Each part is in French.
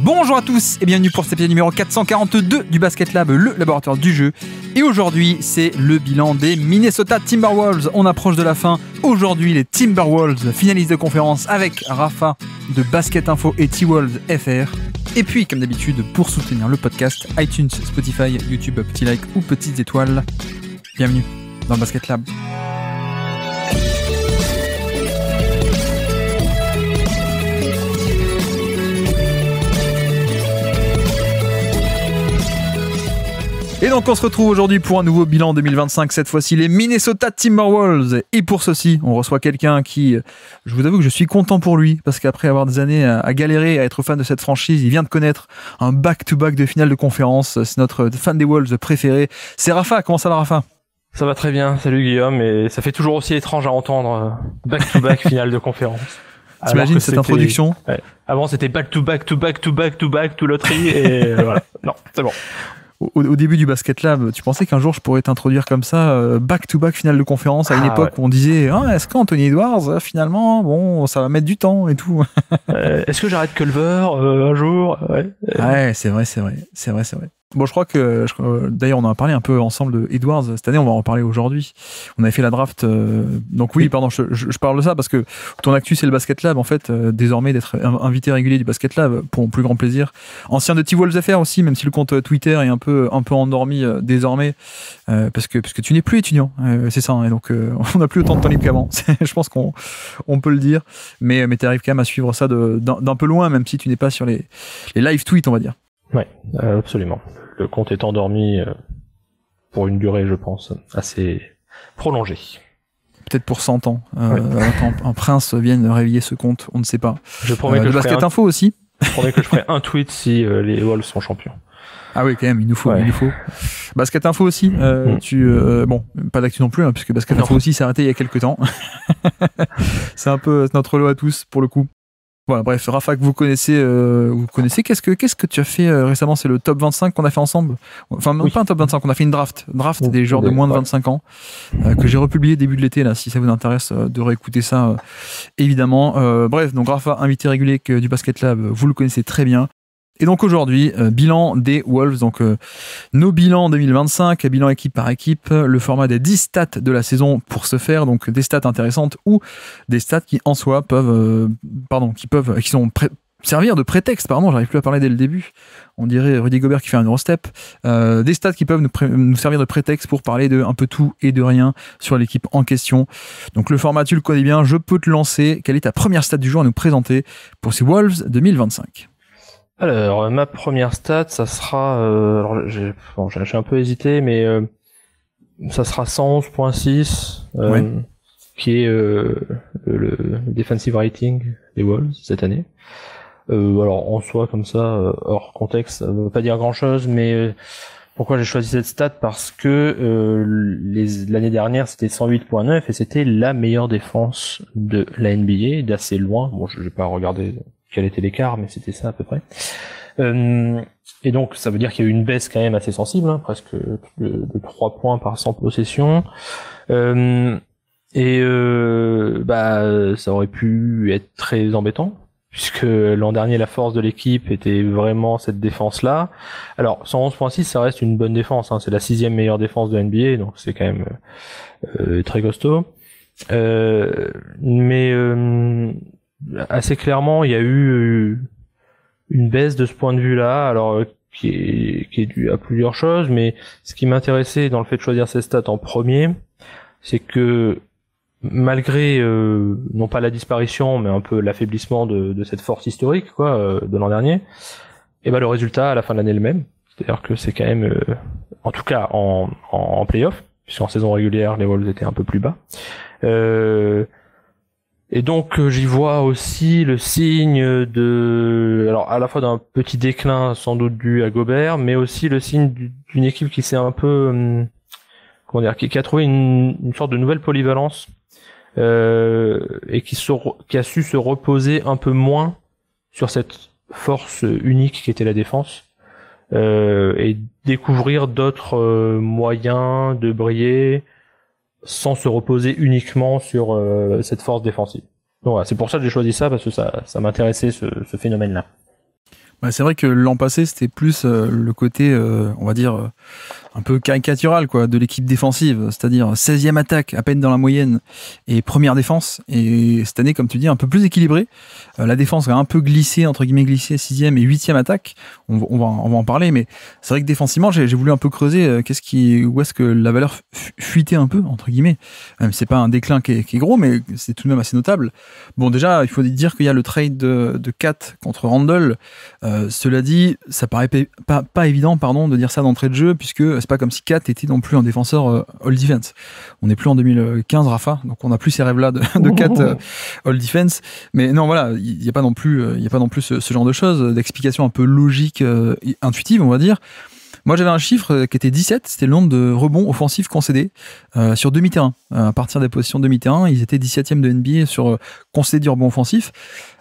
Bonjour à tous et bienvenue pour cet épisode numéro 442 du Basket Lab, le laboratoire du jeu. Et aujourd'hui, c'est le bilan des Minnesota Timberwolves. On approche de la fin. Aujourd'hui, les Timberwolves finalistes de conférence avec Rafa de Basket Info et T-Wolves FR. Et puis, comme d'habitude, pour soutenir le podcast, iTunes, Spotify, YouTube, petit like ou petites étoiles. Bienvenue dans le Basket Lab. Et donc on se retrouve aujourd'hui pour un nouveau bilan 2025, cette fois-ci les Minnesota Timberwolves. Et pour ceci, on reçoit quelqu'un qui, je vous avoue que je suis content pour lui, parce qu'après avoir des années à galérer, à être fan de cette franchise, il vient de connaître un back-to-back de finale de conférence. C'est notre fan des Wolves préféré. C'est Rafa, comment ça va Rafa ? Ça va très bien, salut Guillaume, et ça fait toujours aussi étrange à entendre back-to-back finale de conférence. T'imagines cette introduction ? Ouais. Avant c'était back-to-back to loterie, et voilà, non, c'est bon. Au début du Basket Lab, tu pensais qu'un jour je pourrais t'introduire comme ça, back-to-back finale de conférence, à une époque où on disait est-ce qu'Anthony Edwards, finalement, bon, ça va mettre du temps et tout. Est-ce que j'arrête Culver un jour ? Ouais, c'est vrai. Bon, je crois que, d'ailleurs, on en a parlé un peu ensemble de Edwards cette année, on va en parler aujourd'hui. On avait fait la draft, donc oui, pardon, je parle de ça parce que ton actu, c'est le Basket Lab, en fait, désormais d'être invité régulier du Basket Lab, pour mon plus grand plaisir. Ancien de T-Wolves FR aussi, même si le compte Twitter est un peu endormi désormais, parce que tu n'es plus étudiant, c'est ça, hein, et donc on n'a plus autant de temps libre qu'avant, je pense qu'on peut le dire, mais tu arrives quand même à suivre ça d'un peu loin, même si tu n'es pas sur les live tweets, on va dire. Ouais, absolument. Le compte est endormi pour une durée, je pense, assez prolongée. Peut-être pour 100 ans. Un prince vienne réveiller ce compte, on ne sait pas. Je promets que Basket Info aussi. Je promets que je ferai un tweet si les Wolves sont champions. Ah oui, quand même, il nous faut. Basket Info aussi. Bon, pas d'actu non plus, hein, puisque Basket Info aussi s'est arrêté il y a quelques temps. C'est un peu notre lot à tous, pour le coup. Voilà, bref, Rafa, que vous connaissez, qu'est-ce que tu as fait récemment ? C'est le top 25 qu'on a fait ensemble. Enfin, même pas un top 25, on a fait une draft des joueurs de moins de 25 ans, que j'ai republié début de l'été, là, si ça vous intéresse de réécouter ça, évidemment. Bref, donc Rafa, invité régulier du Basket Lab, vous le connaissez très bien. Et donc aujourd'hui, bilan des Wolves, donc nos bilans 2025, bilan équipe par équipe, le format des 10 stats de la saison pour ce faire, donc des stats intéressantes ou des stats qui en soi qui sont servir de prétexte, j'arrive plus à parler dès le début, on dirait Rudy Gobert qui fait un Eurostep, des stats qui peuvent nous servir de prétexte pour parler de un peu tout et de rien sur l'équipe en question. Donc le format, tu le connais bien, je peux te lancer. Quelle est ta première stat du jour à nous présenter pour ces Wolves 2025 ? Alors, ma première stat, ça sera... alors, j'ai un peu hésité, mais ça sera 111.6, qui est le defensive rating des Wolves cette année. Alors, en soi, comme ça, hors contexte, ça ne veut pas dire grand-chose, mais pourquoi j'ai choisi cette stat ? Parce que l'année dernière, c'était 108.9, et c'était la meilleure défense de la NBA, d'assez loin. Bon, je n'ai pas regardé quel était l'écart, mais c'était ça à peu près. Et donc ça veut dire qu'il y a eu une baisse quand même assez sensible, hein, presque de 3 points par 100 possessions. Ça aurait pu être très embêtant, puisque l'an dernier la force de l'équipe était vraiment cette défense-là. Alors 111.6, ça reste une bonne défense, hein, c'est la 6e meilleure défense de NBA, donc c'est quand même très costaud. Assez clairement, il y a eu une baisse de ce point de vue-là, alors qui est due à plusieurs choses, mais ce qui m'intéressait dans le fait de choisir ces stats en premier, c'est que malgré non pas la disparition, mais un peu l'affaiblissement de cette force historique de l'an dernier, et le résultat à la fin de l'année est le même. C'est-à-dire que c'est quand même, en tout cas en play-off, puisqu'en saison régulière les Wolves étaient un peu plus bas. Et donc j'y vois aussi le signe alors à la fois d'un petit déclin sans doute dû à Gobert, mais aussi le signe d'une équipe qui s'est un peu qui a trouvé une sorte de nouvelle polyvalence et qui a su se reposer un peu moins sur cette force unique qui était la défense et découvrir d'autres moyens de briller sans se reposer uniquement sur cette force défensive. Donc voilà, c'est pour ça que j'ai choisi ça, parce que ça m'intéressait ce phénomène-là. Bah, c'est vrai que l'an passé, c'était plus le côté, on va dire, un peu caricatural quoi, de l'équipe défensive, c'est-à-dire 16e attaque, à peine dans la moyenne, et première défense. Et cette année, comme tu dis, un peu plus équilibré. La défense va un peu glisser, entre guillemets glisser, 6e et 8e attaque. On va en parler, mais c'est vrai que défensivement, j'ai voulu un peu creuser où est-ce que la valeur fuitait un peu, entre guillemets. C'est pas un déclin qui est gros, mais c'est tout de même assez notable. Bon, déjà, il faut dire qu'il y a le trade de Kat contre Randle. Cela dit, ça paraît pas évident, de dire ça d'entrée de jeu, puisque c'est pas comme si Kat était non plus un défenseur all defense. On n'est plus en 2015, Rafa, donc on n'a plus ces rêves-là de Kat all defense. Mais non, voilà, il n'y a pas non plus ce genre de choses, d'explications un peu logiques, intuitives, on va dire. Moi, j'avais un chiffre qui était 17, c'était le nombre de rebonds offensifs concédés sur demi-terrain. À partir des positions de demi-terrain, ils étaient 17e de NBA sur concédés du rebond offensif,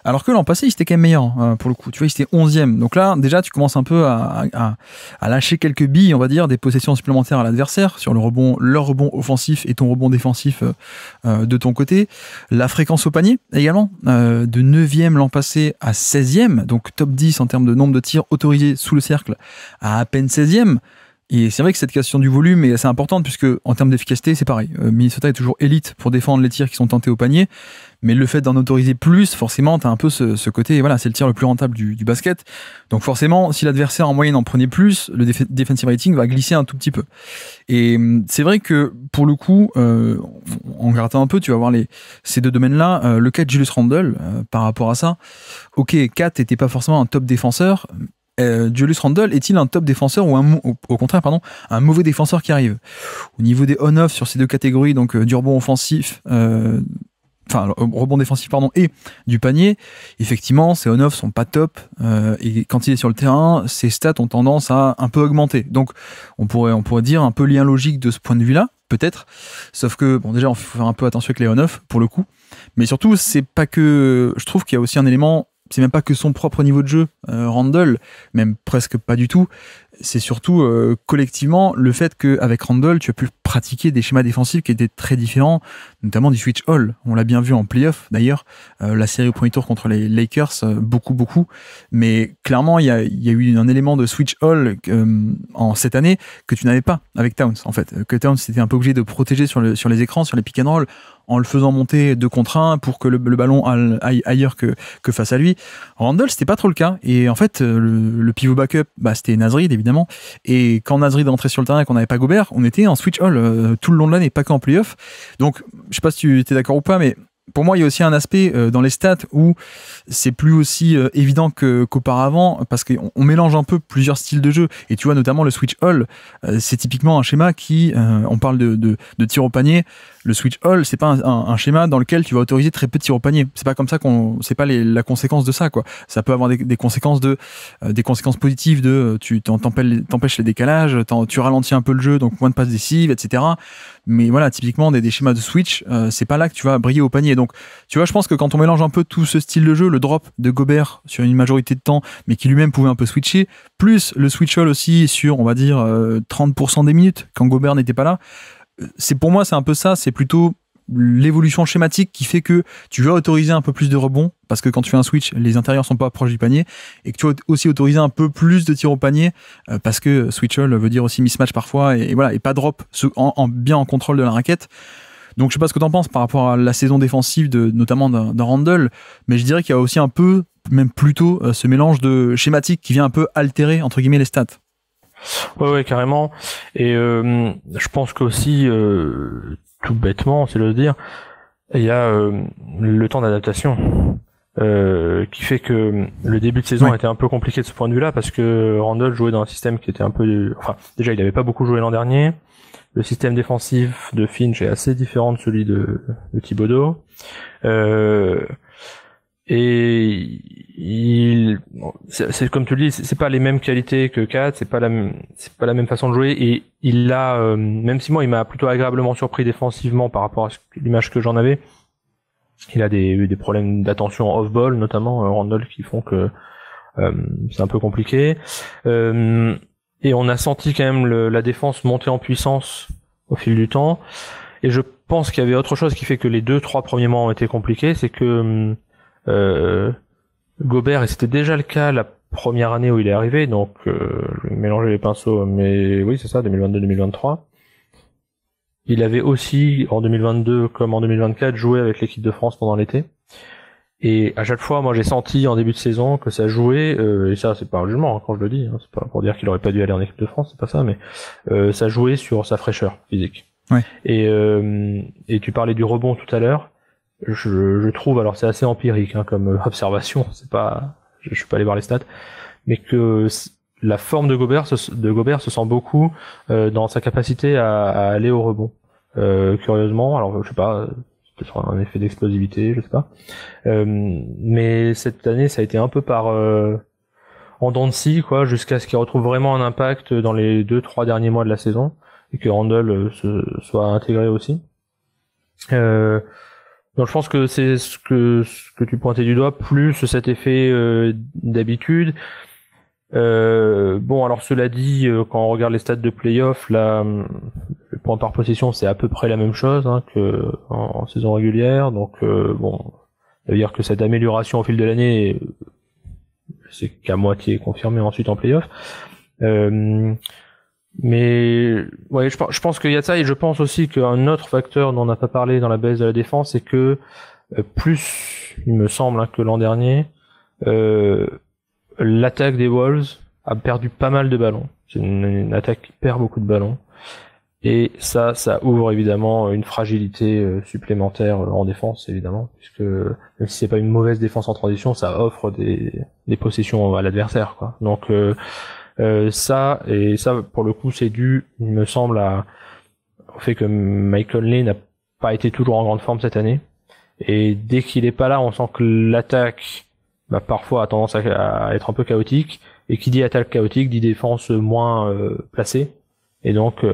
alors que l'an passé, ils étaient quand même meilleurs, pour le coup. Tu vois, ils étaient 11e. Donc là, déjà, tu commences un peu à lâcher quelques billes, on va dire, des possessions supplémentaires à l'adversaire sur leur rebond offensif et ton rebond défensif de ton côté. La fréquence au panier, également, de 9e l'an passé à 16e, donc top 10 en termes de nombre de tirs autorisés sous le cercle à peine 16e. Et c'est vrai que cette question du volume est assez importante, puisque en termes d'efficacité, c'est pareil. Minnesota est toujours élite pour défendre les tirs qui sont tentés au panier, mais le fait d'en autoriser plus, forcément, t'as un peu ce côté, voilà, c'est le tir le plus rentable du basket. Donc forcément, si l'adversaire en moyenne en prenait plus, le defensive rating va glisser un tout petit peu. Et c'est vrai que, pour le coup, en grattant un peu, tu vas voir ces deux domaines-là, le cas de Julius Randle, par rapport à ça, ok, Kat n'était pas forcément un top défenseur. Julius Randle est-il un top défenseur ou au contraire un mauvais défenseur qui arrive? Au niveau des on-off sur ces deux catégories, donc du rebond offensif, rebond défensif et du panier, effectivement ces on-off sont pas top, et quand il est sur le terrain, ses stats ont tendance à un peu augmenter. Donc on pourrait dire un peu lien logique de ce point de vue-là, peut-être, sauf que bon, déjà on faut faire un peu attention avec les on-off pour le coup, mais surtout c'est pas que, je trouve qu'il y a aussi un élément. C'est même pas que son propre niveau de jeu, Randle, même presque pas du tout. C'est surtout collectivement le fait qu'avec Randle, tu as pu pratiquer des schémas défensifs qui étaient très différents, notamment du switch all. On l'a bien vu en playoff d'ailleurs, la série au premier tour contre les Lakers, beaucoup. Mais clairement, il y a eu un élément de switch all en cette année que tu n'avais pas avec Towns, en fait. Que Towns était un peu obligé de protéger sur les écrans, sur les pick and roll, en le faisant monter 2 contre 1 pour que le ballon aille ailleurs que face à lui. Randle, c'était pas trop le cas. Et en fait, le pivot backup, c'était Naz Reid, évidemment. Et quand Naz Reid rentrait sur le terrain et qu'on n'avait pas Gobert, on était en switch all tout le long de l'année, pas qu'en playoff. Donc, je sais pas si tu étais d'accord ou pas, mais pour moi, il y a aussi un aspect dans les stats où c'est plus aussi évident qu'auparavant, parce qu'on mélange un peu plusieurs styles de jeu. Et tu vois, notamment le switch all, c'est typiquement un schéma qui, on parle de tir au panier. Le switch all, c'est pas un schéma dans lequel tu vas autoriser très peu de tirs au panier. C'est pas comme ça c'est pas la conséquence de ça, quoi. Ça peut avoir des conséquences des conséquences positives tu t'empêches les décalages, tu ralentis un peu le jeu, donc moins de passes décisives, etc. Mais voilà, typiquement des schémas de switch, c'est pas là que tu vas briller au panier. Donc, tu vois, je pense que quand on mélange un peu tout ce style de jeu, le drop de Gobert sur une majorité de temps, mais qui lui-même pouvait un peu switcher, plus le switch all aussi sur, on va dire, 30% des minutes quand Gobert n'était pas là. Pour moi, c'est un peu ça, c'est plutôt l'évolution schématique qui fait que tu vas autoriser un peu plus de rebonds, parce que quand tu fais un switch, les intérieurs sont pas proches du panier, et que tu vas aussi autoriser un peu plus de tirs au panier, parce que switch all veut dire aussi mismatch parfois, et voilà, et pas drop, bien en contrôle de la raquette. Donc je sais pas ce que t'en penses par rapport à la saison défensive notamment d'un Randle, mais je dirais qu'il y a aussi un peu, même plutôt, ce mélange de schématique qui vient un peu altérer, entre guillemets, les stats. Ouais, carrément. Et je pense qu'aussi, tout bêtement, c'est de le dire, il y a le temps d'adaptation qui fait que le début de saison a été un peu compliqué de ce point de vue-là, parce que Randle jouait dans un système qui était un peu... Enfin, déjà, il n'avait pas beaucoup joué l'an dernier. Le système défensif de Finch est assez différent de celui de Thibodeau. Et c'est comme tu le dis, c'est pas les mêmes qualités que Kat, c'est pas la même façon de jouer, et il a, même si moi il m'a plutôt agréablement surpris défensivement par rapport à l'image que j'en avais, il a des problèmes d'attention off-ball notamment, Randle, qui font que c'est un peu compliqué, et on a senti quand même la défense monter en puissance au fil du temps, et je pense qu'il y avait autre chose qui fait que les 2-3 premiers mois ont été compliqués, c'est que Gobert, et c'était déjà le cas la première année où il est arrivé, donc je vais mélanger les pinceaux, mais oui, c'est ça, 2022-2023. Il avait aussi, en 2022 comme en 2024, joué avec l'équipe de France pendant l'été. Et à chaque fois, moi, j'ai senti en début de saison que ça jouait, et ça, c'est pas un jugement, quand je le dis, c'est pas pour dire qu'il aurait pas dû aller en équipe de France, c'est pas ça, mais ça jouait sur sa fraîcheur physique. Ouais. Et tu parlais du rebond tout à l'heure. Je trouve, alors c'est assez empirique comme observation, c'est pas, je suis pas allé voir les stats, mais que la forme de Gobert se sent beaucoup dans sa capacité à aller au rebond. Curieusement, alors je sais pas, peut-être un effet d'explosivité, je sais pas. Mais cette année, ça a été un peu par en dents de scie, quoi, jusqu'à ce qu'il retrouve vraiment un impact dans les 2-3 derniers mois de la saison et que Randle soit intégré aussi. Donc je pense que c'est ce que tu pointais du doigt, plus cet effet d'habitude. Bon, alors cela dit, quand on regarde les stats de playoff, là, le point par possession, c'est à peu près la même chose que en saison régulière. Donc bon, ça veut dire que cette amélioration au fil de l'année, c'est qu'à moitié confirmé ensuite en playoff. Mais ouais, je pense qu'il y a de ça, et je pense aussi qu'un autre facteur dont on n'a pas parlé dans la baisse de la défense, c'est que plus, il me semble, que l'an dernier, l'attaque des Wolves a perdu pas mal de ballons. C'est une attaque qui perd beaucoup de ballons. Et ça ouvre évidemment une fragilité supplémentaire en défense, évidemment, puisque même si c'est pas une mauvaise défense en transition, ça offre des possessions à l'adversaire, quoi. Donc ça pour le coup, c'est dû, il me semble, au fait que Mike Conley n'a pas été toujours en grande forme cette année. Et dès qu'il est pas là, on sent que l'attaque parfois a tendance à être un peu chaotique, et qui dit attaque chaotique dit défense moins placée, et donc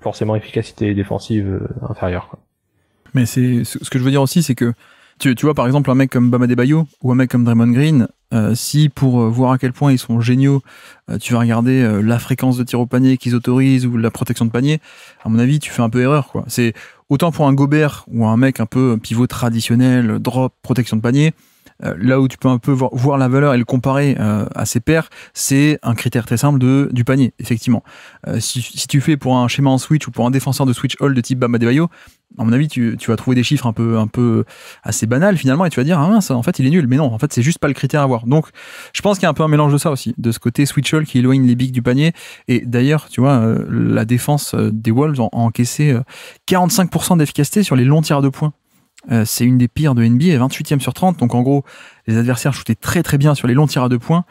forcément efficacité défensive inférieure, quoi. Mais c'est ce que je veux dire aussi, c'est que tu vois par exemple un mec comme Bam Adebayo ou un mec comme Draymond Green, si pour voir à quel point ils sont géniaux, tu vas regarder la fréquence de tir au panier qu'ils autorisent ou la protection de panier, à mon avis tu fais un peu erreur, quoi. C'est autant pour un Gobert ou un mec un peu pivot traditionnel, drop, protection de panier, là où tu peux un peu voir la valeur et le comparer à ses pairs, c'est un critère très simple du panier, effectivement. Si tu fais pour un schéma en switch ou pour un défenseur de switch all de type Bam Adebayo, à mon avis, tu vas trouver des chiffres un peu assez banals finalement, et tu vas dire, ah mince, en fait il est nul. Mais non, en fait c'est juste pas le critère à voir. Donc je pense qu'il y a un peu un mélange de ça aussi, de ce côté switch all qui éloigne les bigs du panier. Et d'ailleurs, tu vois, la défense des Wolves a encaissé 45% d'efficacité sur les longs tirs à 2 points. C'est une des pires de NBA, 28e sur 30. Donc en gros, les adversaires shootaient très très bien sur les longs tirs à 2 points.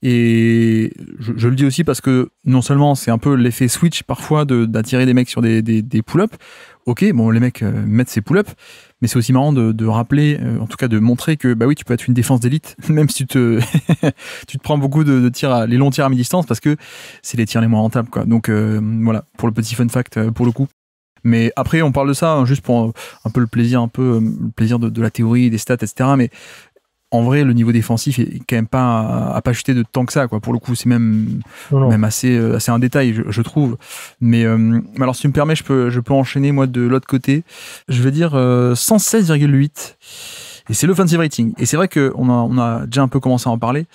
Et je le dis aussi parce que non seulement c'est un peu l'effet switch parfois d'attirer des mecs sur des pull-ups. Ok, bon, les mecs mettent ces pull-ups, mais c'est aussi marrant de rappeler, en tout cas de montrer que bah oui, tu peux être une défense d'élite, même si tu te prends beaucoup de tirs, les longs tirs à mi-distance, parce que c'est les tirs les moins rentables, quoi. Donc voilà, pour le petit fun fact, pour le coup. Mais après, on parle de ça juste pour un peu le plaisir de la théorie, des stats, etc. Mais en vrai, le niveau défensif est quand même pas à pas chuter de tant que ça, quoi. Pour le coup, c'est même assez un détail, je trouve. Mais alors, si tu me permets, je peux enchaîner moi de l'autre côté. Je vais dire 116,8. Et c'est l'offensive rating. Et c'est vrai qu'on a déjà un peu commencé à en parler.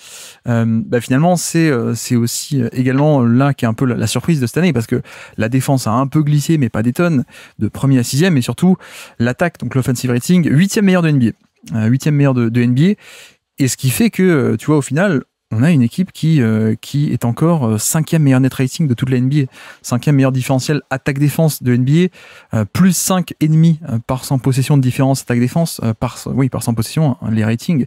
Finalement, c'est aussi également là qui est un peu la surprise de cette année, parce que la défense a un peu glissé, mais pas des tonnes, de 1er à 6e, et surtout l'attaque, donc l'offensive rating, 8e meilleur de NBA. 8e meilleur de NBA. Et ce qui fait que, tu vois, au final, on a une équipe qui est encore 5e meilleur net rating de toute la NBA, 5e meilleur différentiel attaque-défense de NBA, plus 5,5 par 100 possessions de différence attaque-défense, par 100 possessions, les ratings.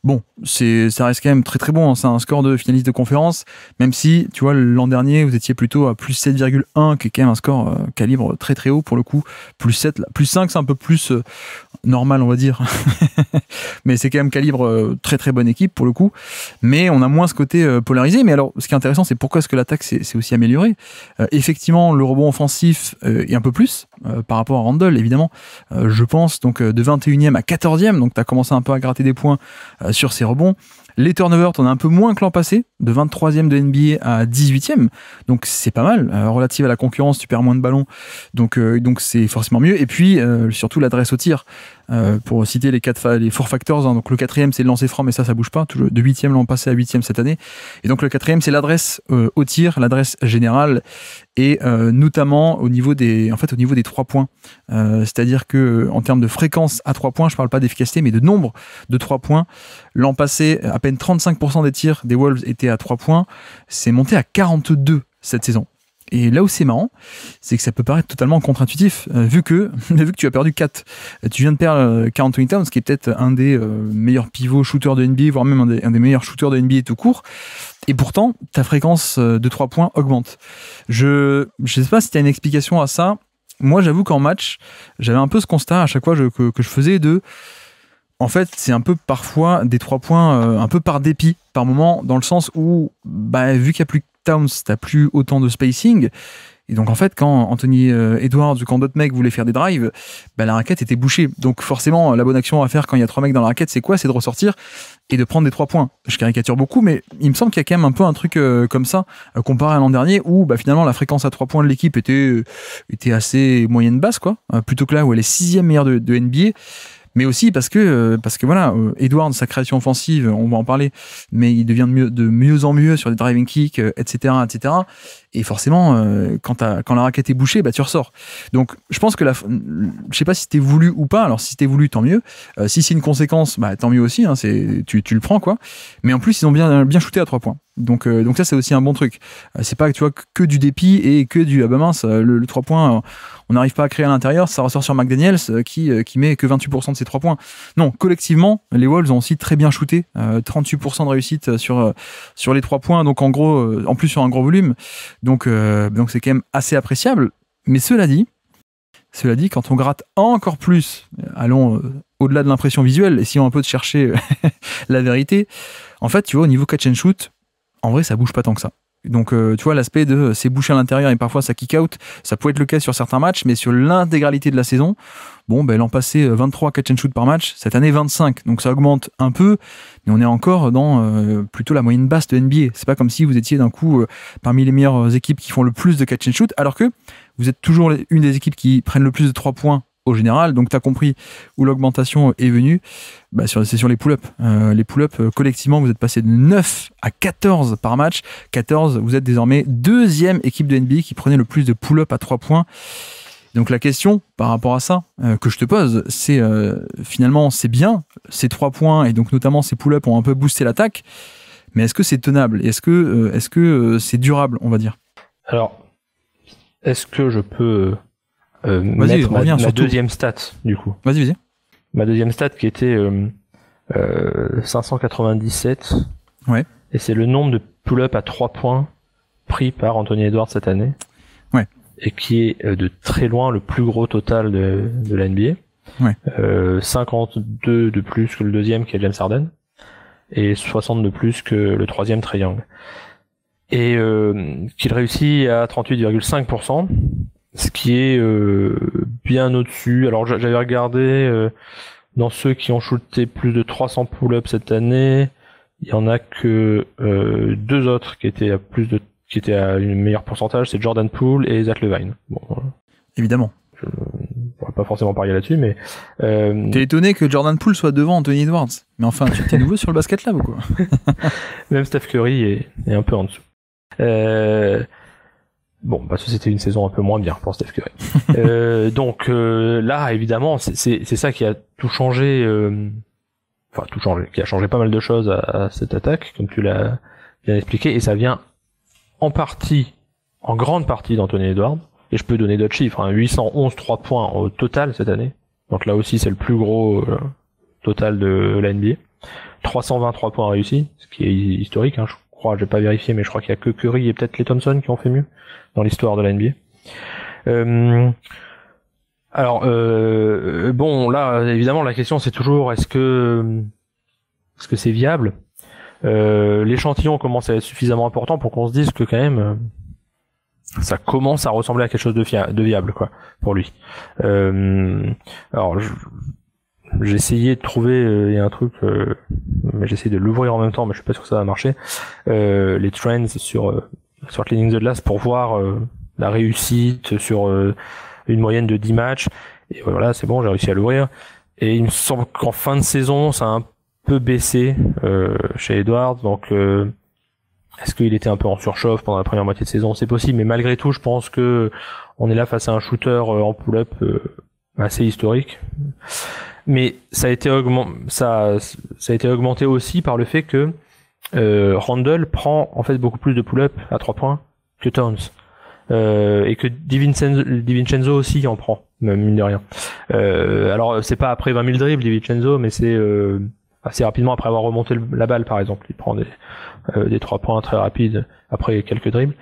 Bon, ça reste quand même très très bon, hein. C'est un score de finaliste de conférence, même si, tu vois, l'an dernier, vous étiez plutôt à plus 7,1, qui est quand même un score calibre très très haut pour le coup. Plus 7, plus 5, c'est un peu plus normal, on va dire. Mais c'est quand même calibre très très bonne équipe pour le coup. Mais on a moins ce côté polarisé. Mais alors, ce qui est intéressant, c'est pourquoi est-ce que l'attaque s'est aussi améliorée. Effectivement, le rebond offensif est un peu plus par rapport à Randle, évidemment. Je pense, donc de 21e à 14e, donc tu as commencé un peu à gratter des points sur ces rebonds. Les turnovers, on a un peu moins que l'an passé, de 23e de NBA à 18e, donc c'est pas mal. Relative à la concurrence, tu perds moins de ballons, donc c'est forcément mieux. Et puis surtout l'adresse au tir, pour citer les four factors. Donc le 4e, c'est le lancer franc, mais ça bouge pas. De 8e l'an passé à 8e cette année. Et donc le 4e, c'est l'adresse au tir, l'adresse générale, et notamment au niveau des 3 points. C'est-à-dire que en termes de fréquence à 3 points, je parle pas d'efficacité, mais de nombre de 3 points. L'an passé, à peine 35% des tirs des Wolves étaient à 3 points. C'est monté à 42 cette saison. Et là où c'est marrant, c'est que ça peut paraître totalement contre-intuitif, vu que tu as perdu 4. Tu viens de perdre Karl Anthony Towns, qui est peut-être un des meilleurs pivots shooters de NBA, voire même un des meilleurs shooters de NBA tout court. Et pourtant, ta fréquence de 3 points augmente. Je sais pas si tu as une explication à ça. Moi, j'avoue qu'en match, j'avais un peu ce constat à chaque fois que je faisais de... En fait, c'est un peu parfois des 3 points un peu par dépit, par moment, dans le sens où, vu qu'il n'y a plus Towns, t'as plus autant de spacing. Et donc, en fait, quand Anthony Edwards ou quand d'autres mecs voulaient faire des drives, la raquette était bouchée. Donc, forcément, la bonne action à faire quand il y a 3 mecs dans la raquette, c'est quoi? C'est de ressortir et de prendre des 3 points. Je caricature beaucoup, mais il me semble qu'il y a quand même un peu un truc comme ça, comparé à l'an dernier, où finalement, la fréquence à 3 points de l'équipe était assez moyenne basse, quoi. Plutôt que là où elle est 6e meilleure de NBA. Mais aussi parce que voilà, Edwards, sa création offensive, on va en parler, mais il devient de mieux en mieux sur des driving kicks, etc. Et forcément, quand la raquette est bouchée, tu ressors. Donc, je pense que je sais pas si c'était voulu ou pas. Alors, si c'était voulu, tant mieux. Si c'est une conséquence, tant mieux aussi. Hein, tu le prends, quoi. Mais en plus, ils ont bien shooté à 3 points. Donc ça, c'est aussi un bon truc. C'est pas, tu vois, que du dépit et que du mince, le 3 points, on n'arrive pas à créer à l'intérieur, ça ressort sur McDaniels qui met que 28% de ses 3 points. Non, collectivement, les Wolves ont aussi très bien shooté, 38% de réussite sur les 3 points, donc en gros, en plus sur un gros volume. Donc c'est quand même assez appréciable. Mais cela dit, quand on gratte encore plus, allons au-delà de l'impression visuelle, essayons un peu de chercher la vérité. En fait, tu vois, au niveau catch and shoot, en vrai, ça bouge pas tant que ça. Donc, tu vois, l'aspect de c'est bouché à l'intérieur et parfois ça kick out, ça pouvait être le cas sur certains matchs, mais sur l'intégralité de la saison, l'an passé, 23 catch and shoot par match, cette année 25. Donc, ça augmente un peu, mais on est encore dans plutôt la moyenne basse de NBA. C'est pas comme si vous étiez d'un coup parmi les meilleures équipes qui font le plus de catch and shoot, alors que vous êtes toujours une des équipes qui prennent le plus de 3 points au général. Donc, tu as compris où l'augmentation est venue. C'est sur les pull-ups. Les pull-ups, collectivement, vous êtes passé de 9 à 14 par match. 14, vous êtes désormais 2e équipe de NBA qui prenait le plus de pull-ups à 3 points. Donc, la question par rapport à ça que je te pose, c'est finalement, c'est bien, ces 3 points et donc notamment ces pull-ups ont un peu boosté l'attaque. Mais est-ce que c'est tenable? Est-ce que c'est durable, on va dire? Alors, est-ce que je peux... mettre ma deuxième stat, du coup. Vas-y. Ma deuxième stat qui était 597. Ouais. Et c'est le nombre de pull-up à 3 points pris par Anthony Edwards cette année. Ouais. Et qui est de très loin le plus gros total de la NBA. Ouais. 52 de plus que le deuxième qui est James Harden. Et 60 de plus que le troisième Trae Young. Et qu'il réussit à 38,5%. Ce qui est bien au-dessus. Alors j'avais regardé dans ceux qui ont shooté plus de 300 pull-ups cette année, il y en a que 2 autres qui étaient à une meilleure pourcentage, c'est Jordan Poole et Zach LaVine. Bon, évidemment. Je pourrais pas forcément parier là-dessus, mais t'es étonné que Jordan Poole soit devant Anthony Edwards. Mais enfin, tu t'es nouveau sur le basket Lab ou quoi? Même Steph Curry est un peu en dessous. Bon, c'était une saison un peu moins bien pour Steph Curry. Donc là, évidemment, c'est ça qui a tout changé, qui a changé pas mal de choses à cette attaque, comme tu l'as bien expliqué, et ça vient en grande partie d'Anthony Edwards. Et je peux donner d'autres chiffres, 811 3 points au total cette année. Donc là aussi, c'est le plus gros total de la NBA. 323 points réussis, ce qui est historique, je crois, j'ai pas vérifié, mais je crois qu'il y a que Curry et peut-être les Thompson qui ont fait mieux dans l'histoire de la NBA. Bon, là, évidemment, la question c'est toujours est-ce que c'est viable? L'échantillon commence à être suffisamment important pour qu'on se dise que quand même ça commence à ressembler à quelque chose de viable, quoi, pour lui. Alors, j'ai essayé de trouver un truc, mais j'ai essayé de l'ouvrir en même temps, mais je suis pas sûr que ça va marcher. Les trends sur Cleaning the Glass pour voir la réussite sur une moyenne de 10 matchs. Et voilà, c'est bon, j'ai réussi à l'ouvrir. Et il me semble qu'en fin de saison, ça a un peu baissé chez Edwards. Donc, est-ce qu'il était un peu en surchauffe pendant la première moitié de saison? C'est possible, mais malgré tout, je pense que on est là face à un shooter en pull-up assez historique. Mais ça a été augmenté aussi par le fait que Randle prend en fait beaucoup plus de pull-up à 3 points que Towns. Et que DiVincenzo aussi en prend, même mine de rien. Alors c'est pas après 20 000 dribbles DiVincenzo, mais c'est assez rapidement après avoir remonté la balle par exemple. Il prend des 3 points très rapides après quelques dribbles.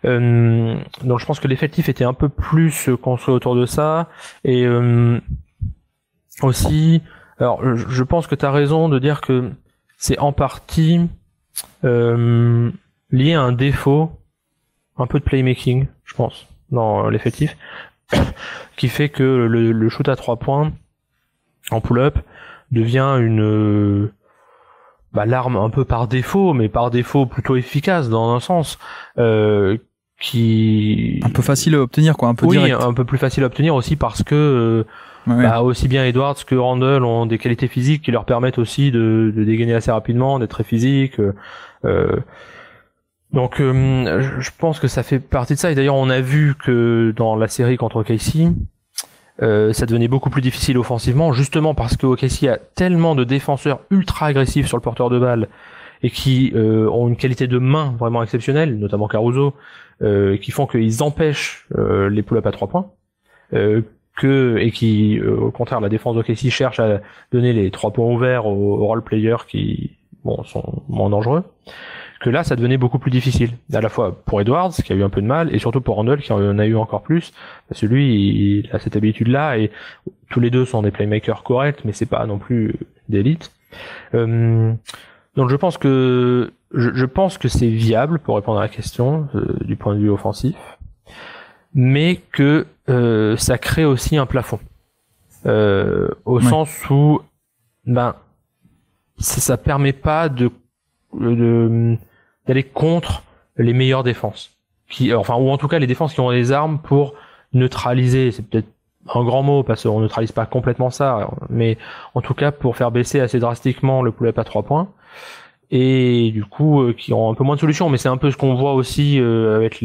Donc je pense que l'effectif était un peu plus construit autour de ça. Et aussi, alors je pense que tu as raison de dire que c'est en partie lié à un défaut un peu de playmaking, je pense, dans l'effectif, qui fait que le shoot à 3 points en pull-up devient l'arme un peu par défaut, mais par défaut plutôt efficace dans un sens, qui un peu facile à obtenir, quoi, un peu direct. Oui, un peu plus facile à obtenir aussi parce que aussi bien Edwards que Randle ont des qualités physiques qui leur permettent aussi de dégainer assez rapidement, d'être très physiques. Donc je pense que ça fait partie de ça, et d'ailleurs on a vu que dans la série contre OKC ça devenait beaucoup plus difficile offensivement, justement parce que OKC a tellement de défenseurs ultra agressifs sur le porteur de balle et qui ont une qualité de main vraiment exceptionnelle, notamment Caruso, qui font qu'ils empêchent les pull-ups à 3 points, et qui au contraire la défense d'OKC cherche à donner les 3 points ouverts aux role players qui sont moins dangereux, que là ça devenait beaucoup plus difficile, à la fois pour Edwards qui a eu un peu de mal, et surtout pour Randle qui en a eu encore plus, parce que lui il a cette habitude là, et tous les deux sont des playmakers corrects, mais c'est pas non plus d'élite. Donc je pense que c'est viable pour répondre à la question du point de vue offensif, mais que ça crée aussi un plafond au sens où ça permet pas d'aller contre les meilleures défenses, ou en tout cas les défenses qui ont les armes pour neutraliser, c'est peut-être un grand mot parce qu'on neutralise pas complètement ça, mais en tout cas pour faire baisser assez drastiquement le pull-up à 3 points, et du coup qui ont un peu moins de solutions. Mais c'est un peu ce qu'on voit aussi avec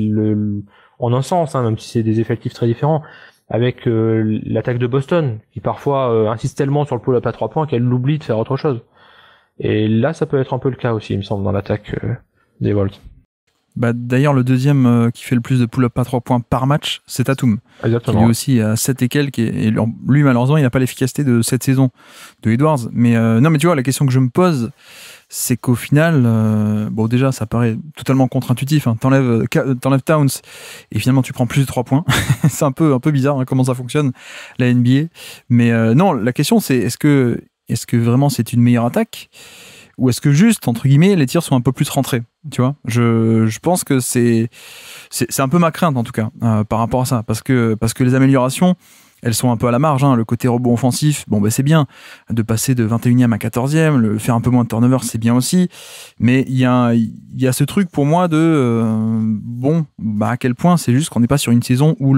en un sens, même si c'est des effectifs très différents, avec l'attaque de Boston qui parfois insiste tellement sur le pull-up à 3 points qu'elle l'oublie de faire autre chose. Et là, ça peut être un peu le cas aussi, il me semble, dans l'attaque des Wolves. D'ailleurs, le deuxième qui fait le plus de pull-up à 3 points par match, c'est Tatum. Exactement. Qui lui aussi a 7 et quelques, et lui, malheureusement, il n'a pas l'efficacité de cette saison de Edwards. Mais non, mais tu vois, la question que je me pose, c'est qu'au final, déjà, ça paraît totalement contre-intuitif. T'enlèves Towns, et finalement, tu prends plus de 3 points. C'est un peu bizarre comment ça fonctionne, la NBA. Mais non, la question, c'est est-ce que vraiment c'est une meilleure attaque, ou est-ce que juste, entre guillemets, les tirs sont un peu plus rentrés, tu vois? Je pense que c'est un peu ma crainte, en tout cas, par rapport à ça, parce que les améliorations, elles sont un peu à la marge, le côté rebond offensif, c'est bien, de passer de 21e à 14e, faire un peu moins de turnover, c'est bien aussi, mais il y a ce truc pour moi de, à quel point c'est juste qu'on n'est pas sur une saison où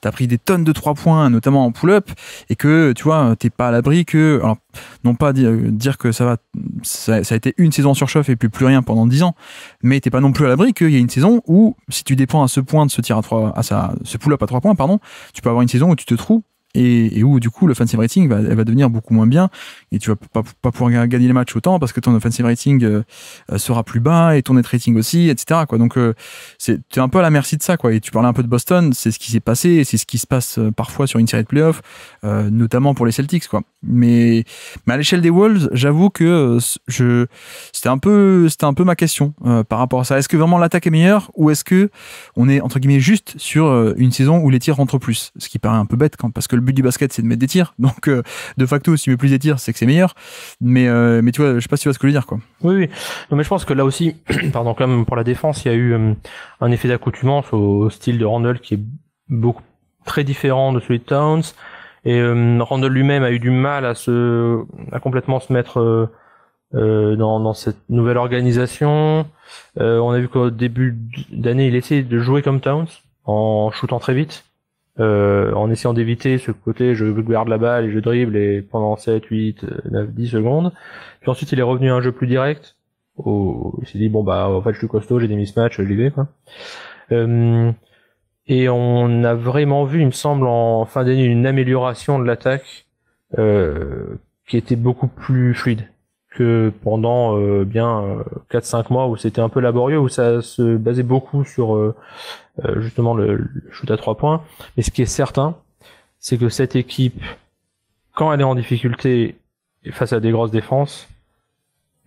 t'as pris des tonnes de 3 points, notamment en pull-up, et que, tu vois, t'es pas à l'abri que, alors, non pas dire que ça a été une saison sur chauffe et plus rien pendant 10 ans, mais t'es pas non plus à l'abri qu'il y ait une saison où, si tu dépends à ce point de ce tir ce pull-up à 3 points, tu peux avoir une saison où tu te trouves, et où du coup l'offensive rating elle va devenir beaucoup moins bien, et tu vas pas pouvoir gagner les matchs autant parce que ton offensive rating sera plus bas, et ton net rating aussi, etc., quoi. Donc t'es un peu à la merci de ça, quoi. Et tu parlais un peu de Boston, c'est ce qui s'est passé, et c'est ce qui se passe parfois sur une série de playoffs, notamment pour les Celtics, quoi. Mais à l'échelle des Wolves, j'avoue que c'était un peu ma question par rapport à ça. Est-ce que vraiment l'attaque est meilleure, ou est-ce que on est entre guillemets juste sur une saison où les tirs rentrent plus, ce qui paraît un peu bête, parce que le but du basket c'est de mettre des tirs, donc de facto si tu mets plus des tirs c'est que c'est meilleur, mais tu vois, je sais pas si tu vois ce que je veux dire, quoi. Oui. Non, mais je pense que là aussi pardon, quand même, pour la défense, il y a eu un effet d'accoutumance au style de Randle qui est très différent de celui de Towns, et Randle lui-même a eu du mal à complètement se mettre dans cette nouvelle organisation. On a vu qu'au début d'année il essayait de jouer comme Towns en shootant très vite, en essayant d'éviter ce côté je garde la balle et je dribble et pendant 7, 8, 9, 10 secondes. Puis ensuite il est revenu à un jeu plus direct. Il s'est dit bon bah en fait je suis costaud, j'ai des mismatchs, j'y vais quoi. Et on a vraiment vu, il me semble, en fin d'année une amélioration de l'attaque qui était beaucoup plus fluide que pendant 4-5 mois où c'était un peu laborieux, où ça se basait beaucoup sur justement le shoot à 3 points. Mais ce qui est certain, c'est que cette équipe, quand elle est en difficulté face à des grosses défenses,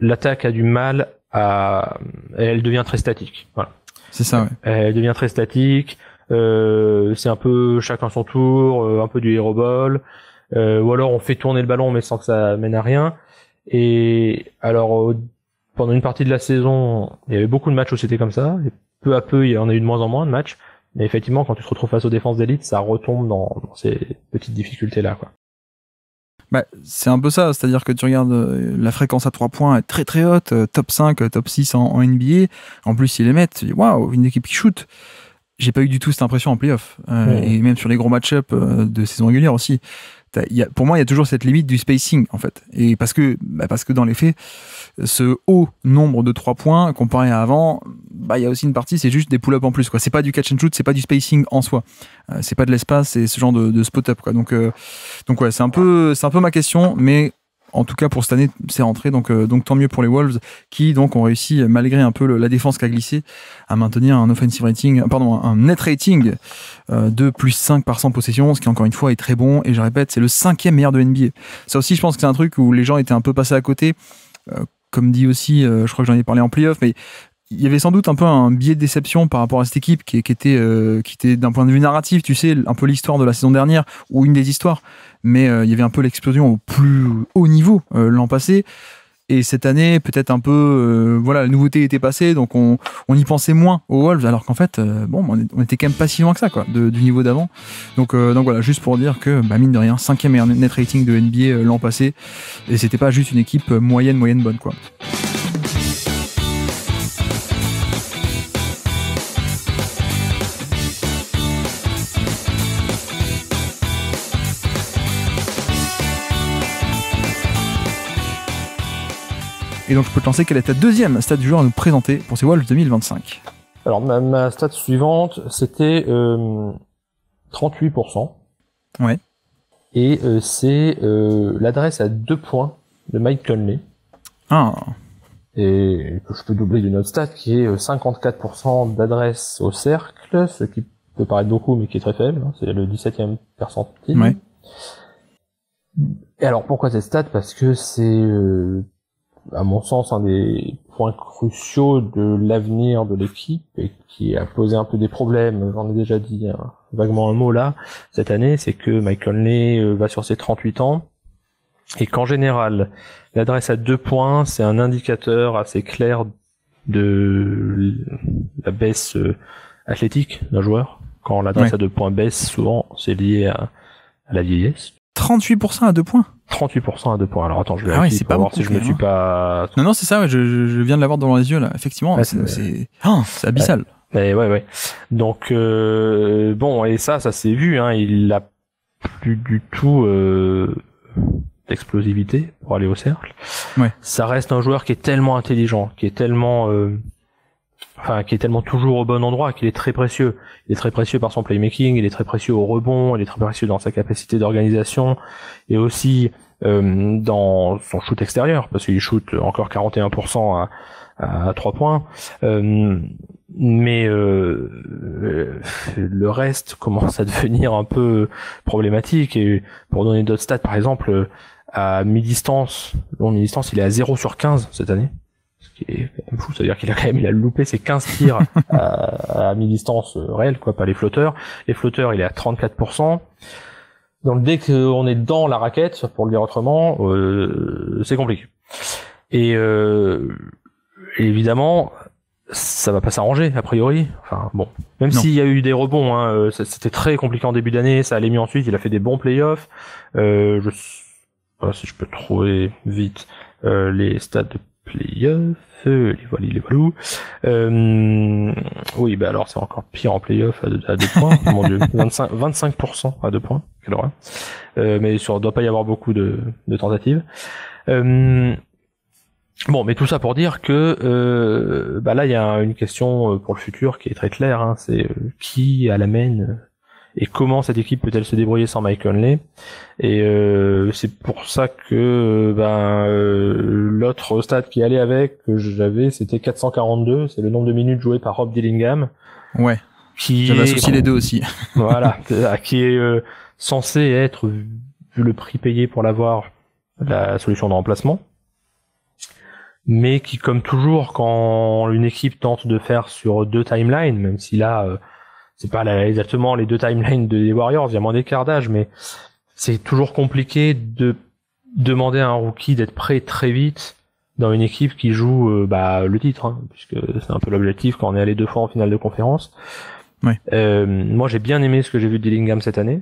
l'attaque a du mal elle devient très statique. Voilà. C'est ça, ouais. Elle devient très statique, c'est un peu chacun son tour, un peu du hero ball, ou alors on fait tourner le ballon mais sans que ça mène à rien. Et alors pendant une partie de la saison, il y avait beaucoup de matchs où c'était comme ça, et peu à peu il y en a eu de moins en moins de matchs, mais effectivement quand tu te retrouves face aux défenses d'élite, ça retombe dans ces petites difficultés là quoi. Bah, c'est un peu ça, c'est-à-dire que tu regardes la fréquence à 3 points est très très haute, top 5, top 6 en NBA, en plus ils les mettent, tu dis waouh, une équipe qui shoot. J'ai pas eu du tout cette impression en playoff, et même sur les gros match-up de saison régulière aussi. Pour moi, il y a toujours cette limite du spacing, en fait. Et parce que dans les faits, ce haut nombre de 3 points, comparé à avant, il y a aussi une partie, c'est juste des pull-up en plus, quoi. C'est pas du catch and shoot, c'est pas du spacing en soi. C'est pas de l'espace, c'est ce genre de spot-up, quoi. Donc ouais, c'est un peu ma question, mais en tout cas, pour cette année, c'est rentré, donc tant mieux pour les Wolves, qui donc ont réussi, malgré un peu la défense qui a glissé, à maintenir un net rating de plus 5 par 100 possessions, ce qui encore une fois est très bon, et je répète, c'est le 5e meilleur de NBA. Ça aussi, je pense que c'est un truc où les gens étaient un peu passés à côté, comme dit aussi, je crois que j'en ai parlé en playoff, mais il y avait sans doute un peu un biais de déception par rapport à cette équipe qui était d'un point de vue narratif, tu sais, un peu l'histoire de la saison dernière, ou une des histoires, mais il y avait un peu l'explosion au plus haut niveau l'an passé, et cette année peut-être un peu la nouveauté était passée, donc on y pensait moins aux Wolves, alors qu'en fait on était quand même pas si loin que ça, quoi, du niveau d'avant, donc voilà, juste pour dire que mine de rien, 5e meilleur net rating de NBA l'an passé, et c'était pas juste une équipe moyenne bonne, quoi. Et donc je peux te lancer, quelle est ta deuxième stat du jour à nous présenter pour ces Wolves 2025? Alors ma stat suivante, c'était 38%. Ouais. Et c'est l'adresse à 2 points de Mike Conley. Ah. Et que je peux doubler d'une autre stat qui est 54% d'adresse au cercle, ce qui peut paraître beaucoup mais qui est très faible, hein, c'est le 17e percentile. Ouais. Et alors pourquoi cette stat? Parce que c'est à mon sens un des points cruciaux de l'avenir de l'équipe et qui a posé un peu des problèmes, j'en ai déjà dit vaguement un mot là cette année, c'est que Mike Conley va sur ses 38 ans et qu'en général l'adresse à 2 points c'est un indicateur assez clair de la baisse athlétique d'un joueur. Quand l'adresse à 2 points baisse, souvent c'est lié à la vieillesse. 38% à 2 points. 38% à 2 points. Alors attends, je vais vérifier pour voir si je me suis pas... Non, c'est ça, ouais, je viens de l'avoir devant les yeux, là. Effectivement, ouais, c'est abyssal. Ouais. Donc, bon, et ça s'est vu, hein, il a plus du tout d'explosivité pour aller au cercle. Ouais. Ça reste un joueur qui est tellement intelligent, qui est tellement toujours au bon endroit, qu'il est très précieux. Il est très précieux par son playmaking, il est très précieux au rebond, il est très précieux dans sa capacité d'organisation, et aussi dans son shoot extérieur, parce qu'il shoot encore 41% à 3 points. Mais le reste commence à devenir un peu problématique, et pour donner d'autres stats, par exemple, à mi-distance, il est à 0 sur 15 cette année. Ce qui est quand même fou, c'est-à-dire qu'il a loupé ses 15 tirs à mi-distance réelle, quoi, pas les flotteurs. Les flotteurs, il est à 34%. Donc dès qu'on est dans la raquette, pour le dire autrement, c'est compliqué. Et évidemment, ça va pas s'arranger, a priori. Enfin, bon. Même s'il y a eu des rebonds, hein, c'était très compliqué en début d'année, ça allait mieux ensuite, il a fait des bons playoffs. Voilà, si je peux trouver vite les stats de playoff, les voilou. Oui, bah alors c'est encore pire en playoff à 2 points. Mon Dieu, 25% à 2 points. Quelle horreur. Mais il doit pas y avoir beaucoup de tentatives. Bon, mais tout ça pour dire que bah là il y a une question pour le futur qui est très claire. Hein, c'est qui à la main et comment cette équipe peut-elle se débrouiller sans Mike Conley. Et c'est pour ça que l'autre stat qui allait avec que j'avais, c'était 442, c'est le nombre de minutes jouées par Rob Dillingham. Ouais. J'avais associé les deux aussi. Voilà, qui est censé être, vu le prix payé pour l'avoir, la solution de remplacement. Mais qui, comme toujours, quand une équipe tente de faire sur 2 timelines, même si là c'est pas exactement les 2 timelines des Warriors, il y a moins d'écart d'âge, mais c'est toujours compliqué de demander à un rookie d'être prêt très vite dans une équipe qui joue le titre, hein, puisque c'est un peu l'objectif quand on est allé 2 fois en finale de conférence. Ouais. Moi j'ai bien aimé ce que j'ai vu de Dillingham cette année,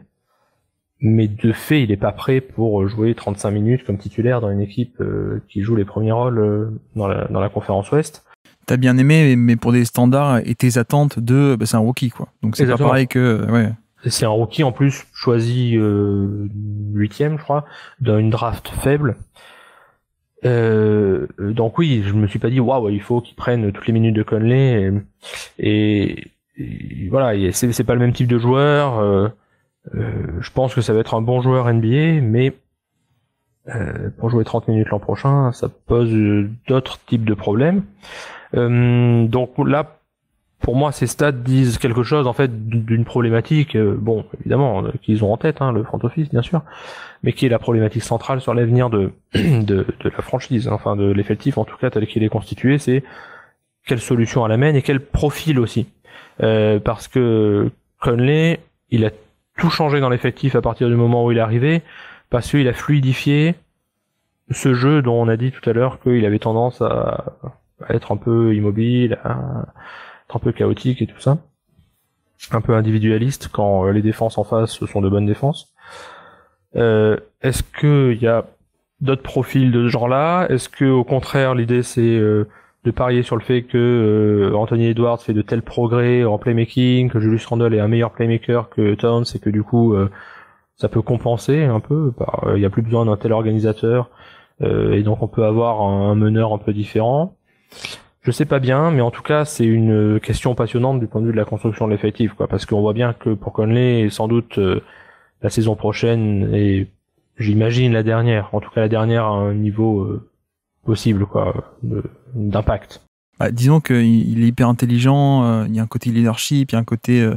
mais de fait il est pas prêt pour jouer 35 minutes comme titulaire dans une équipe qui joue les premiers rôles dans la conférence Ouest. T'as bien aimé, mais pour des standards et tes attentes c'est un rookie, quoi. Donc c'est Exactement. pas pareil que... Ouais. C'est un rookie en plus choisi 8e, je crois, dans une draft faible. Donc oui, je me suis pas dit waouh, il faut qu'il prenne toutes les minutes de Conley et voilà, c'est pas le même type de joueur. Je pense que ça va être un bon joueur NBA, mais pour jouer 30 minutes l'an prochain, ça pose d'autres types de problèmes. Donc là, pour moi, ces stats disent quelque chose en fait d'une problématique, bon, évidemment, qu'ils ont en tête, hein, le front office, bien sûr, mais qui est la problématique centrale sur l'avenir de la franchise, enfin de l'effectif, en tout cas tel qu'il est constitué, c'est quelle solution à la main et quel profil aussi, parce que Conley, il a tout changé dans l'effectif à partir du moment où il est arrivé, parce qu'il a fluidifié ce jeu dont on a dit tout à l'heure qu'il avait tendance à être un peu immobile, à être un peu chaotique et tout ça, un peu individualiste quand les défenses en face sont de bonnes défenses. Est-ce que il y a d'autres profils de ce genre-là? Est-ce que au contraire l'idée c'est de parier sur le fait que Anthony Edwards fait de tels progrès en playmaking, que Julius Randle est un meilleur playmaker que Towns et que du coup ça peut compenser un peu, il y a plus besoin d'un tel organisateur et donc on peut avoir un meneur un peu différent? Je sais pas bien, mais en tout cas c'est une question passionnante du point de vue de la construction de l'effectif, quoi, parce qu'on voit bien que pour Conley, sans doute la saison prochaine et j'imagine la dernière, en tout cas la dernière à un niveau possible, quoi, d'impact. Disons qu'il est hyper intelligent, il y a un côté leadership, il y a un côté...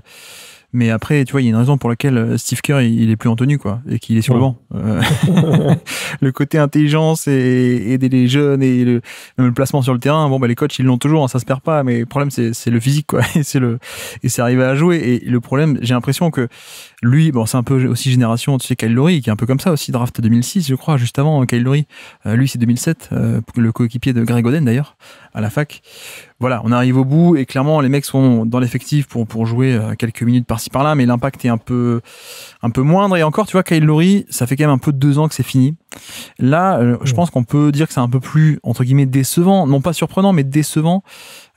Mais après, tu vois, il y a une raison pour laquelle Steve Kerr, il est plus en tenue, quoi, et qu'il est sur le banc. Le côté intelligence et aider les jeunes et même le placement sur le terrain, bon, les coachs, ils l'ont toujours, hein, ça se perd pas, mais le problème, c'est le physique, quoi, et c'est arriver à jouer. Et le problème, j'ai l'impression que lui, bon, c'est un peu aussi génération, tu sais, Kyle Lowry, qui est un peu comme ça aussi, draft 2006, je crois, juste avant Kyle Lowry. Lui, c'est 2007, le coéquipier de Greg Oden, d'ailleurs, à la fac. Voilà, on arrive au bout et clairement les mecs sont dans l'effectif pour jouer quelques minutes par-ci par-là, mais l'impact est un peu moindre. Et encore, tu vois, Kyle Lowry, ça fait quand même un peu de 2 ans que c'est fini. Là, je pense qu'on peut dire que c'est un peu plus, entre guillemets, décevant, non pas surprenant, mais décevant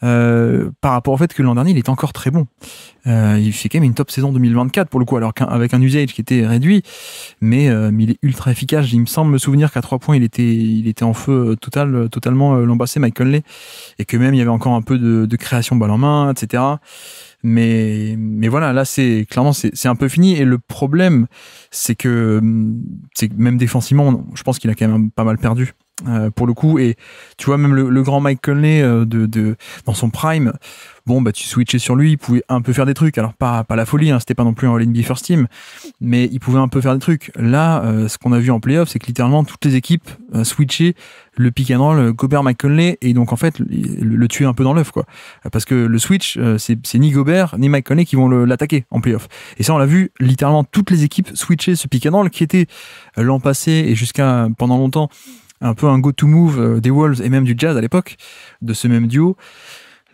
par rapport au fait que l'an dernier, il était encore très bon. Il fait quand même une top saison 2024 pour le coup, alors qu'avec un usage qui était réduit, mais il est ultra efficace. Il me semble me souvenir qu'à 3 points, il était en feu totalement l'an passé, Mike Conley, et que même il y avait encore un peu de création balle en main, etc. Mais voilà, là c'est clairement c'est un peu fini. Et le problème, c'est que même défensivement, je pense qu'il a quand même pas mal perdu. Pour le coup, et tu vois même le grand Mike Conley dans son prime, bon tu switchais sur lui, il pouvait un peu faire des trucs, alors pas la folie, hein, c'était pas non plus un All-NBA First Team, mais il pouvait un peu faire des trucs. Là, ce qu'on a vu en playoff, c'est que littéralement toutes les équipes switchaient le pick and roll Gobert Mike Conley, et donc en fait le tuer un peu dans l'œuf, quoi, parce que le switch c'est ni Gobert ni Mike Conley qui vont l'attaquer en playoff, et ça on l'a vu, littéralement toutes les équipes switchaient ce pick and roll qui était l'an passé et jusqu'à pendant longtemps un peu un go-to-move des Wolves et même du Jazz à l'époque, de ce même duo.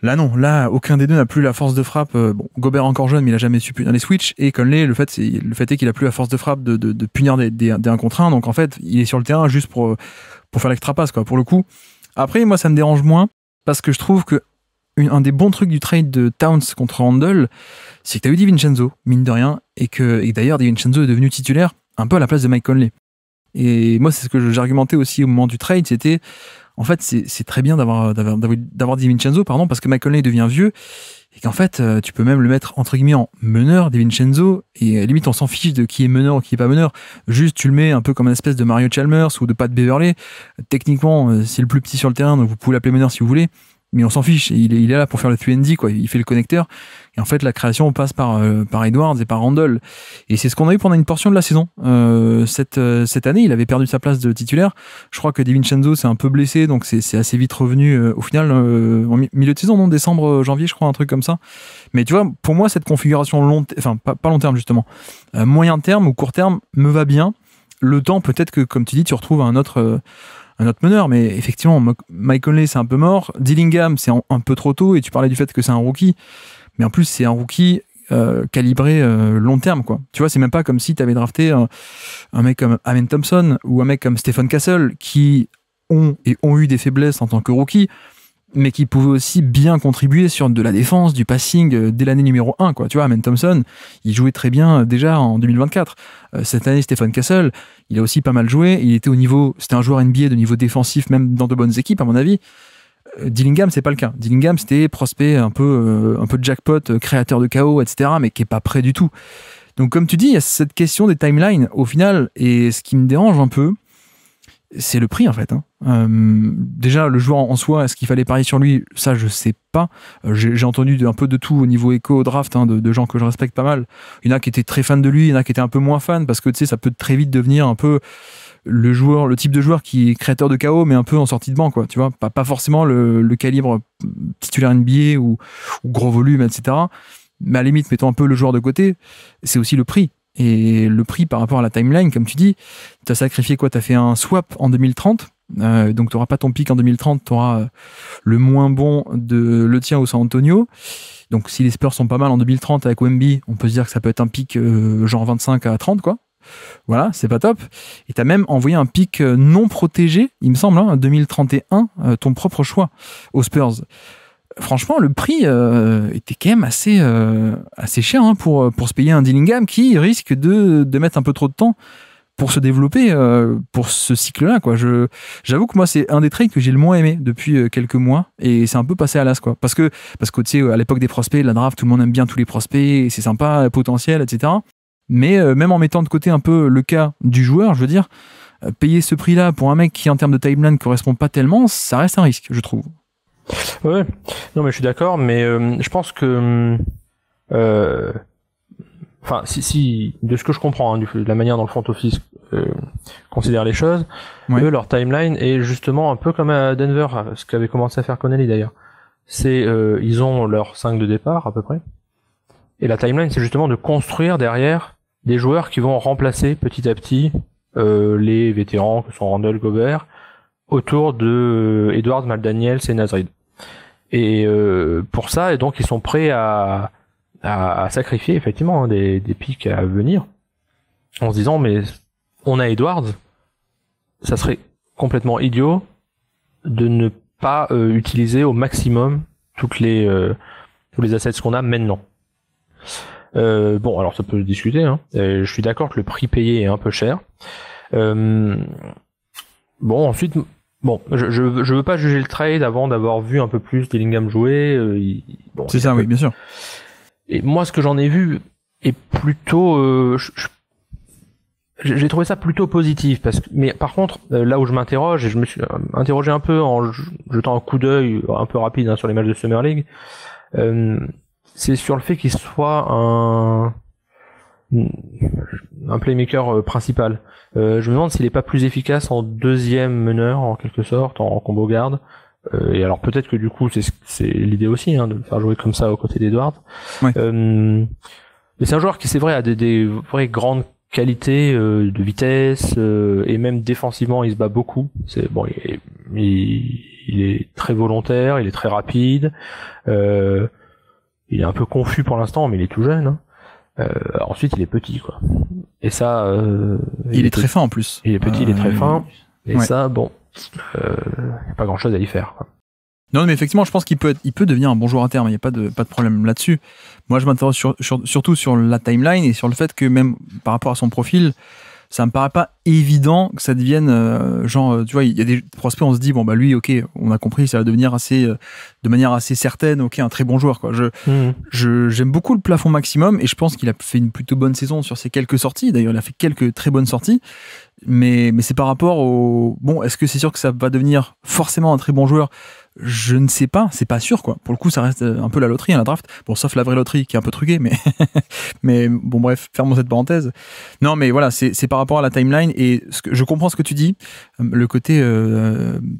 Là non, là aucun des deux n'a plus la force de frappe. Bon, Gobert encore jeune, mais il a jamais su punir les switches, et Conley, le fait est qu'il a plus la force de frappe de punir des 1 contre 1, donc en fait il est sur le terrain juste pour faire l'extra passe, quoi. Pour le coup, Après, moi, ça me dérange moins parce que je trouve que un des bons trucs du trade de Towns contre Randle, c'est que t'as eu DiVincenzo, mine de rien, et que d'ailleurs DiVincenzo est devenu titulaire un peu à la place de Mike Conley. Et moi, c'est ce que j'argumentais aussi au moment du trade, c'était en fait, c'est très bien d'avoir DiVincenzo, pardon, parce que Mike Conley devient vieux, et qu'en fait, tu peux même le mettre entre guillemets en meneur, DiVincenzo, et à la limite, on s'en fiche de qui est meneur ou qui est pas meneur. Juste, tu le mets un peu comme une espèce de Mario Chalmers ou de Pat Beverley. Techniquement, c'est le plus petit sur le terrain, donc vous pouvez l'appeler meneur si vous voulez. Mais on s'en fiche, il est là pour faire le 3&D, quoi. Il fait le connecteur. Et en fait, la création passe par Edwards et par Randle. Et c'est ce qu'on a eu pendant une portion de la saison. Cette année, il avait perdu sa place de titulaire. Je crois que DiVincenzo s'est un peu blessé, donc c'est assez vite revenu au final, en milieu de saison, non, décembre, janvier, je crois, un truc comme ça. Mais tu vois, pour moi, cette configuration pas long terme, justement, moyen terme ou court terme, me va bien. Le temps, peut-être que, comme tu dis, tu retrouves un autre meneur, mais effectivement, Mike Conley, c'est un peu mort. Dillingham, c'est un peu trop tôt, et tu parlais du fait que c'est un rookie, mais en plus, c'est un rookie calibré long terme, quoi. Tu vois, c'est même pas comme si tu avais drafté un mec comme Amen Thompson ou un mec comme Stephen Castle qui ont eu des faiblesses en tant que rookie, mais qui pouvaient aussi bien contribuer sur de la défense, du passing dès l'année numéro 1, quoi. Tu vois, Amen Thompson, il jouait très bien déjà en 2024. Cette année, Stephen Castle, il a aussi pas mal joué. Il était c'était un joueur NBA de niveau défensif, même dans de bonnes équipes, à mon avis. Dillingham, c'est pas le cas. Dillingham, c'était prospect un peu jackpot, créateur de chaos, etc., mais qui est pas prêt du tout. Donc, comme tu dis, il y a cette question des timelines, au final, et ce qui me dérange un peu, c'est le prix, en fait. Déjà, le joueur en soi, est-ce qu'il fallait parier sur lui? Ça, je sais pas. J'ai entendu un peu de tout au niveau écho draft, de gens que je respecte pas mal. Il y en a qui étaient très fans de lui, il y en a qui étaient un peu moins fans, parce que tu sais, ça peut très vite devenir un peu le type de joueur qui est créateur de chaos, mais un peu en sortie de banc, quoi. Tu vois, pas forcément le calibre titulaire NBA ou gros volume, etc. Mais à la limite, mettons un peu le joueur de côté, c'est aussi le prix. Et le prix par rapport à la timeline, comme tu dis, tu as sacrifié quoi? Tu as fait un swap en 2030, donc tu n'auras pas ton pic en 2030, tu auras le moins bon de le tien au San Antonio. Donc si les Spurs sont pas mal en 2030 avec Wemby, on peut se dire que ça peut être un pic genre 25 à 30, quoi. Voilà, c'est pas top. Et tu as même envoyé un pic non protégé, il me semble, 2031, ton propre choix aux Spurs. Franchement, le prix était quand même assez cher pour se payer un Dillingham qui risque de mettre un peu trop de temps pour se développer pour ce cycle-là, quoi. J'avoue que moi, c'est un des trades que j'ai le moins aimé depuis quelques mois, et c'est un peu passé à l'as, quoi. Parce que tu sais, à l'époque des prospects, la draft, tout le monde aime bien tous les prospects, c'est sympa, potentiel, etc. Mais même en mettant de côté un peu le cas du joueur, je veux dire, payer ce prix-là pour un mec qui, en termes de timeline, correspond pas tellement, ça reste un risque, je trouve. Ouais, non mais je suis d'accord, mais je pense que si de ce que je comprends de la manière dont le front office considère les choses, eux, leur timeline est justement un peu comme à Denver, ce qu'avait commencé à faire Connelly d'ailleurs. C'est ils ont leur 5 de départ à peu près, et la timeline c'est justement de construire derrière des joueurs qui vont remplacer petit à petit les vétérans que sont Randle, Gobert, autour de Edwards, McDaniels et Naz Reid. Et pour ça, et donc ils sont prêts à sacrifier effectivement des pics à venir, en se disant mais on a Edwards, ça serait complètement idiot de ne pas utiliser au maximum tous les assets qu'on a maintenant. Bon, alors ça peut se discuter, je suis d'accord que le prix payé est un peu cher. Bon, ensuite, je veux pas juger le trade avant d'avoir vu un peu plus Dillingham jouer. C'est ça, oui, bien sûr. Et moi, ce que j'en ai vu est plutôt, j'ai trouvé ça plutôt positif, mais par contre, là où je m'interroge, et je me suis interrogé un peu en jetant un coup d'œil un peu rapide sur les matchs de Summer League, c'est sur le fait qu'il soit un playmaker principal. Je me demande s'il est pas plus efficace en deuxième meneur, en quelque sorte, en combo garde. Et alors peut-être que du coup c'est l'idée aussi, de le faire jouer comme ça aux côtés d'Edwards. Ouais. Mais c'est un joueur qui, c'est vrai, a des vraies grandes qualités de vitesse, et même défensivement il se bat beaucoup. C'est bon, il est très volontaire, il est très rapide. Il est un peu confus pour l'instant, mais il est tout jeune. Ensuite, il est petit, et ça. Il est très fin en plus. Il est petit, il est très fin. Et ça, bon, pas grand chose à y faire, quoi. Non, mais effectivement, je pense qu'il peut devenir un bon joueur à terme. Il n'y a pas de problème là-dessus. Moi, je m'intéresse surtout sur la timeline et sur le fait que même par rapport à son profil, ça me paraît pas évident que ça devienne tu vois, il y a des prospects, on se dit bon bah lui, ok, on a compris, ça va devenir de manière assez certaine, ok, un très bon joueur, quoi. J'aime beaucoup le plafond maximum et je pense qu'il a fait une plutôt bonne saison sur ses quelques sorties. D'ailleurs, il a fait quelques très bonnes sorties. Mais c'est par rapport au est-ce que c'est sûr que ça va devenir forcément un très bon joueur? Je ne sais pas, c'est pas sûr, quoi. Pour le coup, ça reste un peu la loterie, la draft. Bon, sauf la vraie loterie qui est un peu truquée, mais bon, bref, fermons cette parenthèse. Non, mais voilà, c'est par rapport à la timeline et je comprends ce que tu dis. Le côté,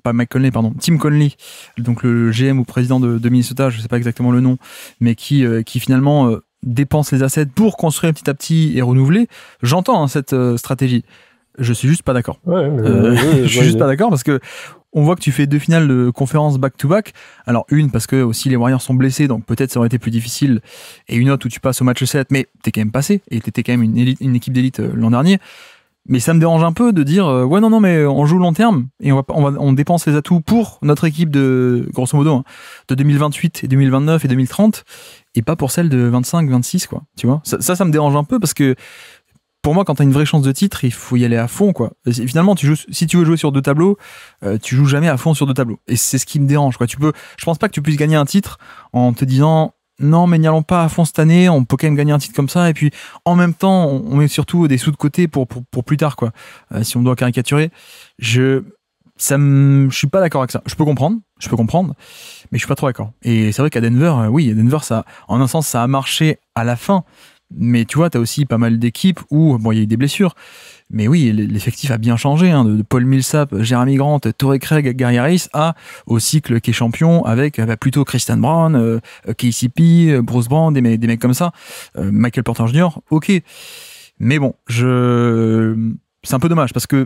pas Mike Conley, pardon, Tim Conley, donc le GM ou président de Minnesota, je sais pas exactement le nom, mais qui finalement dépense les assets pour construire petit à petit et renouveler. J'entends cette stratégie. Je suis juste pas d'accord. Je suis juste pas d'accord parce que on voit que tu fais 2 finales de conférence back-to-back. Alors une parce que aussi les Warriors sont blessés, donc peut-être ça aurait été plus difficile. Et une autre où tu passes au match 7, mais t'es quand même passé et t'étais quand même une équipe d'élite l'an dernier. Mais ça me dérange un peu de dire ouais non mais on joue long terme et on dépense les atouts pour notre équipe de grosso modo de 2028 et 2029 et 2030 et pas pour celle de 25-26, quoi. Tu vois, ça me dérange un peu parce que pour moi, quand t'as une vraie chance de titre, il faut y aller à fond, quoi. Et finalement, si tu veux jouer sur 2 tableaux, tu joues jamais à fond sur 2 tableaux. Et c'est ce qui me dérange, quoi. Je pense pas que tu puisses gagner un titre en te disant non, mais n'y allons pas à fond cette année. On peut quand même gagner un titre comme ça. Et puis, en même temps, on met surtout des sous de côté pour plus tard, quoi. Si on doit caricaturer, je suis pas d'accord avec ça. Je peux comprendre, mais je suis pas trop d'accord. Et c'est vrai qu'à Denver, oui, à Denver, ça, en un sens, ça a marché à la fin. Mais tu vois, t'as aussi pas mal d'équipes où, il y a eu des blessures. Mais oui, l'effectif a bien changé, de Paul Millsap, Jeremy Grant, Torrey Craig, Gary Harris, au cycle qui est champion avec plutôt Christian Brown, KCP, Bruce Brown, des mecs comme ça, Michael Porter Jr., ok. Mais bon, c'est un peu dommage parce que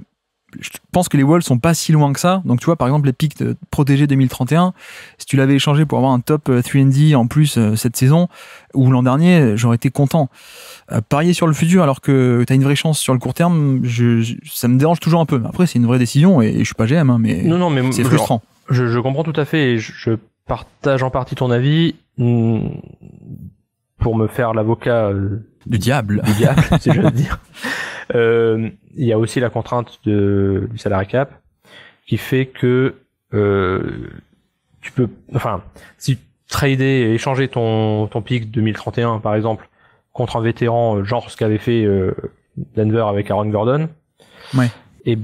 je pense que les Wolves sont pas si loin que ça. Donc tu vois, par exemple, les picks protégés 2031, si tu l'avais échangé pour avoir un top 3&D en plus cette saison ou l'an dernier, j'aurais été content. Parier sur le futur alors que tu as une vraie chance sur le court terme, ça me dérange toujours un peu. Après, c'est une vraie décision et je suis pas GM, mais c'est frustrant. Je comprends tout à fait et je partage en partie ton avis. Pour me faire l'avocat du diable, si je veux dire. Il y a aussi la contrainte du salary cap qui fait que tu peux, si trader et échanger ton pick 2031 par exemple contre un vétéran, genre ce qu'avait fait Denver avec Aaron Gordon, ouais. Et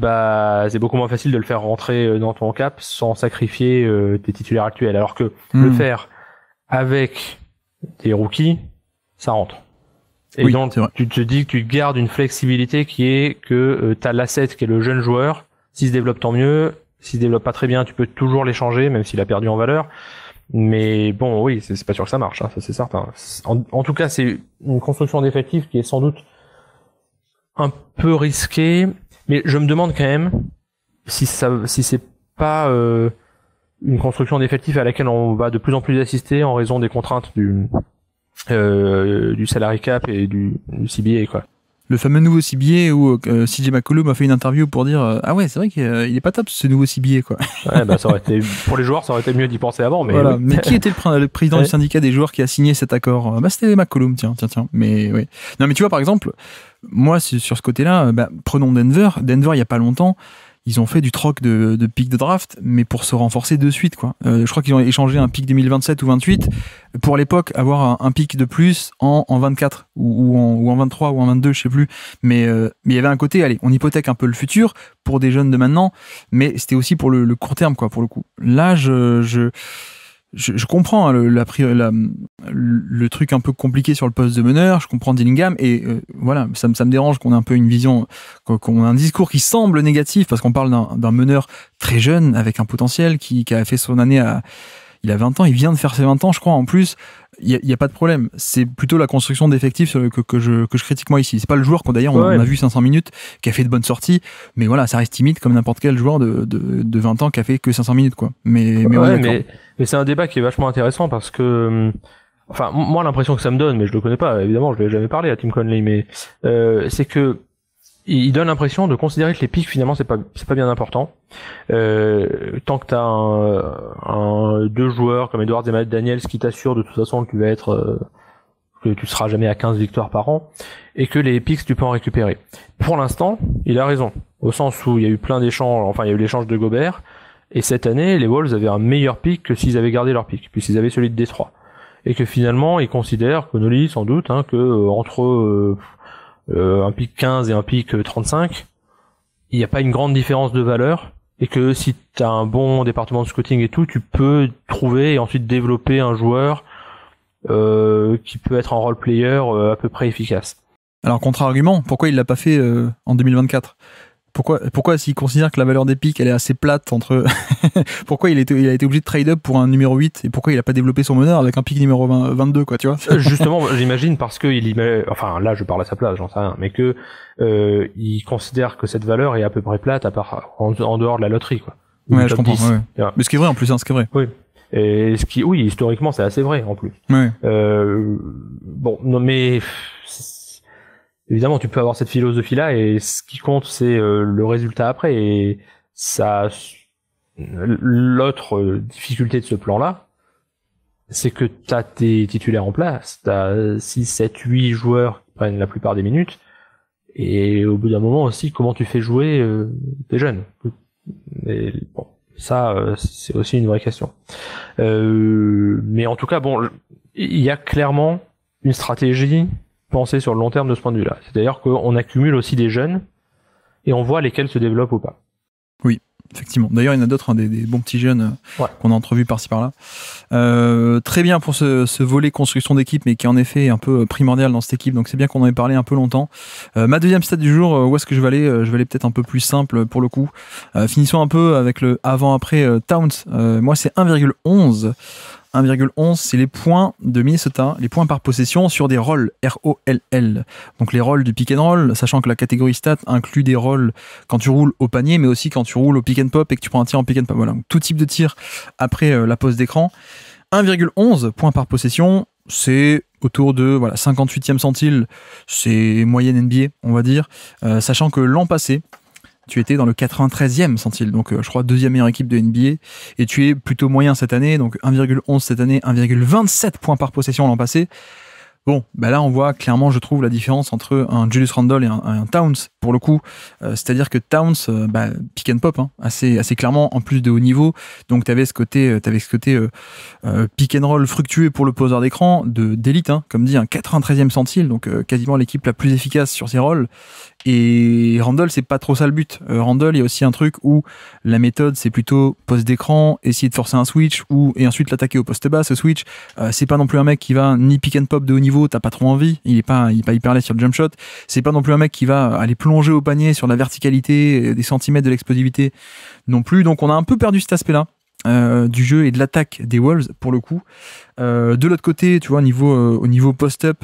c'est beaucoup moins facile de le faire rentrer dans ton cap sans sacrifier tes titulaires actuels, alors que le faire avec des rookies, ça rentre. Et donc, tu te dis que tu gardes une flexibilité qui est que t'as l'asset qui est le jeune joueur. S'il se développe, tant mieux. S'il se développe pas très bien, tu peux toujours l'échanger, même s'il a perdu en valeur. Mais bon, oui, c'est pas sûr que ça marche, ça c'est certain. En tout cas, c'est une construction d'effectifs qui est sans doute un peu risquée. Mais je me demande quand même si c'est pas une construction d'effectifs à laquelle on va de plus en plus assister en raison des contraintes du salary cap et du CBA, quoi. Le fameux nouveau CBA où CJ McCollum a fait une interview pour dire ah ouais, c'est vrai qu'il est pas top ce nouveau CBA, quoi. Ouais, ça aurait été, pour les joueurs, ça aurait été mieux d'y penser avant, mais voilà. Oui. Mais qui était le président du syndicat des joueurs qui a signé cet accord? C'était McCollum, tiens. Mais oui. Non, mais tu vois, par exemple, moi sur ce côté-là, prenons Denver, il y a pas longtemps, ils ont fait du troc de pick de draft, mais pour se renforcer de suite, quoi. Je crois qu'ils ont échangé un pick 2027 ou 28 pour à l'époque avoir un pick de plus en 24 ou en 23 ou en 22, je sais plus. Mais il y avait un côté, allez, on hypothèque un peu le futur pour des jeunes de maintenant, mais c'était aussi pour le court terme, quoi, pour le coup. Là, je comprends le truc un peu compliqué sur le poste de meneur, je comprends Dillingham et voilà, ça me dérange qu'on ait un peu une vision, qu'on ait un discours qui semble négatif parce qu'on parle d'un meneur très jeune avec un potentiel qui a fait son année il a 20 ans, il vient de faire ses 20 ans je crois en plus, il y a pas de problème, c'est plutôt la construction d'effectifs que je critique moi ici, c'est pas le joueur d'ailleurs on a vu 500 minutes qui a fait de bonnes sorties, mais voilà, ça reste timide comme n'importe quel joueur de 20 ans qui a fait que 500 minutes, quoi. Mais c'est un débat qui est vachement intéressant parce que moi l'impression que ça me donne, mais je le connais pas évidemment, je lui ai jamais parlé à Tim Conley, mais c'est que il donne l'impression de considérer que les pics finalement c'est pas bien important. Tant que t'as deux joueurs comme Edwards et Daniels qui t'assurent de toute façon que tu vas être que tu seras jamais à 15 victoires par an et que les picks tu peux en récupérer. Pour l'instant, il a raison au sens où il y a eu plein d'échanges, enfin il y a eu l'échange de Gobert et cette année les Wolves avaient un meilleur pick que s'ils avaient gardé leur pick puisqu'ils avaient celui de Détroit et que finalement ils considèrent Connolly sans doute que entre un pick 15 et un pick 35, il n'y a pas une grande différence de valeur et que si tu as un bon département de scouting et tout, tu peux trouver et ensuite développer un joueur qui peut être un role player à peu près efficace. Alors contre-argument, pourquoi il l'a pas fait en 2024 ? Pourquoi s'il considère que la valeur des pics elle est assez plate entre pourquoi il a été obligé de trade up pour un numéro 8 et pourquoi il a pas développé son meneur avec un pic numéro 22 quoi, tu vois? Justement, j'imagine parce que il y met, enfin là je parle à sa place, j'en sais rien, mais que il considère que cette valeur est à peu près plate à part en dehors de la loterie quoi. Ouais, je comprends. Ouais. Mais ce qui est vrai en plus, ce qui est vrai. Oui. Et oui, historiquement c'est assez vrai en plus. Ouais. Bon, non mais évidemment, tu peux avoir cette philosophie-là et ce qui compte, c'est le résultat après. Et ça, l'autre difficulté de ce plan-là, c'est que t'as tes titulaires en place. T'as 6, 7, 8 joueurs qui prennent la plupart des minutes. Et au bout d'un moment aussi, comment tu fais jouer tes jeunes. Et bon, ça, c'est aussi une vraie question. Mais en tout cas, bon, il y a clairement une stratégie penser sur le long terme de ce point de vue-là. C'est-à-dire qu'on accumule aussi des jeunes et on voit lesquels se développent ou pas. Oui, effectivement. D'ailleurs, il y en a d'autres, des bons petits jeunes qu'on a entrevus par-ci par-là. Très bien pour ce volet construction d'équipe, mais qui est en effet un peu primordial dans cette équipe. Donc c'est bien qu'on en ait parlé un peu longtemps. Ma deuxième stat du jour, où est-ce que je vais aller ? Je vais aller peut-être un peu plus simple pour le coup. Finissons un peu avec le avant-après Towns. Moi, c'est 1,11. 1,11, c'est les points de Minnesota, les points par possession sur des rolls, R-O-L-L. Donc les rolls du pick and roll, sachant que la catégorie stat inclut des rolls quand tu roules au panier, mais aussi quand tu roules au pick and pop et que tu prends un tir en pick and pop. Voilà, donc tout type de tir après la pose d'écran. 1,11 points par possession, c'est autour de 58e centile, c'est moyenne NBA, on va dire, sachant que l'an passé, tu étais dans le 93e centile, donc je crois deuxième meilleure équipe de NBA, et tu es plutôt moyen cette année, donc 1,11 cette année, 1,27 points par possession l'an passé. Bon, bah là on voit clairement, je trouve, la différence entre un Julius Randle et un Towns, pour le coup. C'est-à-dire que Towns, pick and pop, assez clairement, en plus de haut niveau. Donc t'avais ce côté pick and roll fructueux pour le poseur d'écran, d'élite, comme dit, un 93e centile, donc quasiment l'équipe la plus efficace sur ses rolls. Et Randle, c'est pas trop ça le but. Randle, il y a aussi un truc où la méthode, c'est plutôt poste d'écran, essayer de forcer un switch, et ensuite l'attaquer au poste bas, ce switch. C'est pas non plus un mec qui va ni pick and pop de haut niveau, t'as pas trop envie, il est pas hyper laid sur le jump shot. C'est pas non plus un mec qui va aller plonger au panier sur la verticalité, des centimètres de l'explosivité non plus. Donc on a un peu perdu cet aspect-là du jeu et de l'attaque des Wolves pour le coup. De l'autre côté, tu vois, au niveau post-up,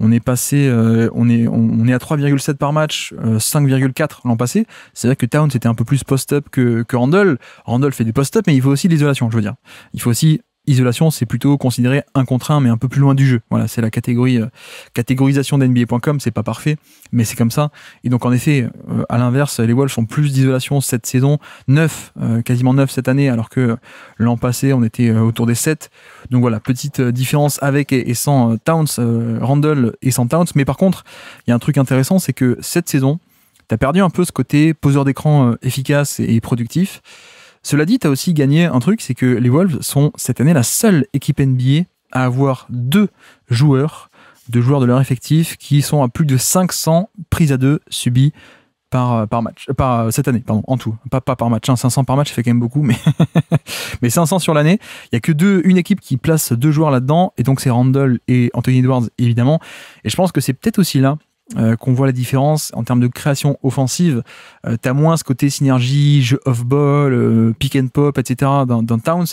on est passé, on est à 3,7 par match, 5,4 l'an passé. C'est-à-dire que Towns était un peu plus post-up que Randle. Randle fait des post-up, mais il faut aussi de l'isolation, je veux dire. Il faut aussi isolation, c'est plutôt considéré 1 contre 1, mais un peu plus loin du jeu. Voilà, c'est la catégorisation d'NBA.com, c'est pas parfait, mais c'est comme ça. Et donc, en effet, à l'inverse, les Wolves ont plus d'isolation cette saison, 9, quasiment 9 cette année, alors que l'an passé, on était autour des 7. Donc voilà, petite différence avec et sans Towns, Randle et sans Towns. Mais par contre, il y a un truc intéressant, c'est que cette saison, t'as perdu un peu ce côté poseur d'écran efficace et productif. Cela dit, tu as aussi gagné un truc, c'est que les Wolves sont cette année la seule équipe NBA à avoir deux joueurs de leur effectif qui sont à plus de 500 prises à deux subies par match. Cette année, pardon, en tout. Pas par match. 500 par match, ça fait quand même beaucoup, mais 500 sur l'année. Il n'y a que une équipe qui place deux joueurs là-dedans, et donc c'est Randle et Anthony Edwards, évidemment. Et je pense que c'est peut-être aussi là qu'on voit la différence en termes de création offensive. T'as moins ce côté synergie, jeu off-ball, pick and pop, etc. dans Towns.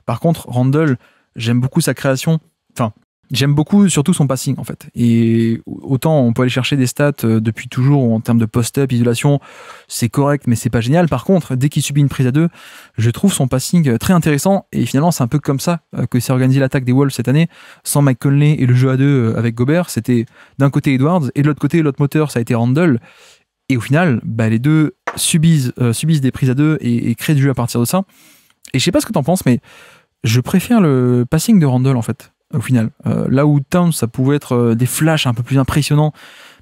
Par contre, Randle, j'aime beaucoup sa création. Enfin, j'aime beaucoup surtout son passing en fait. Et autant on peut aller chercher des stats depuis toujours en termes de post-up, isolation, c'est correct, mais c'est pas génial. Par contre, dès qu'il subit une prise à deux, je trouve son passing très intéressant. Et finalement, c'est un peu comme ça que s'est organisée l'attaque des Wolves cette année. Sans Mike Conley et le jeu à deux avec Gobert, c'était d'un côté Edwards et de l'autre côté, l'autre moteur, ça a été Randle. Et au final, les deux subissent des prises à deux et créent du jeu à partir de ça. Et je sais pas ce que t'en penses, mais je préfère le passing de Randle, en fait, au final. Là où Towns, ça pouvait être des flashs un peu plus impressionnants,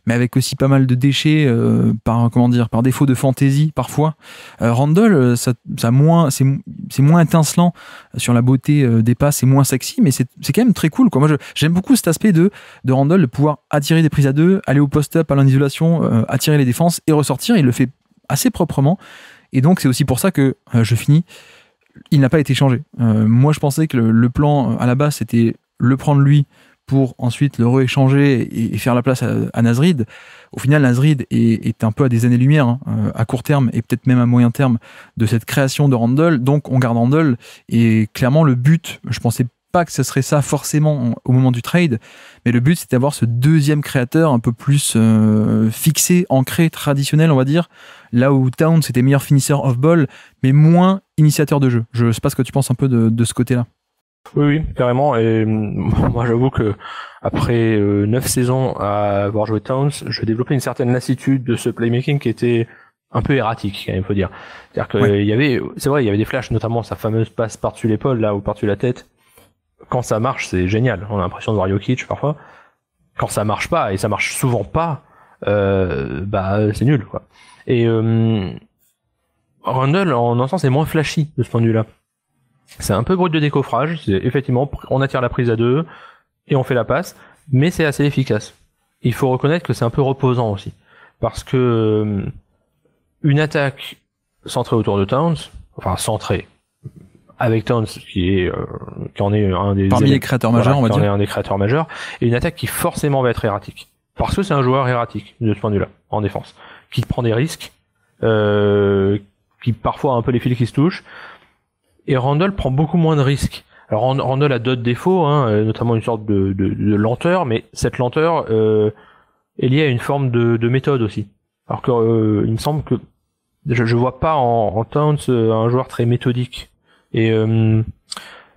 mais avec aussi pas mal de déchets par défaut de fantaisie parfois. Randle, c'est moins étincelant sur la beauté des passes, c'est moins sexy, mais c'est quand même très cool, quoi. Moi, j'aime beaucoup cet aspect de Randle, de pouvoir attirer des prises à deux, aller au post-up, à l'individuation, attirer les défenses et ressortir. Il le fait assez proprement. Et donc, c'est aussi pour ça que je finis. Il n'a pas été changé. Moi, je pensais que le plan à la base, c'était le prendre lui pour ensuite le rééchanger et faire la place à Nasrid. Au final, Nasrid est un peu à des années-lumière, à court terme et peut-être même à moyen terme, de cette création de Randle. Donc, on garde Randle. Et clairement, le but, je pensais pas que ce serait ça forcément au moment du trade, mais le but, c'était d'avoir ce deuxième créateur un peu plus fixé, ancré, traditionnel, on va dire, là où Towns était meilleur finisseur off-ball, mais moins initiateur de jeu. Je sais pas ce que tu penses un peu de ce côté-là. Oui, carrément. Et moi, j'avoue que après 9 saisons à avoir joué Towns, je développais une certaine lassitude de ce playmaking qui était un peu erratique, quand même, faut dire. C'est-à-dire que il y avait des flashs, notamment sa fameuse passe par-dessus l'épaule, là, ou par-dessus la tête. Quand ça marche, c'est génial. On a l'impression de voir Jokic parfois. Quand ça marche pas, et ça marche souvent pas, c'est nul, quoi. Et Randle, en un sens, est moins flashy de ce point de vue-là. C'est un peu brut de décoffrage. C'est effectivement, on attire la prise à deux et on fait la passe, mais c'est assez efficace. Il faut reconnaître que c'est un peu reposant aussi, parce que une attaque centrée autour de Towns, enfin centrée avec Towns qui en est un des parmi les créateurs majeurs, on va dire. Qui en est un des créateurs majeurs, et une attaque qui forcément va être erratique, parce que c'est un joueur erratique de ce point de vue-là en défense, qui prend des risques, qui parfois a un peu les fils qui se touchent. Et Randle prend beaucoup moins de risques. Alors Randle a d'autres défauts, notamment une sorte de lenteur, mais cette lenteur est liée à une forme de méthode aussi. Alors que il me semble que je vois pas en Towns un joueur très méthodique. Et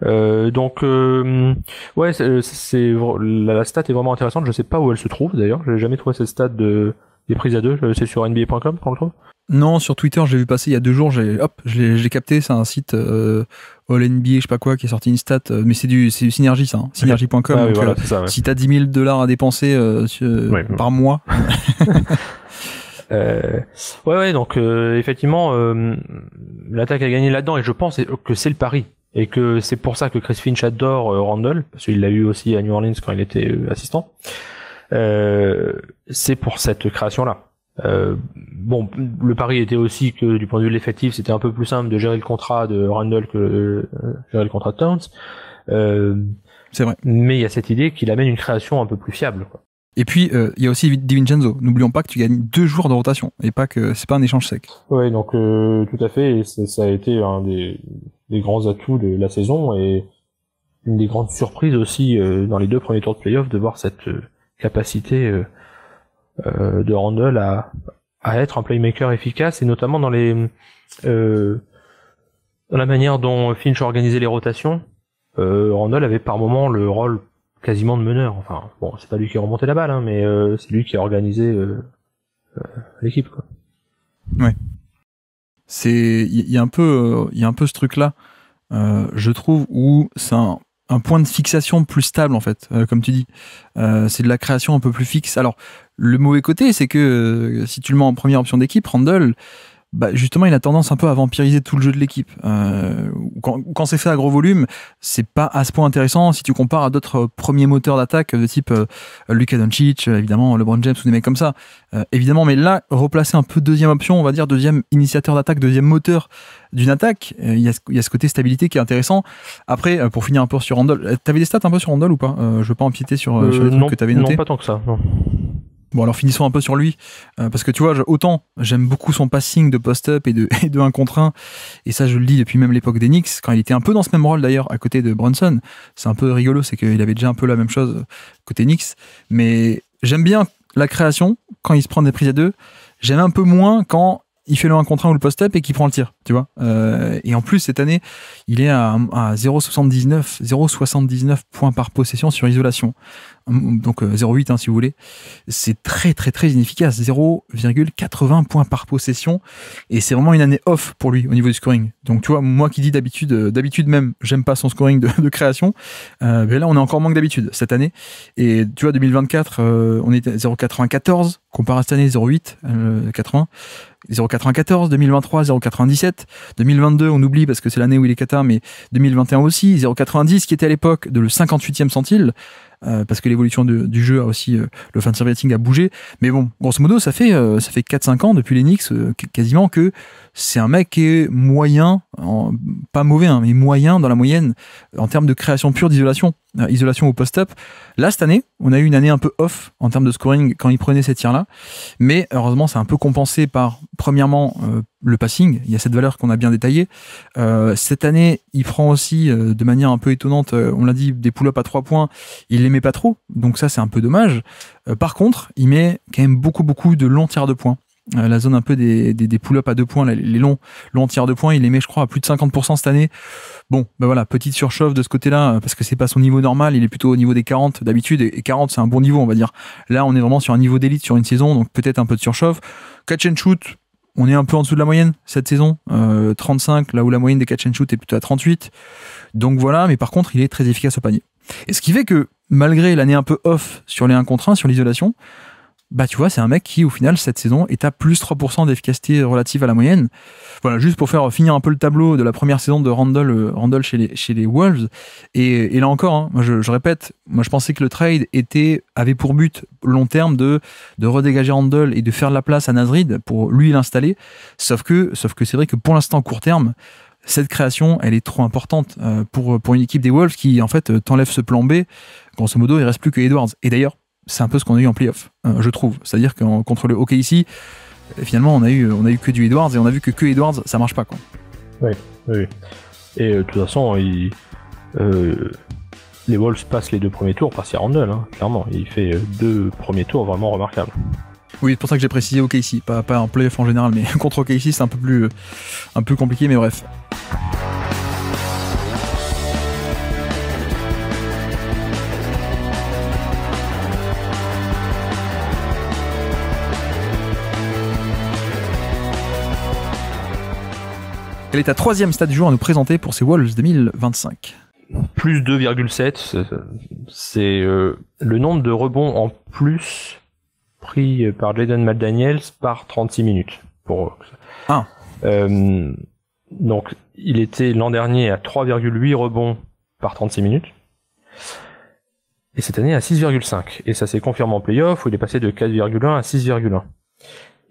donc la stat est vraiment intéressante. Je sais pas où elle se trouve d'ailleurs. J'ai jamais trouvé cette stat des prises à deux. C'est sur NBA.com qu'on le trouve. Non, sur Twitter, j'ai vu passer il y a 2 jours, je l'ai capté, c'est un site All NBA, je sais pas quoi, qui est sorti une stat, mais c'est du Synergy, ça, Synergy.com. Ah, oui, voilà, c'est ça, ouais. Si t'as $10 000 à dépenser par mois. Donc effectivement, l'attaque a gagné là-dedans, et je pense que c'est le pari. Et que c'est pour ça que Chris Finch adore Randle, parce qu'il l'a eu aussi à New Orleans quand il était assistant. C'est pour cette création-là. Le pari était aussi que du point de vue de l'effectif, c'était un peu plus simple de gérer le contrat de Randle que gérer le contrat de Towns. C'est vrai. Mais il y a cette idée qu'il amène une création un peu plus fiable, quoi. Et puis il y a aussi DiVincenzo. N'oublions pas que tu gagnes 2 jours de rotation et pas que c'est pas un échange sec. Ouais, donc tout à fait. Et ça a été un des grands atouts de la saison, et une des grandes surprises aussi dans les 2 premiers tours de playoff, de voir cette capacité de Randle à être un playmaker efficace, et notamment dans la manière dont Finch organisait les rotations. Randle avait par moment le rôle quasiment de meneur. Enfin, bon, c'est pas lui qui a remonté la balle, mais c'est lui qui a organisé l'équipe, quoi. Ouais. Il y a un peu ce truc-là, je trouve, où c'est un point de fixation plus stable, en fait, comme tu dis. C'est de la création un peu plus fixe. Alors, le mauvais côté, c'est que si tu le mets en première option d'équipe, Randle, justement, il a tendance un peu à vampiriser tout le jeu de l'équipe. Quand c'est fait à gros volume, c'est pas à ce point intéressant si tu compares à d'autres premiers moteurs d'attaque de type Luka Doncic, évidemment, LeBron James ou des mecs comme ça. Évidemment, mais là, replacer un peu deuxième option, on va dire deuxième initiateur d'attaque, deuxième moteur d'une attaque, il y a ce côté stabilité qui est intéressant. Après, pour finir un peu sur Randle, t'avais des stats un peu sur Randle ou pas? Je veux pas empiéter sur les trucs que t'avais notés. Non, pas tant que ça, non. Bon, alors finissons un peu sur lui, parce que tu vois, autant j'aime beaucoup son passing de post-up et de 1 contre 1, et ça je le dis depuis même l'époque des Knicks, quand il était un peu dans ce même rôle d'ailleurs, à côté de Brunson. C'est un peu rigolo, c'est qu'il avait déjà un peu la même chose côté Knicks, mais j'aime bien la création quand il se prend des prises à deux. J'aime un peu moins quand il fait le 1 contre 1 ou le post-up et qui prend le tir, tu vois. Et en plus, cette année, il est à 0,79 points par possession sur isolation. Donc 0,8 hein, si vous voulez. C'est très très très inefficace. 0,80 points par possession. Et c'est vraiment une année off pour lui au niveau du scoring. Donc tu vois, moi qui dis d'habitude même, j'aime pas son scoring de création. Mais là, on est encore moins que d'habitude cette année. Et tu vois, 2024, on est à 0,94. Comparé à cette année, 0,8, 80. 0,94, 2023, 0,97, 2022, on oublie parce que c'est l'année où il est Qatar, mais 2021 aussi, 0,90, qui était à l'époque de le 58e centile, parce que l'évolution du jeu a aussi, le fantasy rating a bougé. Mais bon, grosso modo, ça fait 4-5 ans depuis les Knicks, quasiment, que c'est un mec qui est moyen, pas mauvais, hein, mais moyen dans la moyenne, en termes de création pure d'isolation, isolation au post-up. Là, cette année, on a eu une année un peu off en termes de scoring quand il prenait ces tirs-là, mais heureusement, c'est un peu compensé par, premièrement, le passing. Il y a cette valeur qu'on a bien détaillée. Cette année, il prend aussi, de manière un peu étonnante, on l'a dit, des pull-ups à 3 points. Il les met pas trop, donc ça, c'est un peu dommage. Par contre, il met quand même beaucoup de longs tirs de points. La zone un peu des pull-ups à 2 points, les longs tirs de points, il les met, je crois, à plus de 50% cette année. Bon, ben voilà, petite surchauffe de ce côté-là, parce que c'est pas son niveau normal, il est plutôt au niveau des 40 d'habitude, et 40 c'est un bon niveau, on va dire. Là, on est vraiment sur un niveau d'élite sur une saison, donc peut-être un peu de surchauffe. Catch and shoot, on est un peu en dessous de la moyenne cette saison, 35, là où la moyenne des catch and shoot est plutôt à 38. Donc voilà, mais par contre, il est très efficace au panier. Et ce qui fait que, malgré l'année un peu off sur les 1 contre 1, sur l'isolation, bah tu vois, c'est un mec qui, au final, cette saison, est à plus 3% d'efficacité relative à la moyenne. Voilà, juste pour faire finir un peu le tableau de la première saison de Randle chez les Wolves. Et là encore, hein, moi je répète, moi je pensais que le trade avait pour but long terme de redégager Randle et de faire de la place à Naz Reid pour lui l'installer. Sauf que c'est vrai que pour l'instant, court terme, cette création, elle est trop importante pour une équipe des Wolves qui, en fait, t'enlève ce plan B. Grosso modo, il reste plus que Edwards. Et d'ailleurs, c'est un peu ce qu'on a eu en playoff, je trouve. C'est-à-dire que contre le OKC, finalement, on a eu que du Edwards et on a vu que Edwards, ça marche pas, quoi. Oui. Et de toute façon, les Wolves passent les 2 premiers tours parce qu'il y a Randle, hein, clairement. Il fait 2 premiers tours vraiment remarquables. Oui, c'est pour ça que j'ai précisé OKC, pas en playoff en général, mais contre OKC, c'est un peu compliqué, mais bref. Quelle est ta 3e stat du jour à nous présenter pour ces Wolves 2025 ? Plus 2,7, c'est le nombre de rebonds en plus pris par Jaden McDaniels par 36 minutes. Donc, il était l'an dernier à 3,8 rebonds par 36 minutes. Et cette année à 6,5. Et ça s'est confirmé en playoff où il est passé de 4,1 à 6,1.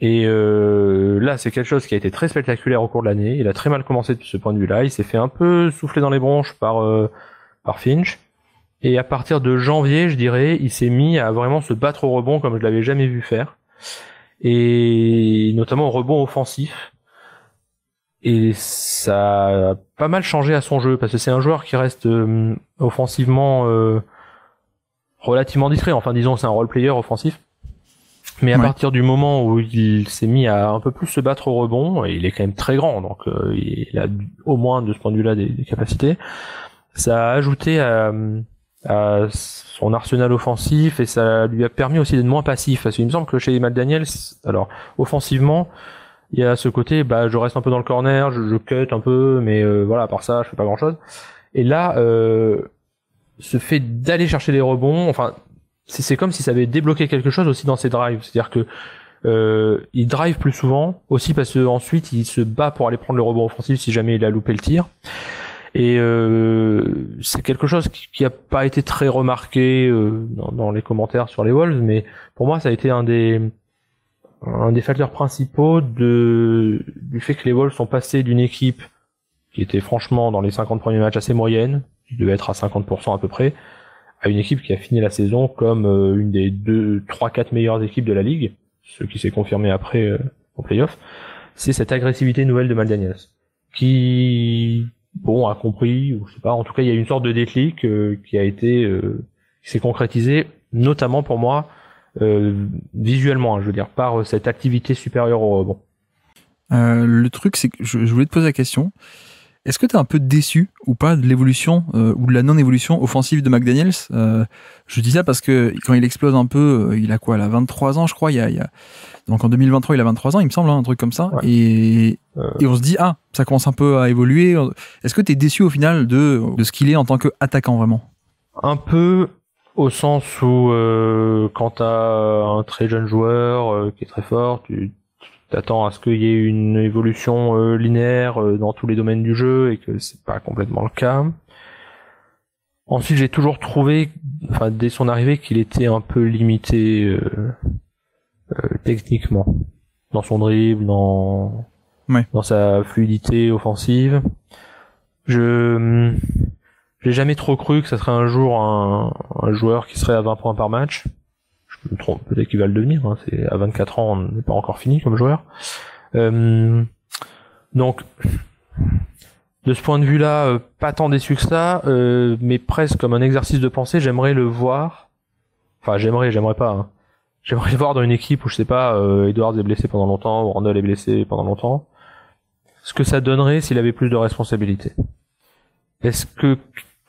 Et là, c'est quelque chose qui a été très spectaculaire au cours de l'année. Il a très mal commencé de ce point de vue-là. Il s'est fait un peu souffler dans les bronches par Finch. Et à partir de janvier, je dirais, il s'est mis à vraiment se battre au rebond comme je l'avais jamais vu faire. Et notamment au rebond offensif. Et ça a pas mal changé à son jeu, parce que c'est un joueur qui reste offensivement relativement discret. Enfin, disons, c'est un role-player offensif. Mais à partir du moment où il s'est mis à un peu plus se battre au rebond, et il est quand même très grand, donc il a au moins de ce point de vue-là des capacités, ça a ajouté à son arsenal offensif, et ça lui a permis aussi d'être moins passif. Parce qu'il me semble que chez McDaniels, alors offensivement, il y a ce côté, je reste un peu dans le corner, je cut un peu, mais voilà, à part ça, je fais pas grand-chose. Et là, ce fait d'aller chercher les rebonds, enfin, c'est comme si ça avait débloqué quelque chose aussi dans ses drives. C'est-à-dire que il drive plus souvent, aussi parce que ensuite il se bat pour aller prendre le rebond offensif si jamais il a loupé le tir. Et c'est quelque chose qui a pas été très remarqué dans les commentaires sur les Wolves, mais pour moi ça a été un des facteurs principaux du fait que les Wolves sont passés d'une équipe qui était franchement dans les 50 premiers matchs assez moyenne, qui devait être à 50% à peu près, à une équipe qui a fini la saison comme une des 3-4 meilleures équipes de la ligue, ce qui s'est confirmé après en playoff. C'est cette agressivité nouvelle de McDaniels, qui a compris, ou je sais pas, en tout cas il y a une sorte de déclic qui s'est concrétisé, notamment pour moi, visuellement, je veux dire, par cette activité supérieure au rebond. Le truc, c'est que je voulais te poser la question. Est-ce que tu es un peu déçu ou pas de l'évolution ou de la non-évolution offensive de McDaniels? Je dis ça parce que quand il explose un peu, il a quoi, là, 23 ans, je crois. Donc en 2023, il a 23 ans, il me semble, hein, un truc comme ça. Ouais. Et on se dit, ça commence un peu à évoluer. Est-ce que tu es déçu au final de ce qu'il est en tant qu'attaquant, vraiment? Un peu, au sens où quand tu as un très jeune joueur qui est très fort, tu t'attends à ce qu'il y ait une évolution linéaire dans tous les domaines du jeu et que c'est pas complètement le cas. Ensuite, j'ai toujours trouvé, dès son arrivée, qu'il était un peu limité techniquement dans son dribble, dans sa fluidité offensive. J'ai jamais trop cru que ça serait un jour un joueur qui serait à 20 points par match. Je me trompe, peut-être qu'il va le devenir, hein. C'est à 24 ans, on n'est pas encore fini comme joueur. Donc, de ce point de vue-là, pas tant déçu que ça, mais presque comme un exercice de pensée, j'aimerais le voir. Enfin, j'aimerais pas, hein. J'aimerais le voir dans une équipe où, je sais pas, Edwards est blessé pendant longtemps, ou Randall est blessé pendant longtemps. Ce que ça donnerait s'il avait plus de responsabilités. Est-ce que,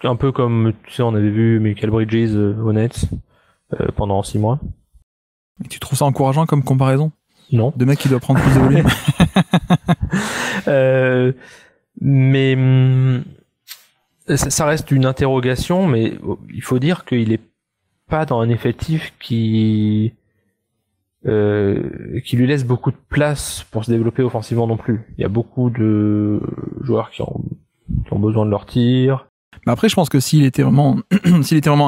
un peu comme, tu sais, on avait vu Michael Bridges aux Nets, pendant 6 mois. Et tu trouves ça encourageant comme comparaison? Non. De mec qui doit prendre plus de volume. Mais ça reste une interrogation, mais il faut dire qu'il est pas dans un effectif qui lui laisse beaucoup de place pour se développer offensivement non plus. Il y a beaucoup de joueurs qui ont besoin de leur tir. Mais après, je pense que s'il était vraiment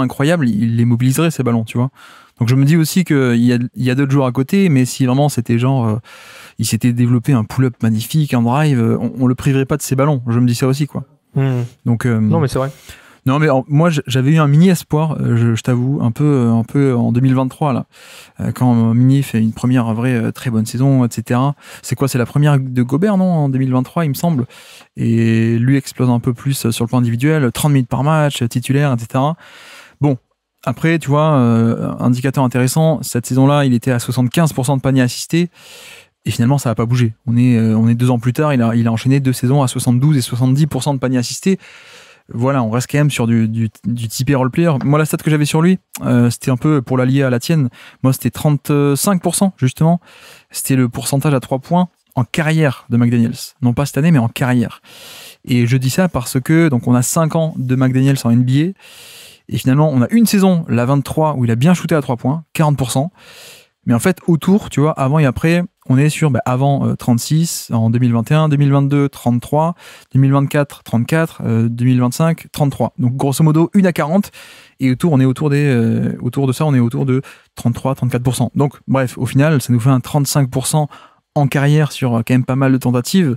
incroyable, il les mobiliserait, ces ballons, tu vois. Donc je me dis aussi qu'il y a d'autres joueurs à côté, mais si vraiment c'était genre, il s'était développé un pull-up magnifique, un drive, on le priverait pas de ses ballons. Je me dis ça aussi, quoi. Donc, non, mais c'est vrai. Non, mais moi, j'avais eu un mini espoir, je t'avoue, un peu en 2023, là. Quand Mini fait une première vraie très bonne saison, etc. C'est quoi? C'est la première de Gobert, non? En 2023, il me semble. Et lui explose un peu plus sur le plan individuel, 30 minutes par match, titulaire, etc. Bon. Après, tu vois, indicateur intéressant, cette saison-là, il était à 75% de paniers assistés. Et finalement, ça n'a pas bougé. On est 2 ans plus tard, il a enchaîné 2 saisons à 72 et 70% de paniers assistés. Voilà, on reste quand même sur du typé role-player. Moi, la stat que j'avais sur lui, c'était un peu pour l'allier à la tienne. Moi, c'était 35%, justement. C'était le pourcentage à 3 points en carrière de McDaniels. Non pas cette année, mais en carrière. Et je dis ça parce que, donc, on a 5 ans de McDaniels en NBA. Et finalement, on a une saison, la 23, où il a bien shooté à 3 points, 40%. Mais en fait, autour, tu vois, avant et après, on est sur avant 36, en 2021, 2022, 33, 2024, 34, 2025, 33. Donc grosso modo, 1 à 40. Et autour, on est autour de ça, on est autour de 33, 34%. Donc bref, au final, ça nous fait un 35% en carrière sur quand même pas mal de tentatives.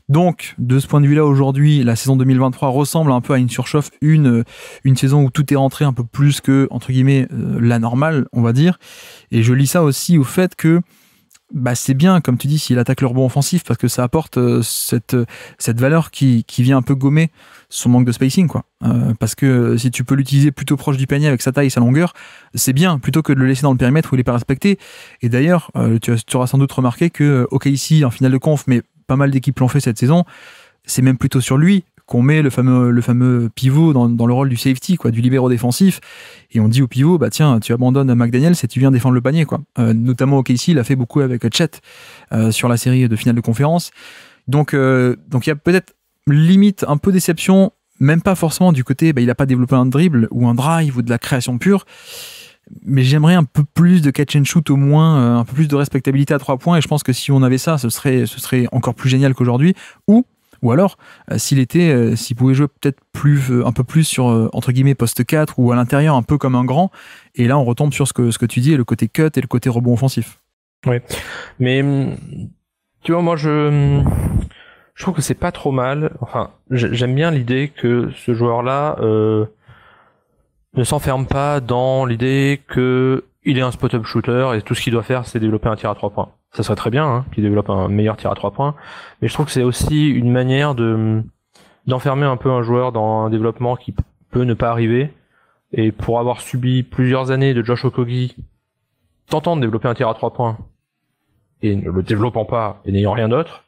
Donc, de ce point de vue-là, aujourd'hui, la saison 2023 ressemble un peu à une surchauffe, une saison où tout est rentré un peu plus que, entre guillemets, la normale, on va dire. Et je lis ça aussi au fait que c'est bien, comme tu dis, s'il attaque le rebond offensif, parce que ça apporte cette valeur qui vient un peu gommer son manque de spacing, quoi. Parce que si tu peux l'utiliser plutôt proche du panier avec sa taille et sa longueur, c'est bien, plutôt que de le laisser dans le périmètre où il n'est pas respecté. Et d'ailleurs, tu auras sans doute remarqué que OKC, en finale de conf, mais pas mal d'équipes l'ont fait cette saison, c'est même plutôt sur lui qu'on met le fameux pivot dans le rôle du safety, quoi, du libéro défensif, et on dit au pivot, tiens, tu abandonnes McDaniels et tu viens défendre le panier, quoi. Notamment OKC, il a fait beaucoup avec Chet sur la série de finale de conférence. Donc il y a peut-être limite un peu déception, même pas forcément du côté, il a pas développé un dribble ou un drive ou de la création pure, mais j'aimerais un peu plus de catch and shoot, au moins un peu plus de respectabilité à 3 points, et je pense que si on avait ça, ce serait encore plus génial qu'aujourd'hui. Ou alors, s'il pouvait jouer peut-être un peu plus sur, entre guillemets, poste 4 ou à l'intérieur, un peu comme un grand. Et là, on retombe sur ce que tu dis, le côté cut et le côté rebond offensif. Oui. Mais, tu vois, moi, je trouve que c'est pas trop mal. Enfin, j'aime bien l'idée que ce joueur-là ne s'enferme pas dans l'idée que il est un spot-up shooter et tout ce qu'il doit faire, c'est développer un tir à 3 points. Ça serait très bien, qu'il développe un meilleur tir à 3 points, mais je trouve que c'est aussi une manière d'enfermer un peu un joueur dans un développement qui peut ne pas arriver. Et pour avoir subi plusieurs années de Josh Okogie tentant de développer un tir à 3 points et ne le développant pas et n'ayant rien d'autre,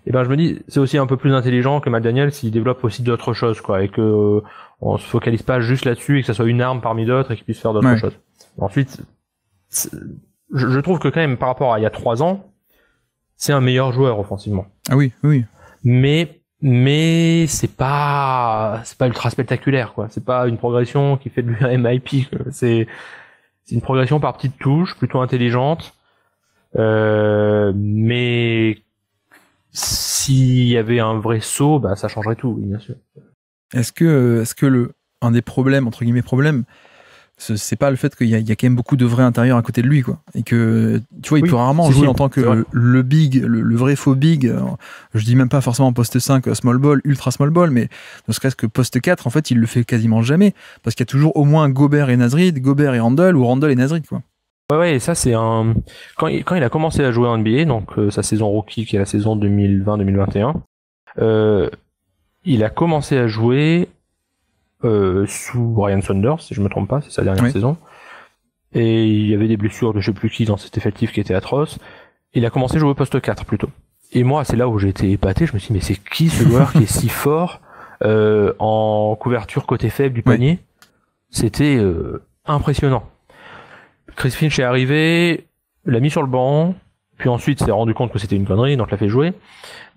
Et ben je me dis c'est aussi un peu plus intelligent que McDaniel s'il développe aussi d'autres choses quoi, et que on se focalise pas juste là-dessus et que ça soit une arme parmi d'autres et qu'il puisse faire d'autres choses. Ensuite, je trouve que quand même par rapport à il y a 3 ans, c'est un meilleur joueur offensivement. Ah oui. Mais c'est pas ultra spectaculaire quoi. C'est pas une progression qui fait de lui un MIP quoi. C'est une progression par petites touches, plutôt intelligente. Mais s'il y avait un vrai saut, bah ça changerait tout, oui, bien sûr. Est-ce que un des problèmes, entre guillemets problèmes, c'est pas le fait qu'il y a quand même beaucoup de vrais intérieurs à côté de lui, quoi, et que tu vois, il peut rarement jouer en tant que le big, le vrai faux big. Je dis même pas forcément poste 5, small ball, ultra small ball, mais ne serait-ce que poste 4, en fait, il le fait quasiment jamais, parce qu'il y a toujours au moins Gobert et Nasrid, Gobert et Randle, ou Randle et Nasrid, quoi. Ouais, et ça c'est quand il a commencé à jouer en NBA, donc sa saison rookie qui est la saison 2020-2021, il a commencé à jouer sous Brian Saunders, si je me trompe pas, c'est sa dernière saison. Et il y avait des blessures de je sais plus qui dans cet effectif qui était atroce. Il a commencé à jouer au poste 4 plutôt. Et moi, c'est là où j'ai été épaté, je me suis dit mais c'est qui ce joueur qui est si fort en couverture côté faible du panier? C'était impressionnant. Chris Finch est arrivé, l'a mis sur le banc, puis ensuite s'est rendu compte que c'était une connerie, donc l'a fait jouer.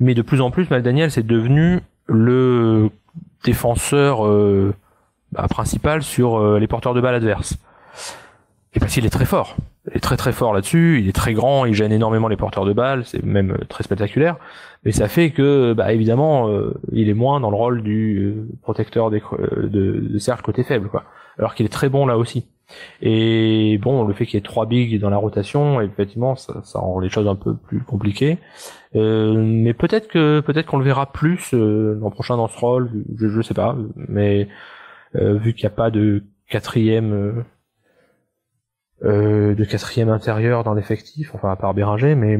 Mais de plus en plus, McDaniel c'est devenu le défenseur principal sur les porteurs de balles adverses. Et parce qu'il est très fort. Il est très très fort là-dessus, il est très grand, il gêne énormément les porteurs de balles, c'est même très spectaculaire. Mais ça fait que, évidemment, il est moins dans le rôle du protecteur de cercle côté faible, quoi. Alors qu'il est très bon là aussi. Et bon, le fait qu'il y ait 3 bigs dans la rotation, effectivement, ça rend les choses un peu plus compliquées. Mais peut-être qu'on le verra plus l'an prochain dans ce rôle, je sais pas. Mais vu qu'il n'y a pas de quatrième intérieur dans l'effectif, enfin à part Béranger, mais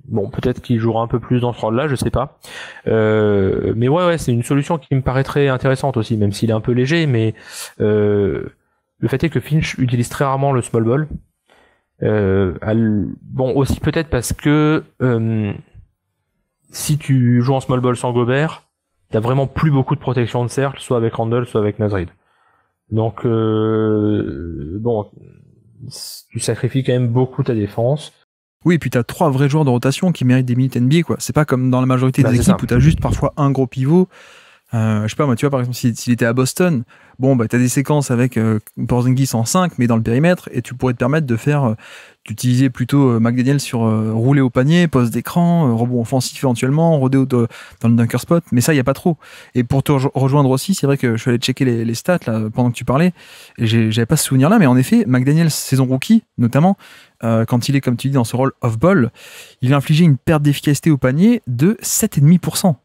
bon, peut-être qu'il jouera un peu plus dans ce rôle-là, je sais pas. Mais ouais, c'est une solution qui me paraîtrait intéressante aussi, même s'il est un peu léger, mais le fait est que Finch utilise très rarement le small ball. Bon, aussi peut-être parce que si tu joues en small ball sans Gobert, t'as vraiment plus beaucoup de protection de cercle, soit avec Randle, soit avec Nasrid. Donc bon, tu sacrifies quand même beaucoup ta défense. Oui, et puis t'as 3 vrais joueurs de rotation qui méritent des minutes NBA, quoi. C'est pas comme dans la majorité des équipes où t'as juste parfois un gros pivot. Je sais pas, moi, tu vois, par exemple, s'il était à Boston, bon, t'as des séquences avec Porzingis en 5, mais dans le périmètre, et tu pourrais te permettre de faire, d'utiliser plutôt McDaniel sur rouler au panier, poste d'écran, rebond offensif éventuellement, rodéo dans le dunker spot, mais ça, il y a pas trop. Et pour te rejoindre aussi, c'est vrai que je suis allé checker les stats là, pendant que tu parlais, et j'avais pas ce souvenir-là, mais en effet, McDaniel, saison rookie, notamment, quand il est, comme tu dis, dans ce rôle off-ball, il a infligé une perte d'efficacité au panier de 7,5%.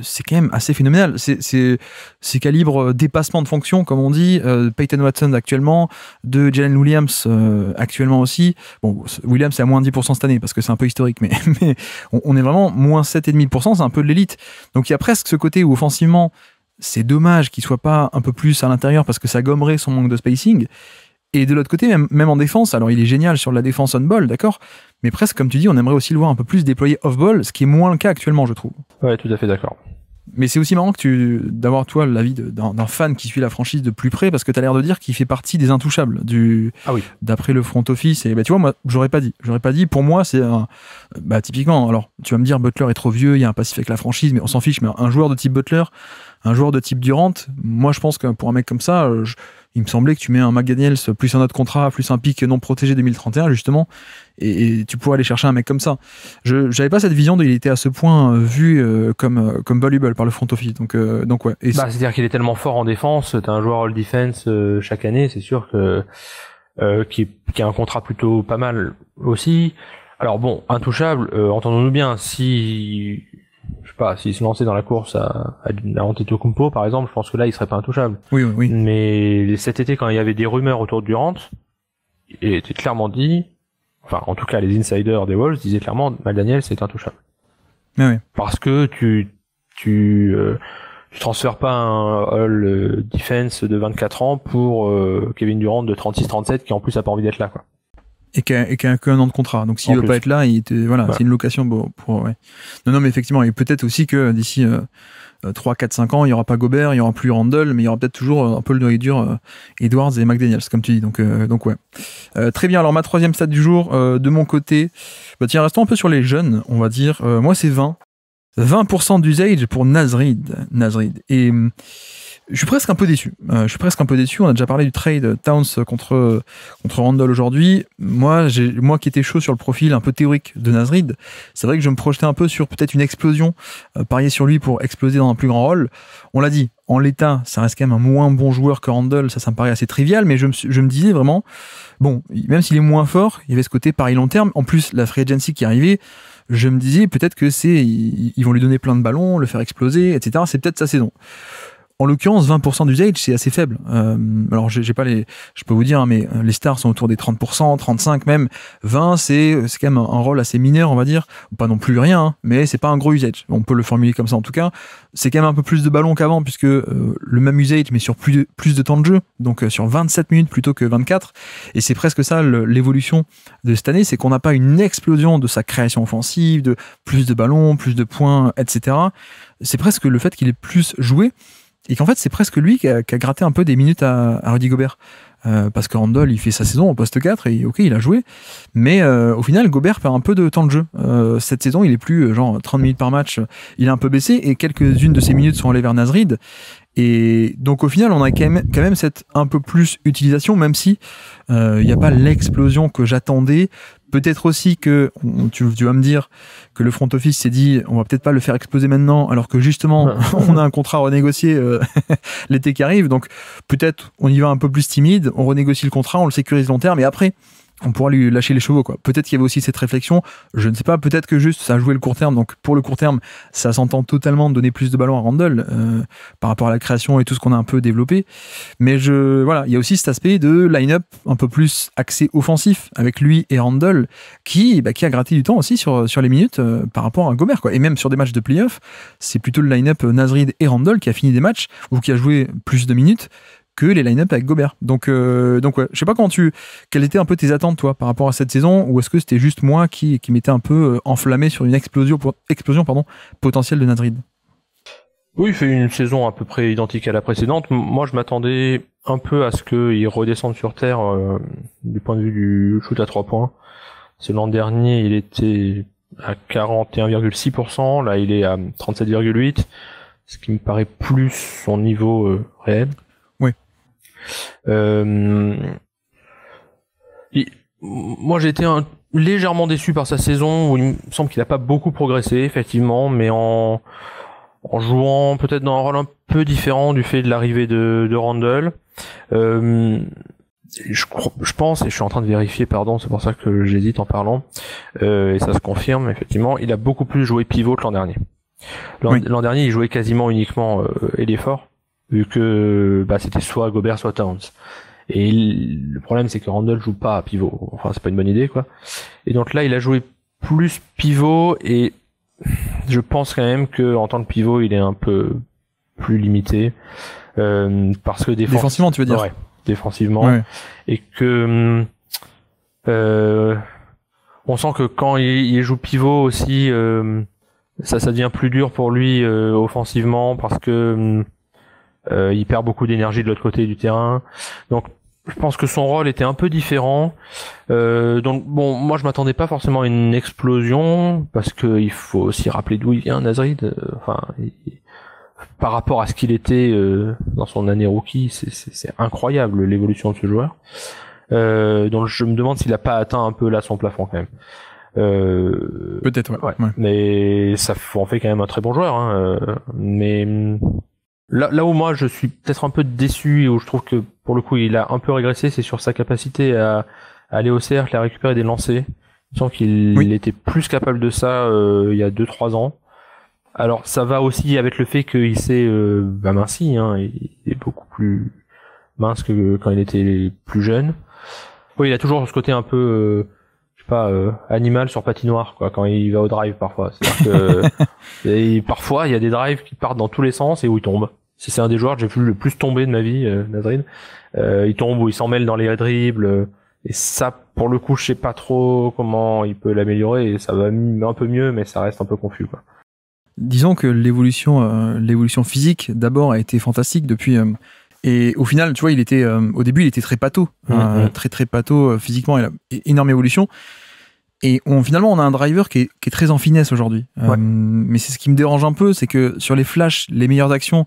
C'est quand même assez phénoménal. C'est calibre dépassement de fonction, comme on dit. Peyton Watson actuellement, de Jalen Williams actuellement aussi. Bon, Williams c'est à moins 10% cette année parce que c'est un peu historique, mais on est vraiment moins 7,5%, c'est un peu de l'élite. Donc il y a presque ce côté où offensivement, c'est dommage qu'il soit pas un peu plus à l'intérieur parce que ça gommerait son manque de spacing. Et de l'autre côté, même en défense, alors il est génial sur la défense on-ball, d'accord, mais presque, comme tu dis, on aimerait aussi le voir un peu plus déployé off-ball, ce qui est moins le cas actuellement, je trouve. Ouais, tout à fait d'accord. Mais c'est aussi marrant d'avoir, toi, l'avis d'un fan qui suit la franchise de plus près, parce que tu as l'air de dire qu'il fait partie des intouchables, d'après le front office. Et tu vois, moi, j'aurais pas dit. Pour moi, c'est typiquement, alors, tu vas me dire, Butler est trop vieux, il y a un passif avec la franchise, mais on s'en fiche, mais un joueur de type Butler, un joueur de type Durant, moi, je pense que pour un mec comme ça, il me semblait que tu mets un McDaniels plus un autre contrat, plus un pic non protégé 2031, justement, et tu pourrais aller chercher un mec comme ça. J'avais pas cette vision il était à ce point vu comme valuable par le front office. Donc ouais. C'est-à-dire qu'il est tellement fort en défense, t'as un joueur all defense chaque année, c'est sûr que qui a un contrat plutôt pas mal aussi. Alors bon, intouchable, entendons-nous bien, si je sais pas, s'il se lançait dans la course à Antetokounmpo par exemple, je pense que là il serait pas intouchable. Oui. Mais cet été, quand il y avait des rumeurs autour de Durant, il était clairement dit, enfin en tout cas les insiders des Wolves disaient clairement McDaniel c'est intouchable. Oui. Parce que tu transfères pas un all defense de 24 ans pour Kevin Durant de 36-37 qui en plus a pas envie d'être là, quoi. Et qui a qu'un an de contrat. Donc s'il veut pas être là, c'est une location pour ouais. Non, mais effectivement, et peut-être aussi que d'ici 3, 4, 5 ans, il y aura pas Gobert, il y aura plus Randle, mais il y aura peut-être toujours un peu le nourriture Edwards et McDaniels, comme tu dis. Donc ouais. Très bien. Alors ma troisième stat du jour, de mon côté, tiens, restons un peu sur les jeunes, on va dire. Moi, c'est 20% d'usage pour Naz Reid. Et je suis presque un peu déçu. On a déjà parlé du trade Towns contre Randle aujourd'hui. Moi qui étais chaud sur le profil un peu théorique de Naz Reid, c'est vrai que je me projetais un peu sur peut-être une explosion, parier sur lui pour exploser dans un plus grand rôle. On l'a dit, en l'état, ça reste quand même un moins bon joueur que Randle, ça me paraît assez trivial, mais je me disais vraiment, bon, même s'il est moins fort, il y avait ce côté pari long terme. En plus, la free agency qui arrivait, je me disais peut-être que ils vont lui donner plein de ballons, le faire exploser, etc. C'est peut-être sa saison. En l'occurrence, 20% d'usage, c'est assez faible. Alors, je peux vous dire, mais les stars sont autour des 30%, 35 même. 20, c'est quand même un rôle assez mineur, on va dire. Pas non plus rien, mais c'est pas un gros usage. On peut le formuler comme ça en tout cas. C'est quand même un peu plus de ballons qu'avant, puisque le même usage, mais sur plus de temps de jeu. Donc, sur 27 minutes plutôt que 24. Et c'est presque ça l'évolution de cette année, c'est qu'on n'a pas une explosion de sa création offensive, de plus de ballons, plus de points, etc. C'est presque le fait qu'il ait plus joué. Et qu'en fait, c'est presque lui qui a gratté un peu des minutes à Rudy Gobert. Parce que Randle, il fait sa saison en poste 4 et ok, il a joué. Mais au final, Gobert perd un peu de temps de jeu. Cette saison, il est plus genre 30 minutes par match. Il a un peu baissé et quelques-unes de ses minutes sont allées vers Naz Reid. Et donc au final, on a quand même cette un peu plus utilisation, même si il n'y a pas l'explosion que j'attendais. Peut-être aussi que, tu vas me dire que le front office s'est dit on va peut-être pas le faire exploser maintenant, alors que justement on a un contrat à renégocier l'été qui arrive, donc peut-être on y va un peu plus timide, on renégocie le contrat, on le sécurise long terme, et après on pourra lui lâcher les chevaux, quoi. Peut-être qu'il y avait aussi cette réflexion, je ne sais pas, peut-être que juste ça a joué le court terme, donc pour le court terme ça s'entend totalement de donner plus de ballons à Randle par rapport à la création et tout ce qu'on a un peu développé, mais il y a aussi cet aspect de line-up un peu plus axé offensif avec lui et Randle qui a gratté du temps aussi sur les minutes par rapport à Gobert, quoi. Et même sur des matchs de playoff, c'est plutôt le line-up Naz Reid et Randle qui a fini des matchs ou qui a joué plus de minutes que les line-up avec Gobert. Donc ouais, je sais pas quelles étaient un peu tes attentes, toi, par rapport à cette saison, ou est-ce que c'était juste moi qui m'étais un peu enflammé sur une explosion potentielle de Naz Reid? Oui, il fait une saison à peu près identique à la précédente. Moi, je m'attendais un peu à ce qu'il redescende sur terre du point de vue du shoot à 3 points. C'est l'an dernier, il était à 41,6%, là il est à 37,8%, ce qui me paraît plus son niveau réel. Oui. Moi j'ai été légèrement déçu par sa saison où il me semble qu'il n'a pas beaucoup progressé effectivement, mais en jouant peut-être dans un rôle un peu différent du fait de l'arrivée de Randle. Je pense, et je suis en train de vérifier, pardon, c'est pour ça que j'hésite en parlant, et ça se confirme effectivement, il a beaucoup plus joué pivot que l'an dernier. L'an dernier il jouait quasiment uniquement ailier fort, vu que c'était soit Gobert soit Towns. Et le problème c'est que Randle joue pas à pivot, enfin c'est pas une bonne idée quoi. Et donc là il a joué plus pivot, et je pense quand même que en tant que pivot il est un peu plus limité parce que défensivement tu veux dire? Ouais, défensivement, ouais. Et que on sent que quand il joue pivot aussi ça devient plus dur pour lui offensivement parce que il perd beaucoup d'énergie de l'autre côté du terrain. Donc je pense que son rôle était un peu différent. Donc bon, moi je m'attendais pas forcément à une explosion parce que il faut aussi rappeler d'où il vient, Naz Reid. Par rapport à ce qu'il était dans son année rookie, c'est incroyable l'évolution de ce joueur. Donc je me demande s'il a pas atteint un peu là son plafond quand même. Peut-être ouais. Mais ça en fait quand même un très bon joueur. Mais là où moi je suis peut-être un peu déçu et où je trouve que pour le coup il a un peu régressé, c'est sur sa capacité à aller au cercle, à récupérer des lancers. Je sens qu'il était plus capable de ça il y a 2-3 ans. Alors ça va aussi avec le fait qu'il s'est minci, il est beaucoup plus mince que quand il était plus jeune. Oui, il a toujours ce côté un peu animal sur patinoire quoi, quand il va au drive parfois. C'est-à-dire que et parfois il y a des drives qui partent dans tous les sens et où il tombe. C'est un des joueurs que j'ai vu le plus tomber de ma vie, Naz Reid. Il tombe ou il s'en mêle dans les dribbles Et ça, pour le coup, je sais pas trop comment il peut l'améliorer, et ça va un peu mieux, mais ça reste un peu confus, quoi. Disons que l'évolution physique d'abord a été fantastique depuis. Et au final, tu vois, au début, il était très pâteau, très pâteau physiquement. Il a énorme évolution. Et finalement, on a un driver qui est très en finesse aujourd'hui. Mais c'est ce qui me dérange un peu, c'est que sur les flashs, les meilleures actions,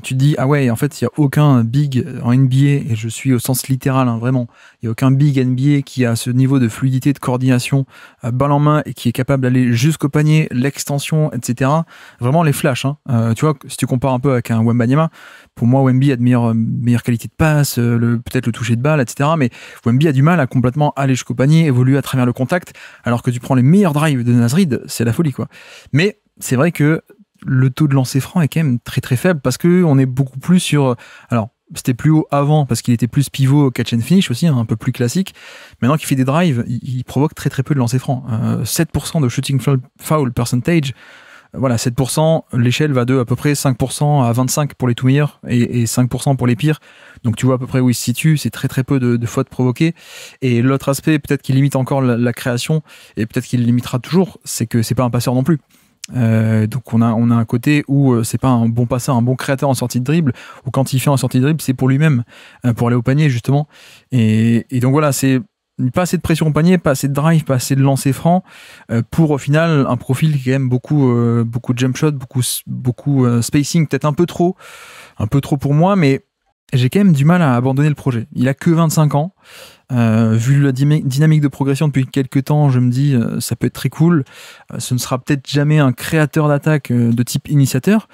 tu te dis, ah ouais, en fait, il n'y a aucun big en NBA, et je suis au sens littéral, hein, vraiment, il n'y a aucun big NBA qui a ce niveau de fluidité, de coordination, balle en main, et qui est capable d'aller jusqu'au panier, l'extension, etc. Vraiment les flashs. Hein. Tu vois, si tu compares un peu avec un Wembanyama, pour moi, Wemby a de meilleure qualité de passe, peut-être le toucher de balle, etc. Mais Wemby a du mal à complètement aller jusqu'au panier, évoluer à travers le contact, alors que tu prends les meilleurs drives de Naz Reid, c'est la folie, quoi. Mais c'est vrai que le taux de lancer franc est quand même très très faible parce que on est beaucoup plus sur. Alors, c'était plus haut avant parce qu'il était plus pivot catch and finish aussi, hein, un peu plus classique. Maintenant qu'il fait des drives, il provoque très très peu de lancer franc. 7% de shooting foul percentage. Voilà, 7%, l'échelle va de à peu près 5% à 25% pour les tout meilleurs et 5% pour les pires. Donc tu vois à peu près où il se situe, c'est très très peu de fautes provoquées. Et l'autre aspect, peut-être qu'il limite encore la création, et peut-être qu'il limitera toujours, c'est que c'est pas un passeur non plus. Donc on a un côté où c'est pas un bon passeur, un bon créateur en sortie de dribble, ou quand il fait en sortie de dribble, c'est pour lui-même, pour aller au panier justement. Et donc voilà, c'est pas assez de pression au panier, pas assez de drive, pas assez de lancer franc, pour au final un profil qui aime beaucoup de jump shot, beaucoup spacing, peut-être un peu trop pour moi, mais j'ai quand même du mal à abandonner le projet. Il a que 25 ans. Vu la dynamique de progression depuis quelques temps, je me dis ça peut être très cool. Ce ne sera peut-être jamais un créateur d'attaque de type initiateur,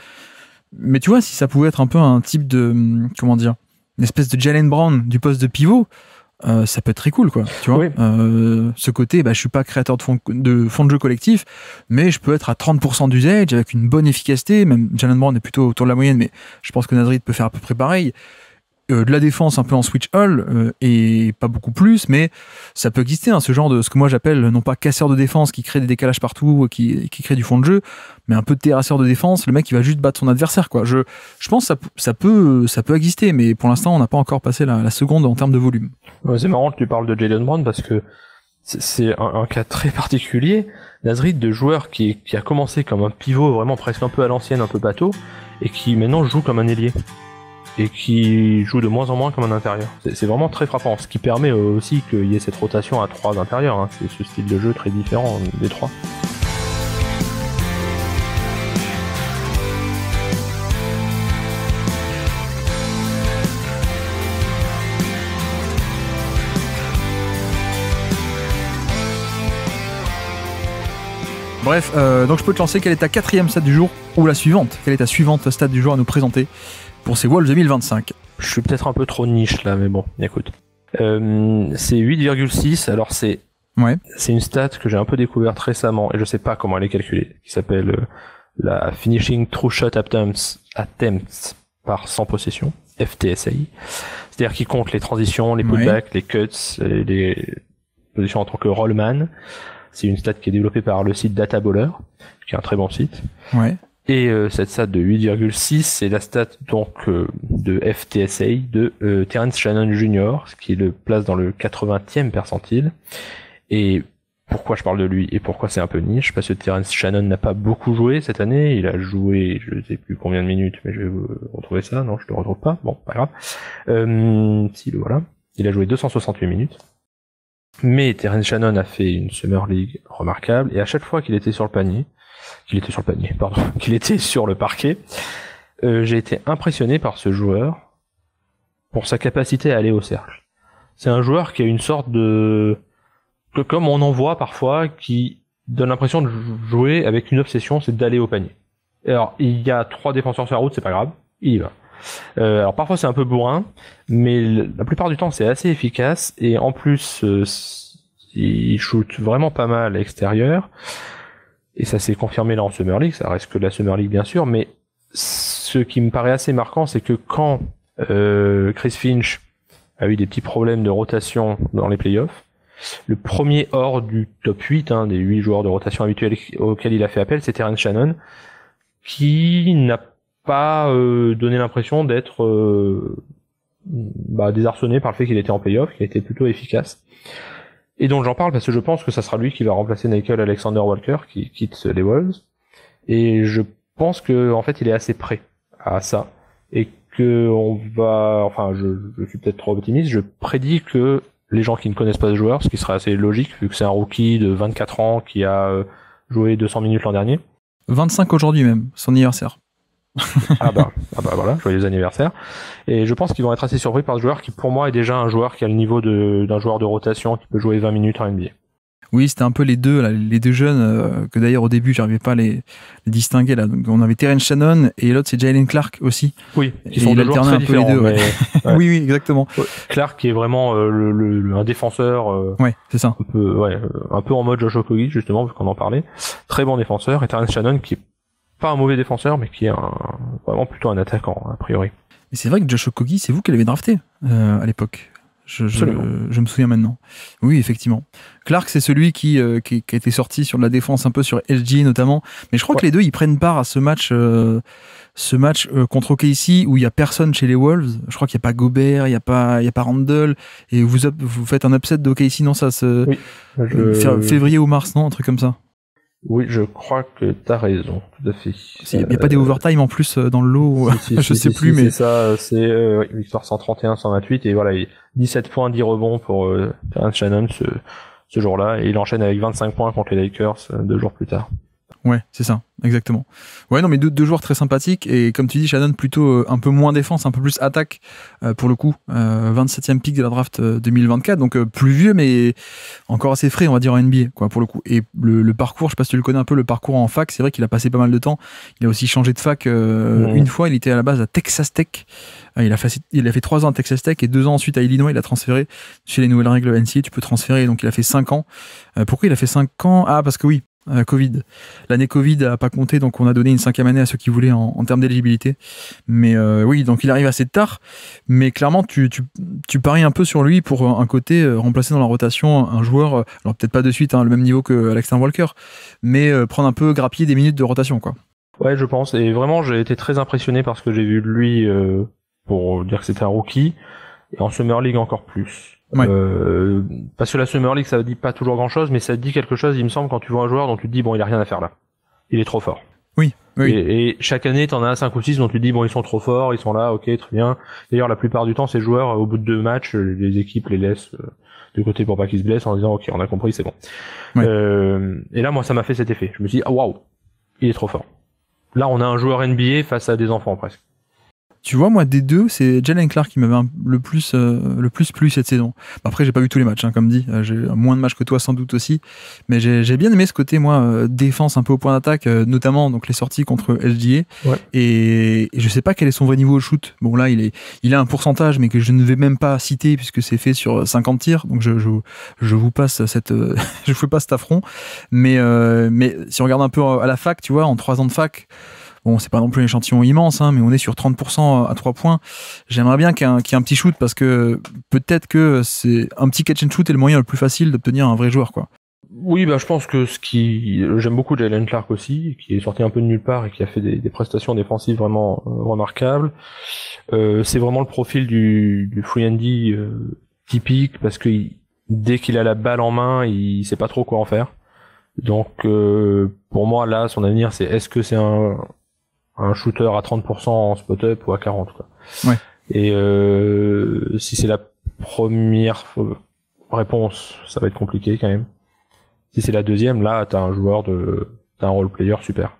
mais tu vois, si ça pouvait être un peu un type de, comment dire, une espèce de Jaylen Brown du poste de pivot, ça peut être très cool, quoi. Tu vois, ce côté, je suis pas créateur de fond de jeu collectif, mais je peux être à 30% d'usage avec une bonne efficacité. Même Jaylen Brown est plutôt autour de la moyenne, mais je pense que Naz Reid peut faire à peu près pareil. De la défense un peu en switch all, et pas beaucoup plus, mais ça peut exister, hein, ce genre de ce que moi j'appelle non pas casseur de défense qui crée des décalages partout, qui crée du fond de jeu, mais un peu de terrasseur de défense, le mec qui va juste battre son adversaire, quoi. Je pense que ça peut exister, mais pour l'instant on n'a pas encore passé la seconde en termes de volume. Ouais, c'est marrant que tu parles de Jaylen Brown parce que c'est un cas très particulier. Naz Reid, de joueur qui a commencé comme un pivot vraiment presque un peu à l'ancienne, un peu bateau, et qui maintenant joue comme un ailier. Et qui joue de moins en moins comme un intérieur. C'est vraiment très frappant, ce qui permet aussi qu'il y ait cette rotation à 3 intérieurs, hein. C'est ce style de jeu très différent des 3. Bref, donc je peux te lancer. Quelle est ta 4e stat du jour, ou la suivante? Quelle est ta suivante stat du jour à nous présenter pour ces Wolves 2025? Je suis peut-être un peu trop niche là, mais bon, écoute. C'est 8,6, alors c'est une stat que j'ai un peu découverte récemment, et je sais pas comment elle est calculée, qui s'appelle la Finishing True Shot Attempts par 100 possessions, FTSI. C'est-à-dire qui compte les transitions, les putbacks, les cuts, les positions en tant que rollman. C'est une stat qui est développée par le site Databaller, qui est un très bon site. Ouais. Et cette stat de 8,6, c'est la stat donc de FTSA de Terrence Shannon Jr., ce qui le place dans le 80e percentile. Et pourquoi je parle de lui et pourquoi c'est un peu niche? Parce que Terrence Shannon n'a pas beaucoup joué cette année. Il a joué, je sais plus combien de minutes, mais je vais vous retrouver ça. Non, je le retrouve pas. Bon, pas grave. Voilà. Il a joué 268 minutes. Mais Terrence Shannon a fait une Summer League remarquable, et à chaque fois qu'il était sur le parquet, j'ai été impressionné par ce joueur pour sa capacité à aller au cercle. C'est un joueur qui a une sorte de... que comme on en voit parfois, qui donne l'impression de jouer avec une obsession, c'est d'aller au panier. Alors, il y a 3 défenseurs sur la route, c'est pas grave, il y va. Alors parfois c'est un peu bourrin, mais la plupart du temps c'est assez efficace, et en plus il shoot vraiment pas mal à l'extérieur, et ça s'est confirmé là en Summer League. Ça reste que la Summer League bien sûr, mais ce qui me paraît assez marquant, c'est que quand Chris Finch a eu des petits problèmes de rotation dans les playoffs, le premier hors du top 8, des 8 joueurs de rotation habituels auxquels il a fait appel, c'est Terrence Shannon, qui n'a pas donné l'impression d'être désarçonné par le fait qu'il était en playoff, qui a été plutôt efficace. Et donc j'en parle parce que je pense que ça sera lui qui va remplacer Nickeil Alexander-Walker qui quitte les Wolves. Et je pense que en fait il est assez prêt à ça et que je suis peut-être trop optimiste, je prédis que les gens qui ne connaissent pas ce joueur, ce qui serait assez logique vu que c'est un rookie de 24 ans qui a joué 200 minutes l'an dernier. 25 aujourd'hui même, son anniversaire. Voilà, joyeux anniversaire. Et je pense qu'ils vont être assez surpris par ce joueur qui pour moi est déjà un joueur qui a le niveau d'un joueur de rotation qui peut jouer 20 minutes en NBA. Oui, c'était un peu les deux jeunes que d'ailleurs au début j'arrivais pas à les distinguer là. Donc, on avait Terrence Shannon et l'autre c'est Jalen Clark aussi. Oui, qui sont deux joueurs très différents. Les deux, ouais. Ouais. Oui, exactement. Clark qui est vraiment un défenseur. Ouais, c'est ça. Un peu en mode Josh Okogie justement vu qu'on en parlait. Très bon défenseur et Terrence Shannon qui est pas un mauvais défenseur mais qui est vraiment plutôt un attaquant a priori. Et c'est vrai que Josh Okogie, c'est vous qui l'avez drafté à l'époque. Je me souviens maintenant. Oui, effectivement. Clark, c'est celui qui a été sorti sur de la défense un peu sur SGA notamment. Mais je crois que les deux, ils prennent part à ce match contre OKC où il y a personne chez les Wolves. Je crois qu'il n'y a pas Gobert, il n'y a pas Randle. Et vous faites un upset d'OKC, non, ça se février ou mars, non, un truc comme ça. Oui, je crois que t'as raison, tout à fait. Il n'y a pas des overtime en plus dans le lot, je sais plus, mais... C'est ça, c'est victoire 131-128, et voilà, 17 points, 10 rebonds pour Terrence Shannon ce jour-là, et il enchaîne avec 25 points contre les Lakers 2 jours plus tard. Ouais, c'est ça, exactement. Ouais, non, mais deux joueurs très sympathiques, et comme tu dis, Shannon plutôt un peu moins défense, un peu plus attaque, pour le coup. 27e pick de la draft 2024, donc plus vieux, mais encore assez frais, on va dire, en NBA, quoi, pour le coup. Et le parcours, je sais pas si tu le connais un peu, le parcours en fac, c'est vrai qu'il a passé pas mal de temps. Il a aussi changé de fac une fois, il était à la base à Texas Tech. Il a fait 3 ans à Texas Tech et 2 ans ensuite à Illinois, il a transféré chez les nouvelles règles NCAA, tu peux transférer, donc il a fait 5 ans. Pourquoi il a fait 5 ans? Ah, parce que oui, Covid. L'année Covid a pas compté, donc on a donné une 5e année à ceux qui voulaient en termes d'éligibilité. Mais oui, donc il arrive assez tard. Mais clairement, tu paries un peu sur lui pour un côté remplacer dans la rotation un joueur, alors peut-être pas de suite, le même niveau que Alexander Walker, mais prendre un peu grappiller des minutes de rotation, quoi. Ouais, je pense. Et vraiment, j'ai été très impressionné par ce que j'ai vu de lui pour dire que c'était un rookie. Et en Summer League encore plus. Ouais. Parce que la Summer League, ça dit pas toujours grand chose, mais ça dit quelque chose, il me semble, quand tu vois un joueur dont tu te dis, bon, il a rien à faire là. Il est trop fort. Oui. Et chaque année, t'en as 5 ou 6 dont tu te dis, bon, ils sont trop forts, ils sont là, ok, très bien. D'ailleurs, la plupart du temps, ces joueurs, au bout de 2 matchs, les équipes les laissent de côté pour pas qu'ils se blessent en disant, ok, on a compris, c'est bon. Ouais. Et là, moi, ça m'a fait cet effet. Je me suis dit, ah, waouh, il est trop fort. Là, on a un joueur NBA face à des enfants, presque. Tu vois, moi, des deux, c'est Jalen Clark qui m'avait le plus plu cette saison. Après, j'ai pas vu tous les matchs, comme dit. J'ai moins de matchs que toi, sans doute aussi. Mais j'ai bien aimé ce côté, moi, défense un peu au point d'attaque, notamment donc les sorties contre SGA. Ouais. Et je sais pas quel est son vrai niveau au shoot. Bon, là, il a un pourcentage, mais que je ne vais même pas citer puisque c'est fait sur 50 tirs. Donc, je vous passe je vous passe cet affront. Mais si on regarde un peu à la fac, tu vois, en 3 ans de fac, bon, c'est pas non plus un échantillon immense, mais on est sur 30% à 3 points. J'aimerais bien qu'il y ait un petit shoot parce que peut-être que c'est un petit catch and shoot est le moyen le plus facile d'obtenir un vrai joueur, quoi. Oui, je pense que j'aime beaucoup Jalen Clark aussi, qui est sorti un peu de nulle part et qui a fait des prestations défensives vraiment remarquables. C'est vraiment le profil du free and D typique parce que dès qu'il a la balle en main, il sait pas trop quoi en faire. Donc pour moi là, son avenir, c'est est-ce que c'est un shooter à 30% en spot-up ou à 40%, quoi. Ouais. Et si c'est la première réponse, ça va être compliqué quand même. Si c'est la deuxième, là, t'as un role player super.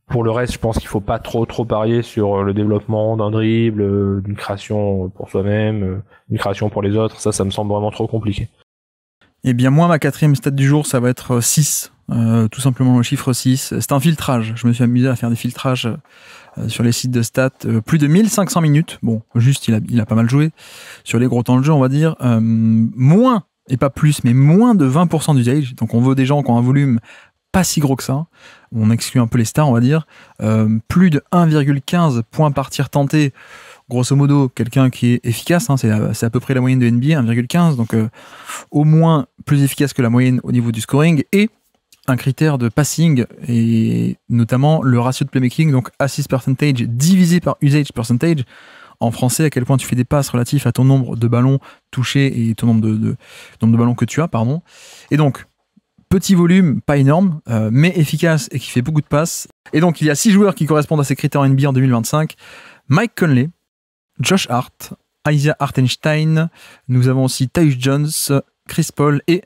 Pour le reste, je pense qu'il faut pas trop parier sur le développement d'un dribble, d'une création pour soi-même, d'une création pour les autres. Ça me semble vraiment trop compliqué. Eh bien, moi, ma 4e stat du jour, ça va être 6. Tout simplement le chiffre 6. C'est un filtrage. Je me suis amusé à faire des filtrages sur les sites de stats. Plus de 1500 minutes. Bon, juste, il a pas mal joué. Sur les gros temps de jeu, on va dire. Moins, et pas plus, mais moins de 20% d'usage. Donc, on veut des gens qui ont un volume pas si gros que ça. On exclut un peu les stars, on va dire. Plus de 1,15 points par tir tenté. Grosso modo, quelqu'un qui est efficace, c'est à peu près la moyenne de NBA, 1,15, donc au moins plus efficace que la moyenne au niveau du scoring, et un critère de passing, et notamment le ratio de playmaking, donc assist percentage divisé par usage percentage. en français, à quel point tu fais des passes relatifs à ton nombre de ballons touchés et ton nombre de ballons que tu as, pardon. Et donc, petit volume, pas énorme, mais efficace et qui fait beaucoup de passes. Et donc, il y a 6 joueurs qui correspondent à ces critères en NBA en 2025. Mike Conley, Josh Hart, Isaiah Hartenstein, nous avons aussi Tyus Jones, Chris Paul et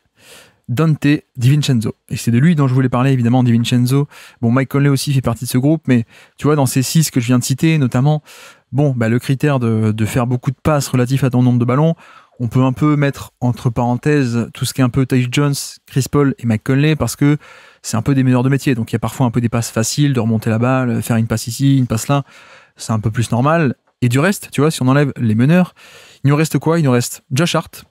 Dante DiVincenzo. Et c'est de lui dont je voulais parler, évidemment, DiVincenzo. Bon, Mike Conley aussi fait partie de ce groupe, mais tu vois, dans ces 6 que je viens de citer, notamment, bon, bah, le critère de faire beaucoup de passes relatif à ton nombre de ballons, on peut un peu mettre entre parenthèses tout ce qui est un peu Tyus Jones, Chris Paul et Mike Conley, parce que c'est un peu des meneurs de métier. Donc il y a parfois un peu des passes faciles, de remonter la balle, faire une passe ici, une passe là. C'est un peu plus normal. Et du reste, tu vois, si on enlève les meneurs, il nous reste quoi? Il nous reste Josh Hart,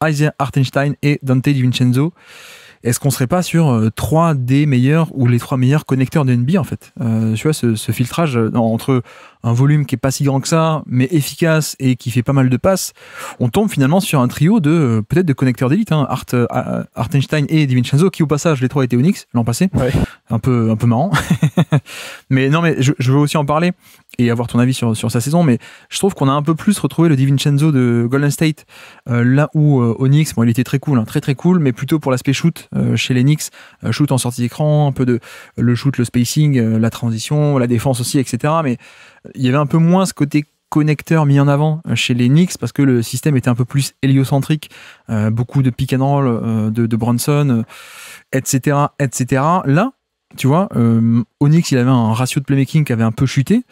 Isaiah Hartenstein et Dante DiVincenzo. Est-ce qu'on serait pas sur 3 des meilleurs ou les 3 meilleurs connecteurs de NBA en fait? Tu vois, ce filtrage entre un volume qui est pas si grand que ça, mais efficace et qui fait pas mal de passes, on tombe finalement sur un trio de peut-être de connecteurs d'élite, hein, Hartenstein et DiVincenzo, qui au passage les 3 étaient au Knicks l'an passé. Ouais. Un peu marrant. Mais non, mais je veux aussi en parler et avoir ton avis sur sa saison, mais je trouve qu'on a un peu plus retrouvé le DiVincenzo de Golden State, là où au Knicks, bon, il était très cool, hein, très très cool, mais plutôt pour l'aspect shoot chez les Knicks, shoot en sortie d'écran, un peu de le shoot, le spacing, la transition, la défense aussi, etc. Mais il y avait un peu moins ce côté connecteur mis en avant chez les Knicks parce que le système était un peu plus héliocentrique, beaucoup de pick and roll de Brunson, etc., etc. Là, tu vois, Onyx, il avait un ratio de playmaking qui avait un peu chuté.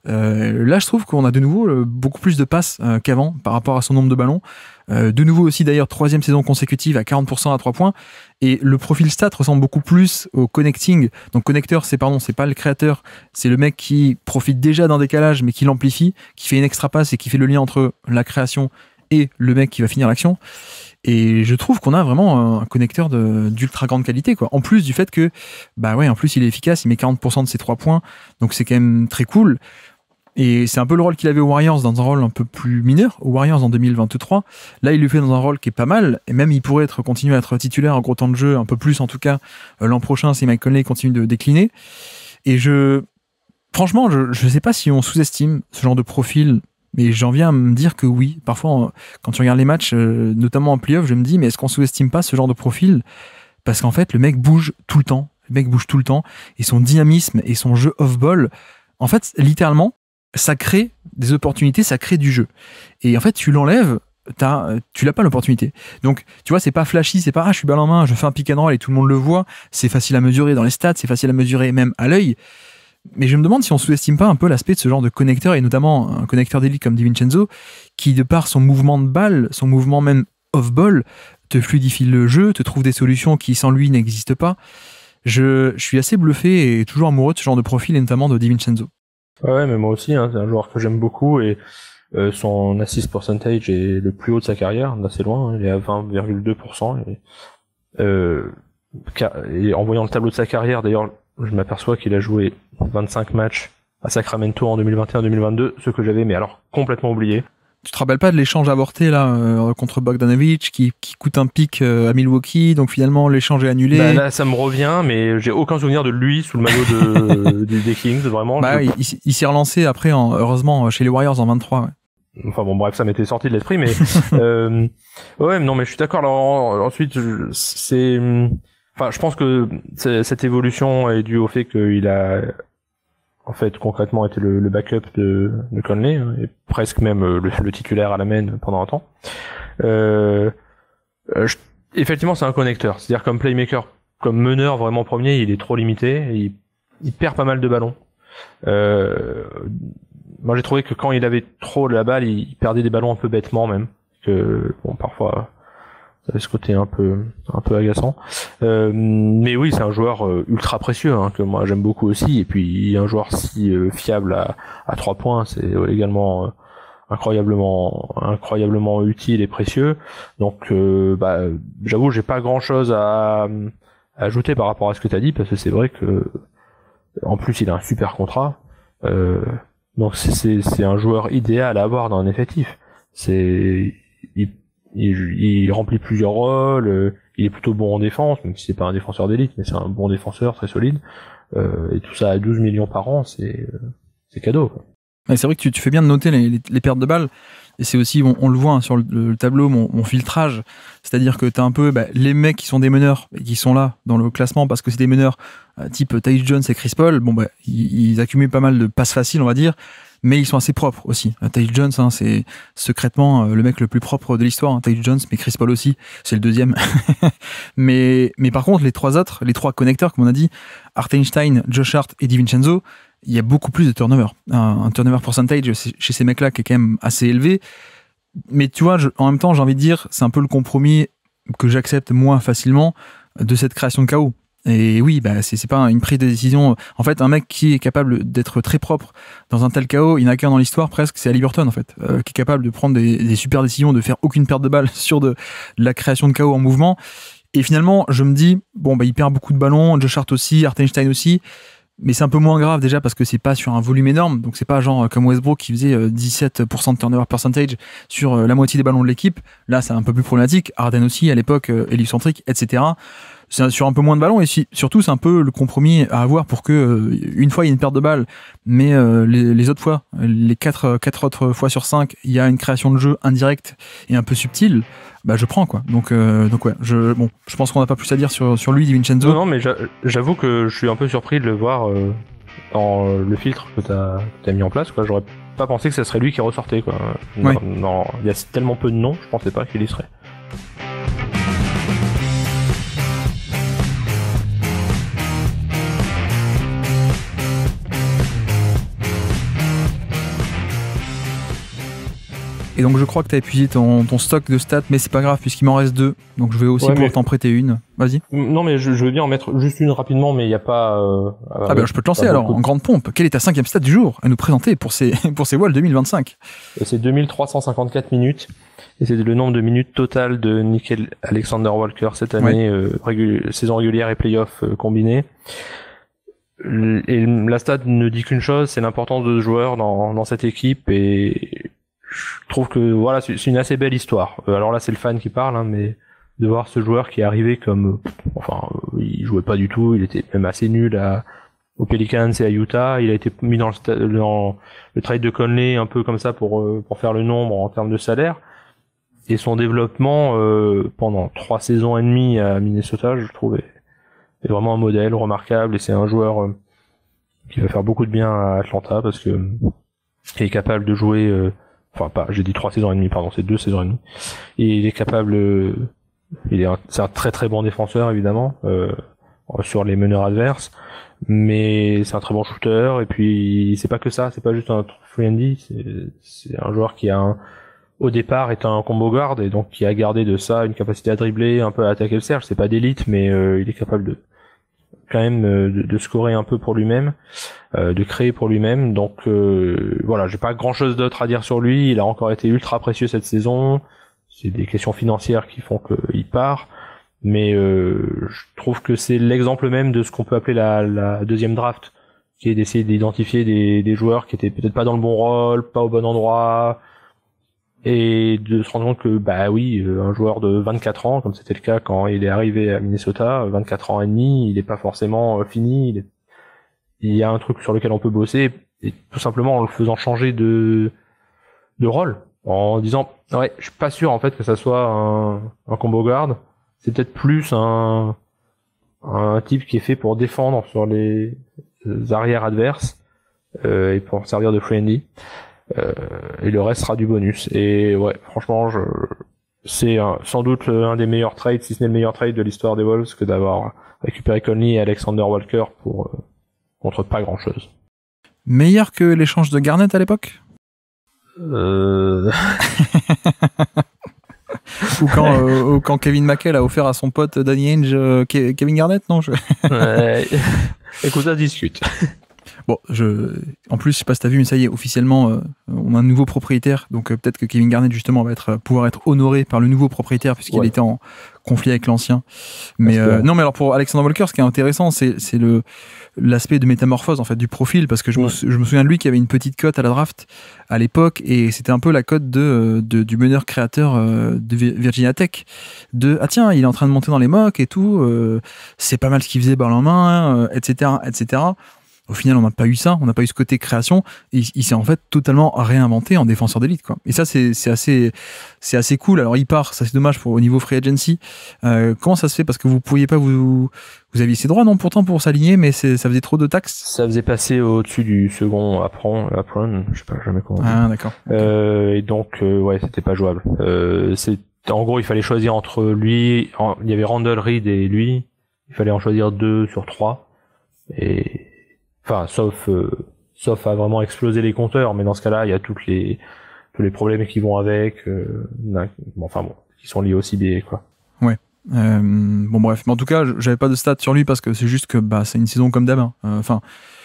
Là, je trouve qu'on a de nouveau beaucoup plus de passes qu'avant par rapport à son nombre de ballons. De nouveau aussi, d'ailleurs, 3e saison consécutive à 40% à 3 points. Et le profil stat ressemble beaucoup plus au connecting. Donc, connecteur, c'est pas le créateur, c'est le mec qui profite déjà d'un décalage, mais qui l'amplifie, qui fait une extra passe et qui fait le lien entre la création et le mec qui va finir l'action. Et je trouve qu'on a vraiment un connecteur d'ultra grande qualité, quoi. En plus du fait que, bah ouais, en plus il est efficace, il met 40% de ses 3 points, donc c'est quand même très cool. Et c'est un peu le rôle qu'il avait aux Warriors dans un rôle un peu plus mineur, aux Warriors en 2023. Là, il le fait dans un rôle qui est pas mal, et même il pourrait continuer à être titulaire en gros temps de jeu, un peu plus en tout cas, l'an prochain si Mike Conley continue de décliner. Et franchement, je sais pas si on sous-estime ce genre de profil. Mais j'en viens à me dire que oui. Parfois, quand tu regardes les matchs, notamment en play-off, je me dis, mais est-ce qu'on sous-estime pas ce genre de profil? Parce qu'en fait, le mec bouge tout le temps. Et son dynamisme et son jeu off-ball, en fait, littéralement, ça crée des opportunités, ça crée du jeu. Et en fait, tu l'enlèves, tu l'as pas l'opportunité. Donc, tu vois, c'est pas flashy, c'est pas, je suis balle en main, je fais un pick and roll et tout le monde le voit. C'est facile à mesurer dans les stats, c'est facile à mesurer même à l'œil. Mais je me demande si on sous-estime pas un peu l'aspect de ce genre de connecteur, et notamment un connecteur d'élite comme DiVincenzo, qui de par son mouvement de balle, son mouvement même off-ball, te fluidifie le jeu, te trouve des solutions qui sans lui n'existent pas. Je suis assez bluffé et toujours amoureux de ce genre de profil, et notamment de DiVincenzo. Ouais, mais moi aussi, hein, c'est un joueur que j'aime beaucoup, et son assist percentage est le plus haut de sa carrière, d'assez loin, hein, il est à 20,2%. Et en voyant le tableau de sa carrière, d'ailleurs, je m'aperçois qu'il a joué 25 matchs à Sacramento en 2021-2022, ce que j'avais, mais alors, complètement oublié. Tu te rappelles pas de l'échange avorté là contre Bogdanovic qui coûte un pic à Milwaukee, donc finalement l'échange est annulé. Bah là ça me revient, mais j'ai aucun souvenir de lui sous le maillot des Kings, vraiment. Bah il s'est relancé après heureusement chez les Warriors en 23. Ouais. Enfin bon bref, ça m'était sorti de l'esprit, mais ouais, non mais je suis d'accord. Alors ensuite je pense que cette évolution est due au fait qu'il a en fait concrètement été le backup de Conley, hein, et presque même le titulaire à la main pendant un temps. Effectivement c'est un connecteur, c'est-à-dire comme playmaker, comme meneur vraiment premier, il est trop limité, et il perd pas mal de ballons. Moi j'ai trouvé que quand il avait trop la balle, il perdait des ballons un peu bêtement même, que bon parfois ça avait ce côté un peu agaçant. Mais oui, c'est un joueur ultra précieux, hein, que moi j'aime beaucoup aussi, et puis un joueur si fiable à 3 points, c'est également incroyablement utile et précieux. Donc j'avoue, j'ai pas grand-chose à ajouter par rapport à ce que tu as dit, parce que c'est vrai que en plus il a un super contrat. Donc c'est un joueur idéal à avoir dans un effectif. Il remplit plusieurs rôles, il est plutôt bon en défense, même si c'est pas un défenseur d'élite, mais c'est un bon défenseur très solide. Et tout ça à 12 millions par an, c'est cadeau, quoi. Ouais, c'est vrai que tu fais bien de noter les pertes de balles. Et c'est aussi, on le voit hein, sur le tableau, mon filtrage. C'est-à-dire que tu as un peu les mecs qui sont des meneurs et qui sont là dans le classement parce que c'est des meneurs type Tyus Jones et Chris Paul. Bon, ils accumulent pas mal de passes faciles, on va dire, mais ils sont assez propres aussi. Tyus Jones, hein, c'est secrètement le mec le plus propre de l'histoire. Hein, Tyus Jones, mais Chris Paul aussi, c'est le deuxième. mais par contre, les trois connecteurs, comme on a dit, Hartenstein, Josh Hart et DiVincenzo, il y a beaucoup plus de turnover. Un turnover percentage chez ces mecs-là qui est quand même assez élevé. Mais tu vois, en même temps, j'ai envie de dire, c'est un peu le compromis que j'accepte moins facilement de cette création de chaos. Et oui, c'est pas une prise de décision. En fait, un mec qui est capable d'être très propre dans un tel chaos, il n'y en a qu'un dans l'histoire presque, c'est Haliburton en fait, qui est capable de prendre des super décisions, de faire aucune perte de balle sur de la création de chaos en mouvement. Et finalement, je me dis, il perd beaucoup de ballons, Josh Hart aussi, Hartenstein aussi. Mais c'est un peu moins grave déjà parce que c'est pas sur un volume énorme, donc c'est pas genre comme Westbrook qui faisait 17% de turnover percentage sur la moitié des ballons de l'équipe. Là, c'est un peu plus problématique. Harden aussi à l'époque, héliocentrique, etc. C'est sur un peu moins de ballons et surtout c'est un peu le compromis à avoir pour que une fois il y a une perte de balle, mais les autres fois, les 4 autres fois sur 5, il y a une création de jeu indirecte et un peu subtile. Je prends quoi. Donc ouais, je pense qu'on n'a pas plus à dire sur lui, DiVincenzo. Non, mais j'avoue que je suis un peu surpris de le voir dans le filtre que t'as mis en place, quoi. J'aurais pas pensé que ce serait lui qui ressortait, quoi. Ouais. Non, il y a tellement peu de noms, je pensais pas qu'il y serait. Et donc je crois que tu as épuisé ton stock de stats, mais c'est pas grave puisqu'il m'en reste 2. Donc je vais aussi pouvoir t'en prêter une. Vas-y. Non mais je veux bien en mettre juste une rapidement, mais il n'y a pas... je peux te lancer alors, en grande pompe. Quelle est ta 5e stat du jour à nous présenter pour ces Worlds 2025? C'est 2354 minutes. Et c'est le nombre de minutes totales de Nickel Alexander Walker cette année, saison régulière et playoff combinés. Et la stat ne dit qu'une chose, c'est l'importance de ce joueur dans cette équipe, et je trouve que voilà, c'est une assez belle histoire. Alors là, c'est le fan qui parle, hein, mais de voir ce joueur qui est arrivé comme, il jouait pas du tout, il était même assez nul aux Pelicans et à Utah. Il a été mis dans le trade de Conley un peu comme ça pour faire le nombre en termes de salaire. Et son développement pendant 3 saisons et demie à Minnesota, je trouve, est vraiment un modèle remarquable. Et c'est un joueur qui va faire beaucoup de bien à Atlanta parce que il est capable de jouer. J'ai dit 3 saisons et demie, pardon, c'est 2 saisons et demie. Et il est capable. C'est un très très bon défenseur évidemment sur les meneurs adverses, mais c'est un très bon shooter. Et puis c'est pas que ça, c'est pas juste un free and D, c'est un joueur qui au départ est un combo guard et donc qui a gardé de ça une capacité à dribbler, un peu à attaquer le cercle. C'est pas d'élite, mais il est capable de scorer un peu pour lui-même, de créer pour lui-même. Donc voilà, j'ai pas grand-chose d'autre à dire sur lui. Il a encore été ultra précieux cette saison. C'est des questions financières qui font qu'il part, mais je trouve que c'est l'exemple même de ce qu'on peut appeler la deuxième draft, qui est d'essayer d'identifier des joueurs qui étaient peut-être pas dans le bon rôle, pas au bon endroit, et de se rendre compte que un joueur de 24 ans, comme c'était le cas quand il est arrivé à Minnesota, 24 ans et demi, il est pas forcément fini, il y a un truc sur lequel on peut bosser, et tout simplement en le faisant changer de rôle, en disant je suis pas sûr en fait que ça soit un combo guard, c'est peut-être plus un type qui est fait pour défendre sur les arrières adverses et pour servir de free and D. Et le reste sera du bonus. Et ouais, franchement, c'est sans doute un des meilleurs trades, si ce n'est le meilleur trade de l'histoire des Wolves, que d'avoir récupéré Conley et Alexander Walker contre pas grand chose. Meilleur que l'échange de Garnett à l'époque? Ou quand Kevin McHale a offert à son pote Danny Ainge Kevin Garnett, non Écoute, ça discute. Bon, en plus, je sais pas si t'as vu, mais ça y est, officiellement, on a un nouveau propriétaire, donc peut-être que Kevin Garnett, justement, va pouvoir être honoré par le nouveau propriétaire, puisqu'il était en conflit avec l'ancien. Mais non, mais alors pour Alexander Walker, ce qui est intéressant, c'est l'aspect de métamorphose, en fait, du profil, parce que je me souviens de lui qui avait une petite cote à la draft à l'époque, et c'était un peu la cote du meneur créateur de Virginia Tech, tiens, il est en train de monter dans les mocks et tout, c'est pas mal ce qu'il faisait balle en main, etc., etc. Au final, on n'a pas eu ça, on n'a pas eu ce côté création. Et il s'est en fait totalement réinventé en défenseur d'élite, quoi. Et ça, c'est assez cool. Alors, il part, ça c'est dommage au niveau free agency. Comment ça se fait? Parce que vous pourriez pas vous aviez ses droits, non, pourtant, pour s'aligner, mais ça faisait trop de taxes. Ça faisait passer au-dessus du second apron, je sais pas jamais comment. Ah, d'accord. Et donc, ouais, c'était pas jouable. En gros, il fallait choisir entre lui, il y avait Randall Reed et lui. Il fallait en choisir 2 sur 3. Et, enfin, sauf à vraiment exploser les compteurs, mais dans ce cas-là, il y a tous les problèmes qui vont avec, qui sont liés au CBA, quoi. Ouais. Bon, bref. Mais en tout cas, j'avais pas de stats sur lui parce que c'est juste que, c'est une saison comme d'hab. Enfin,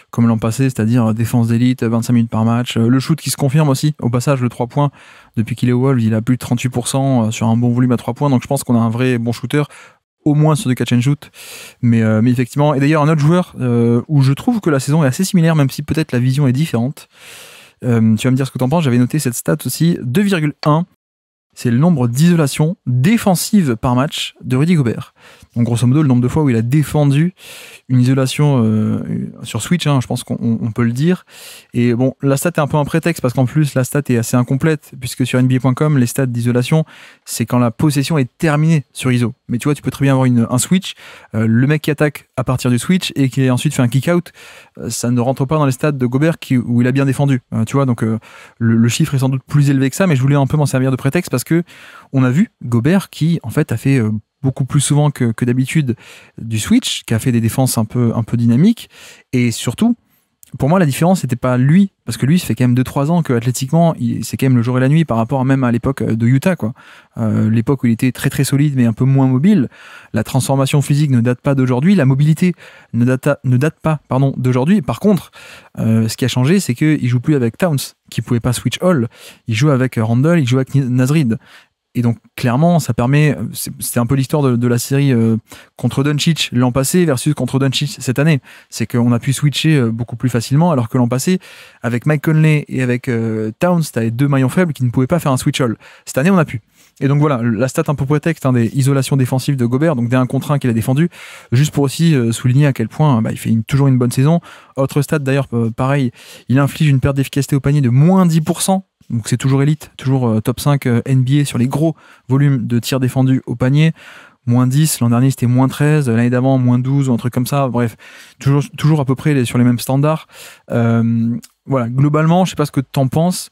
comme l'an passé, c'est-à-dire défense d'élite, 25 minutes par match. Le shoot qui se confirme aussi. Au passage, le 3 points, depuis qu'il est au Wolves, il a plus de 38% sur un bon volume à 3 points. Donc je pense qu'on a un vrai bon shooter, au moins sur du catch and shoot. Mais effectivement, et d'ailleurs, un autre joueur où je trouve que la saison est assez similaire, même si peut-être la vision est différente. Tu vas me dire ce que t'en penses. J'avais noté cette stat aussi, 2,1. C'est le nombre d'isolations défensives par match de Rudy Gobert. Donc grosso modo, le nombre de fois où il a défendu une isolation sur Switch, je pense qu'on peut le dire. Et bon, la stat est un peu un prétexte parce qu'en plus, la stat est assez incomplète puisque sur NBA.com, les stats d'isolation, c'est quand la possession est terminée sur ISO. Mais tu vois, tu peux très bien avoir un switch, le mec qui attaque à partir du switch et qui ensuite fait un kick-out, ça ne rentre pas dans les stats de Gobert où il a bien défendu. Tu vois, donc le chiffre est sans doute plus élevé que ça, mais je voulais un peu m'en servir de prétexte parce que on a vu Gobert qui, en fait, a fait beaucoup plus souvent que d'habitude du switch, qui a fait des défenses un peu dynamiques. Et surtout, pour moi, la différence, c'était pas lui, parce que lui, ça fait quand même 2-3 ans que athlétiquement, c'est quand même le jour et la nuit par rapport même à l'époque de Utah, quoi. L'époque où il était très très solide, mais un peu moins mobile. La transformation physique ne date pas d'aujourd'hui, la mobilité ne date pas d'aujourd'hui. Par contre, ce qui a changé, c'est qu'il joue plus avec Towns, qui pouvait pas switch all. Il joue avec Randall, il joue avec Naz Reid. Et donc, clairement, ça permet, c'était un peu l'histoire de la série contre Doncic l'an passé versus contre Doncic cette année. C'est qu'on a pu switcher beaucoup plus facilement, alors que l'an passé, avec Mike Conley et avec Towns, t'avais 2 maillons faibles qui ne pouvaient pas faire un switch all. Cette année, on a pu. Et donc voilà, la stat un peu prétexte des isolations défensives de Gobert, donc des 1 contre 1 qu'il a défendu, juste pour aussi souligner à quel point il fait toujours une bonne saison. Autre stat d'ailleurs, pareil, il inflige une perte d'efficacité au panier de moins 10%. Donc c'est toujours élite, toujours top 5 NBA sur les gros volumes de tirs défendus au panier. Moins 10, l'an dernier c'était moins 13, l'année d'avant moins 12 ou un truc comme ça. Bref, toujours à peu près sur les mêmes standards. Voilà, globalement, je sais pas ce que t'en penses.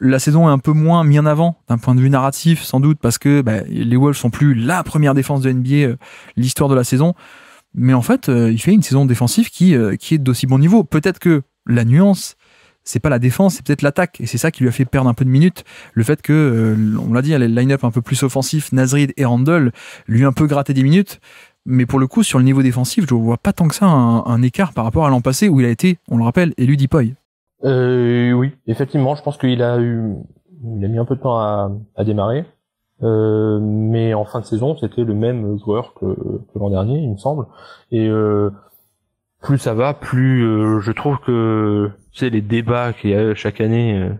La saison est un peu moins mise en avant d'un point de vue narratif, sans doute, parce que les Wolves sont plus la première défense de NBA, l'histoire de la saison. Mais en fait, il fait une saison défensive qui est d'aussi bon niveau. Peut-être que la nuance, c'est pas la défense, c'est peut-être l'attaque. Et c'est ça qui lui a fait perdre un peu de minutes. Le fait que, on l'a dit, les line-up un peu plus offensifs, Naz Reid et Randall, lui un peu gratté des minutes. Mais pour le coup, sur le niveau défensif, je vois pas tant que ça un écart par rapport à l'an passé où il a été, on le rappelle, élu Depoy. Oui, effectivement, je pense qu'il a mis un peu de temps à démarrer. Mais en fin de saison, c'était le même joueur que l'an dernier, il me semble. Et plus ça va, plus je trouve que les débats qu'il y a chaque année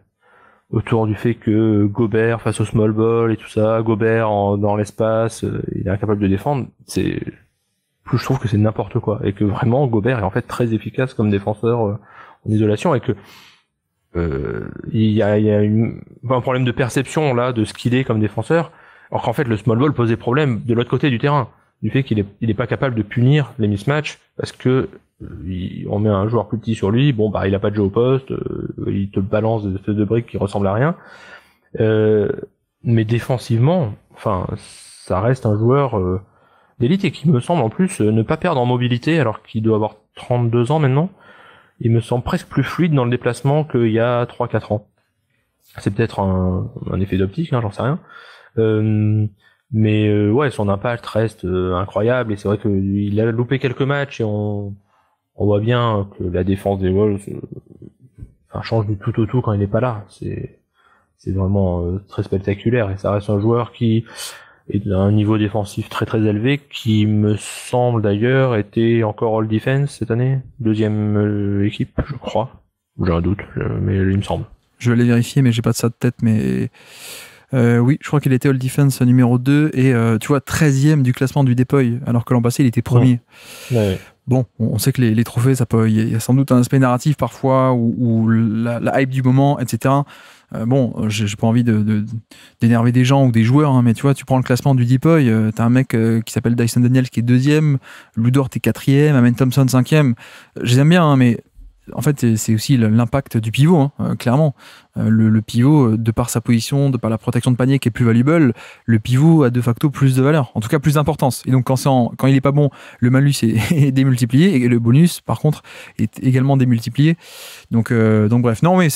autour du fait que Gobert face au small ball et tout ça, Gobert dans l'espace, il est incapable de défendre, plus je trouve que c'est n'importe quoi et que vraiment Gobert est en fait très efficace comme défenseur en isolation et que il y a un problème de perception là de ce qu'il est comme défenseur, alors qu'en fait le small ball posait problème de l'autre côté du terrain, du fait qu'il est pas capable de punir les mismatchs parce que on met un joueur plus petit sur lui, il a pas de jeu au poste, il te balance des espèces de briques qui ressemblent à rien. Mais défensivement, ça reste un joueur d'élite et qui me semble en plus ne pas perdre en mobilité alors qu'il doit avoir 32 ans maintenant. Il me semble presque plus fluide dans le déplacement qu'il y a 3-4 ans. C'est peut-être un effet d'optique, j'en sais rien. Mais son impact reste incroyable et c'est vrai qu'il a loupé quelques matchs et on voit bien que la défense des Wolves change du tout au tout quand il n'est pas là. C'est vraiment très spectaculaire et ça reste un joueur qui est d'un niveau défensif très très élevé qui me semble d'ailleurs était encore All Defense cette année, 2e équipe je crois. J'ai un doute, mais il me semble. Je vais aller vérifier mais j'ai pas de ça de tête mais... oui, je crois qu'il était All Defense numéro 2 et tu vois 13e du classement du Depoy alors que l'an passé il était premier. Ouais. bon, on sait que les trophées, il y a sans doute un aspect narratif parfois, ou la hype du moment, etc. Bon, j'ai pas envie d'énerver des gens ou des joueurs, hein, mais tu vois, tu prends le classement du Deepoy, t'as un mec qui s'appelle Dyson Daniels qui est 2e, Ludort est 4e, Amen Thompson 5e. Je les aime bien, hein, mais en fait, c'est aussi l'impact du pivot, hein, clairement. Le pivot, de par sa position, de par la protection de panier qui est plus valuable, le pivot a de facto plus de valeur, en tout cas plus d'importance. Et donc quand il est pas bon, le malus est démultiplié et le bonus, par contre, est également démultiplié. Donc bref, non, mais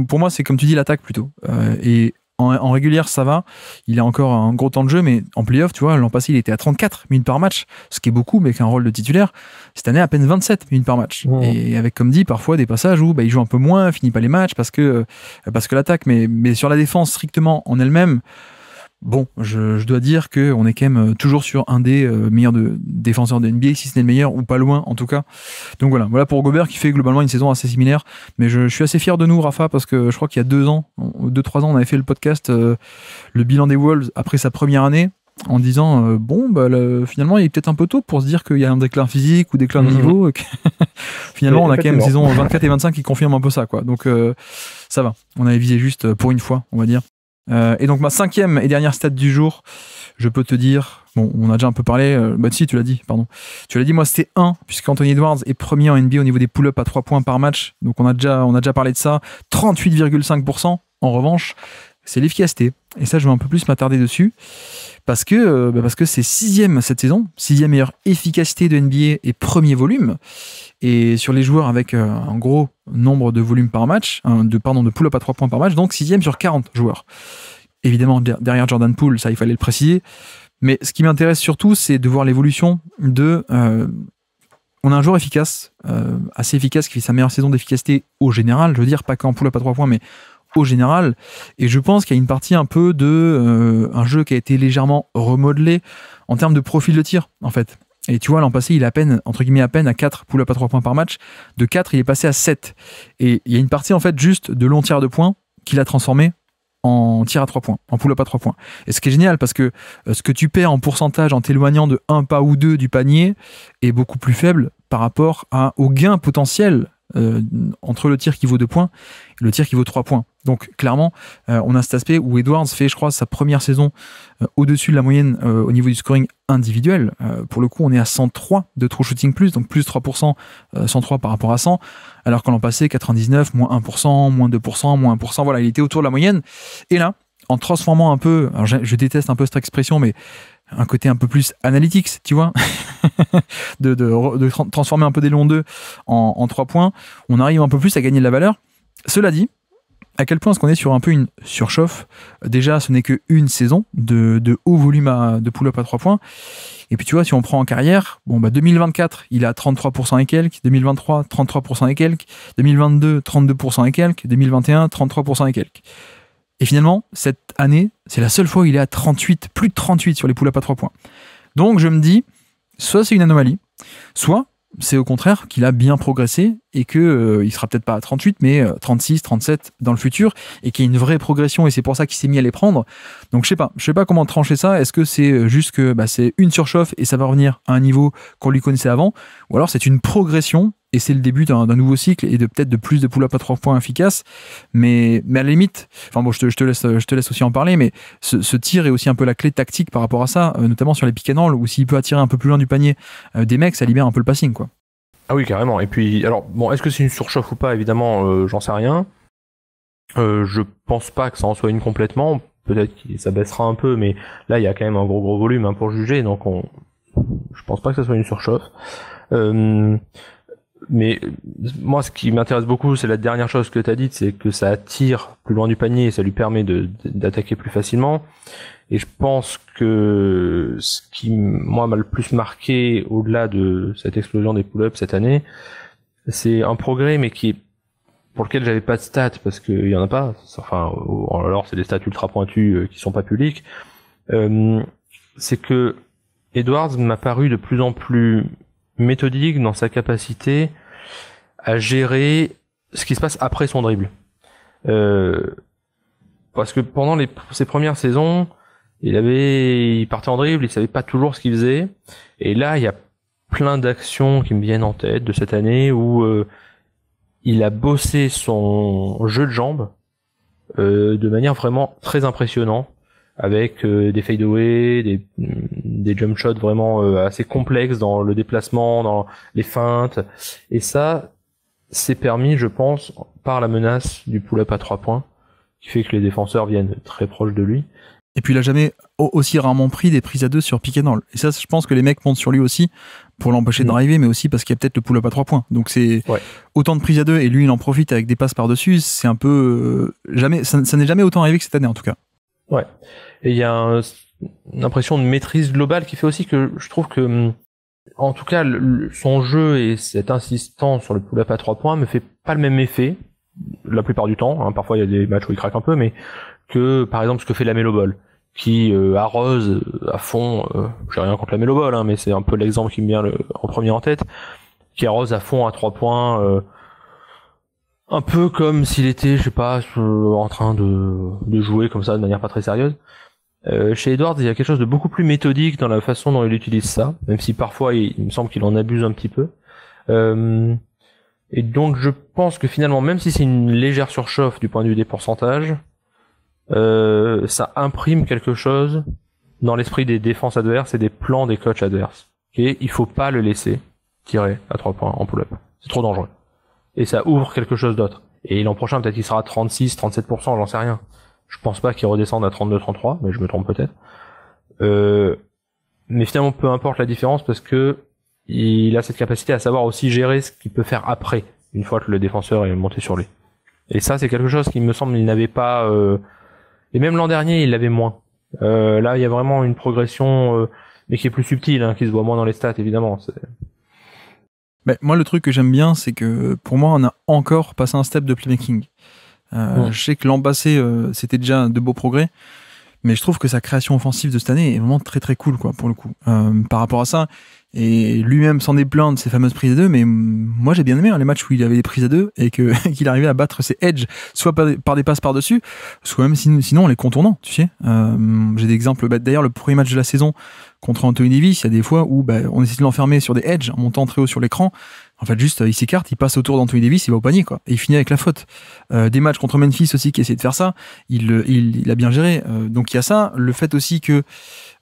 pour moi, c'est comme tu dis, l'attaque plutôt. Et en régulière, ça va. Il a encore un gros temps de jeu, mais en playoff, tu vois, l'an passé, il était à 34 minutes par match, ce qui est beaucoup, mais avec un rôle de titulaire. Cette année, à peine 27 minutes par match. Mmh. Et avec, comme dit, parfois des passages où il joue un peu moins, finit pas les matchs parce que l'attaque. Mais sur la défense, strictement en elle-même, bon, je dois dire qu'on est quand même toujours sur un des meilleurs défenseurs de NBA, si ce n'est le meilleur, ou pas loin en tout cas. Donc voilà pour Gobert qui fait globalement une saison assez similaire. Mais je suis assez fier de nous, Rafa, parce que je crois qu'il y a 2-3 ans, on avait fait le podcast, le bilan des Wolves après sa première année, en disant finalement il est peut-être un peu tôt pour se dire qu'il y a un déclin physique ou déclin de niveau. Finalement, on a quand même saison 24 et 25 qui confirment un peu ça, quoi. Donc ça va. On avait visé juste pour une fois, on va dire. Et donc ma 5e et dernière stat du jour, je peux te dire, bon, on a déjà un peu parlé, si tu l'as dit, pardon. Tu l'as dit, moi c'était 1, puisqu'Anthony Edwards est premier en NBA au niveau des pull-ups à 3 points par match. Donc on a déjà parlé de ça. 38,5%. En revanche, c'est l'efficacité. Et ça, je vais un peu plus m'attarder dessus. Parce que c'est 6e cette saison, 6e meilleure efficacité de NBA et premier volume. Et sur les joueurs avec un gros nombre de volumes par match, de pull-up à 3 points par match, donc 6e sur 40 joueurs. Évidemment, derrière Jordan Poole, ça il fallait le préciser. Mais ce qui m'intéresse surtout, c'est de voir l'évolution de... on a un joueur efficace, assez efficace, qui fait sa meilleure saison d'efficacité au général, je veux dire, pas qu'en pull-up à 3 points, mais au général. Et je pense qu'il y a une partie un peu de un jeu qui a été légèrement remodelé en termes de profil de tir, en fait. Et tu vois, l'an passé, il est à peine à 4 pull-up à 3 points par match. De 4, il est passé à 7. Et il y a une partie, en fait, juste de long tir à 2 points qu'il a transformé en tir à 3 points, en pull-up à 3 points. Et ce qui est génial, parce que ce que tu perds en pourcentage en t'éloignant de 1 pas ou 2 du panier est beaucoup plus faible par rapport au gain potentiel entre le tir qui vaut 2 points et le tir qui vaut 3 points. Donc clairement, on a cet aspect où Edwards fait, je crois, sa première saison au-dessus de la moyenne au niveau du scoring individuel. Pour le coup, on est à 103 de true shooting plus, donc plus 3%, 103 par rapport à 100, alors qu'en l'an passé, 99, moins 1%, moins 2%, moins 1%, voilà, il était autour de la moyenne. Et là, en transformant un peu, alors je déteste un peu cette expression, mais un côté un peu plus analytics, tu vois, de transformer un peu des longs 2 en 3 points, on arrive un peu plus à gagner de la valeur. Cela dit, à quel point est-ce qu'on est sur un peu une surchauffe? Déjà, ce n'est qu'une saison de haut volume de pull-up à 3 points. Et puis tu vois, si on prend en carrière, 2024, il a 33% et quelques, 2023, 33% et quelques, 2022, 32% et quelques, 2021, 33% et quelques. Et finalement, cette année, c'est la seule fois où il est à 38, plus de 38 sur les pull-up à 3 points. Donc je me dis, soit c'est une anomalie, soit c'est au contraire qu'il a bien progressé et qu'il sera peut-être pas à 38, mais 36, 37 dans le futur, et qu'il y a une vraie progression, et c'est pour ça qu'il s'est mis à les prendre. Donc je sais pas comment trancher ça. Est-ce que c'est juste que c'est une surchauffe et ça va revenir à un niveau qu'on lui connaissait avant, ou alors c'est une progression et c'est le début d'un nouveau cycle et peut-être de plus de pull-up à 3 points efficaces, mais à la limite, enfin bon, je te laisse aussi en parler, mais ce tir est aussi un peu la clé tactique par rapport à ça, notamment sur les pick and roll, où s'il peut attirer un peu plus loin du panier des mecs, ça libère un peu le passing, quoi. Ah oui, carrément. Et puis, alors, bon, est-ce que c'est une surchauffe ou pas? Évidemment, j'en sais rien. Je pense pas que ça en soit une complètement. Peut-être que ça baissera un peu, mais là, il y a quand même un gros volume pour juger, donc je pense pas que ça soit une surchauffe. Mais moi, ce qui m'intéresse beaucoup, c'est la dernière chose que tu as dite, c'est que ça attire plus loin du panier et ça lui permet d'attaquer plus facilement. Et je pense que ce qui, moi, m'a le plus marqué au-delà de cette explosion des pull-ups cette année, c'est un progrès, mais pour lequel j'avais pas de stats, parce qu'il y en a pas. Enfin, alors c'est des stats ultra pointues qui sont pas publiques. C'est que Edwards m'a paru de plus en plus méthodique dans sa capacité à gérer ce qui se passe après son dribble. Parce que pendant ses premières saisons, il partait en dribble, il savait pas toujours ce qu'il faisait. Et là, il y a plein d'actions qui me viennent en tête de cette année où il a bossé son jeu de jambes de manière vraiment très impressionnante, avec des fadeaways, des jump shots vraiment assez complexes dans le déplacement, dans les feintes. Et ça, c'est permis, je pense, par la menace du pull-up à 3 points, qui fait que les défenseurs viennent très proches de lui. Et puis il a jamais aussi rarement pris des prises à 2 sur pick and roll. Et ça, je pense que les mecs montent sur lui aussi pour l'empêcher de driver, mais aussi parce qu'il y a peut-être le pull-up à 3 points. Donc c'est autant de prises à 2 et lui il en profite avec des passes par-dessus. C'est un peu jamais, ça n'est jamais autant arrivé que cette année en tout cas. Ouais. Et il y a une impression de maîtrise globale qui fait aussi que je trouve que, en tout cas, son jeu et cette insistance sur le pull-up à 3 points me fait pas le même effet la plupart du temps. Hein. Parfois il y a des matchs où il craque un peu, mais que par exemple ce que fait la Melo Ball, qui arrose à fond, j'ai rien contre la Melo Ball, hein, mais c'est un peu l'exemple qui me vient en premier en tête, qui arrose à fond à 3 points, un peu comme s'il était, je sais pas, en train de jouer comme ça de manière pas très sérieuse. Chez Edwards, il y a quelque chose de beaucoup plus méthodique dans la façon dont il utilise ça, même si parfois il me semble qu'il en abuse un petit peu. Et donc je pense que finalement, même si c'est une légère surchauffe du point de vue des pourcentages, ça imprime quelque chose dans l'esprit des défenses adverses et des plans des coachs adverses. Et il faut pas le laisser tirer à 3 points en pull-up. C'est trop dangereux. Et ça ouvre quelque chose d'autre. Et l'an prochain, peut-être qu'il sera à 36, 37%, j'en sais rien. Je pense pas qu'il redescende à 32, 33, mais je me trompe peut-être. Mais finalement, peu importe la différence, parce que il a cette capacité à savoir aussi gérer ce qu'il peut faire après, une fois que le défenseur est monté sur lui. Et ça, c'est quelque chose qui me semble il n'avait pas, et même l'an dernier, il l'avait moins. Là, il y a vraiment une progression, mais qui est plus subtile, hein, qui se voit moins dans les stats, évidemment. Mais moi, le truc que j'aime bien, c'est que pour moi, on a encore passé un step de playmaking. Je sais que l'an passé, c'était déjà de beaux progrès, mais je trouve que sa création offensive de cette année est vraiment très très cool, quoi, pour le coup. Par rapport à ça, et lui-même s'en est plaint de ses fameuses prises à 2, mais moi j'ai bien aimé les matchs où il avait des prises à 2 et qu'il arrivait à battre ses edges, soit par des passes par-dessus, soit même sinon en les contournant, tu sais. J'ai des exemples, d'ailleurs le premier match de la saison contre Anthony Davis, il y a des fois où on essaie de l'enfermer sur des edges en montant très haut sur l'écran. En fait, juste, il s'écarte, il passe autour d'Anthony Davis, il va au panier, quoi. Et il finit avec la faute. Des matchs contre Memphis aussi qui essaient de faire ça, il a bien géré. Donc il y a ça. Le fait aussi que,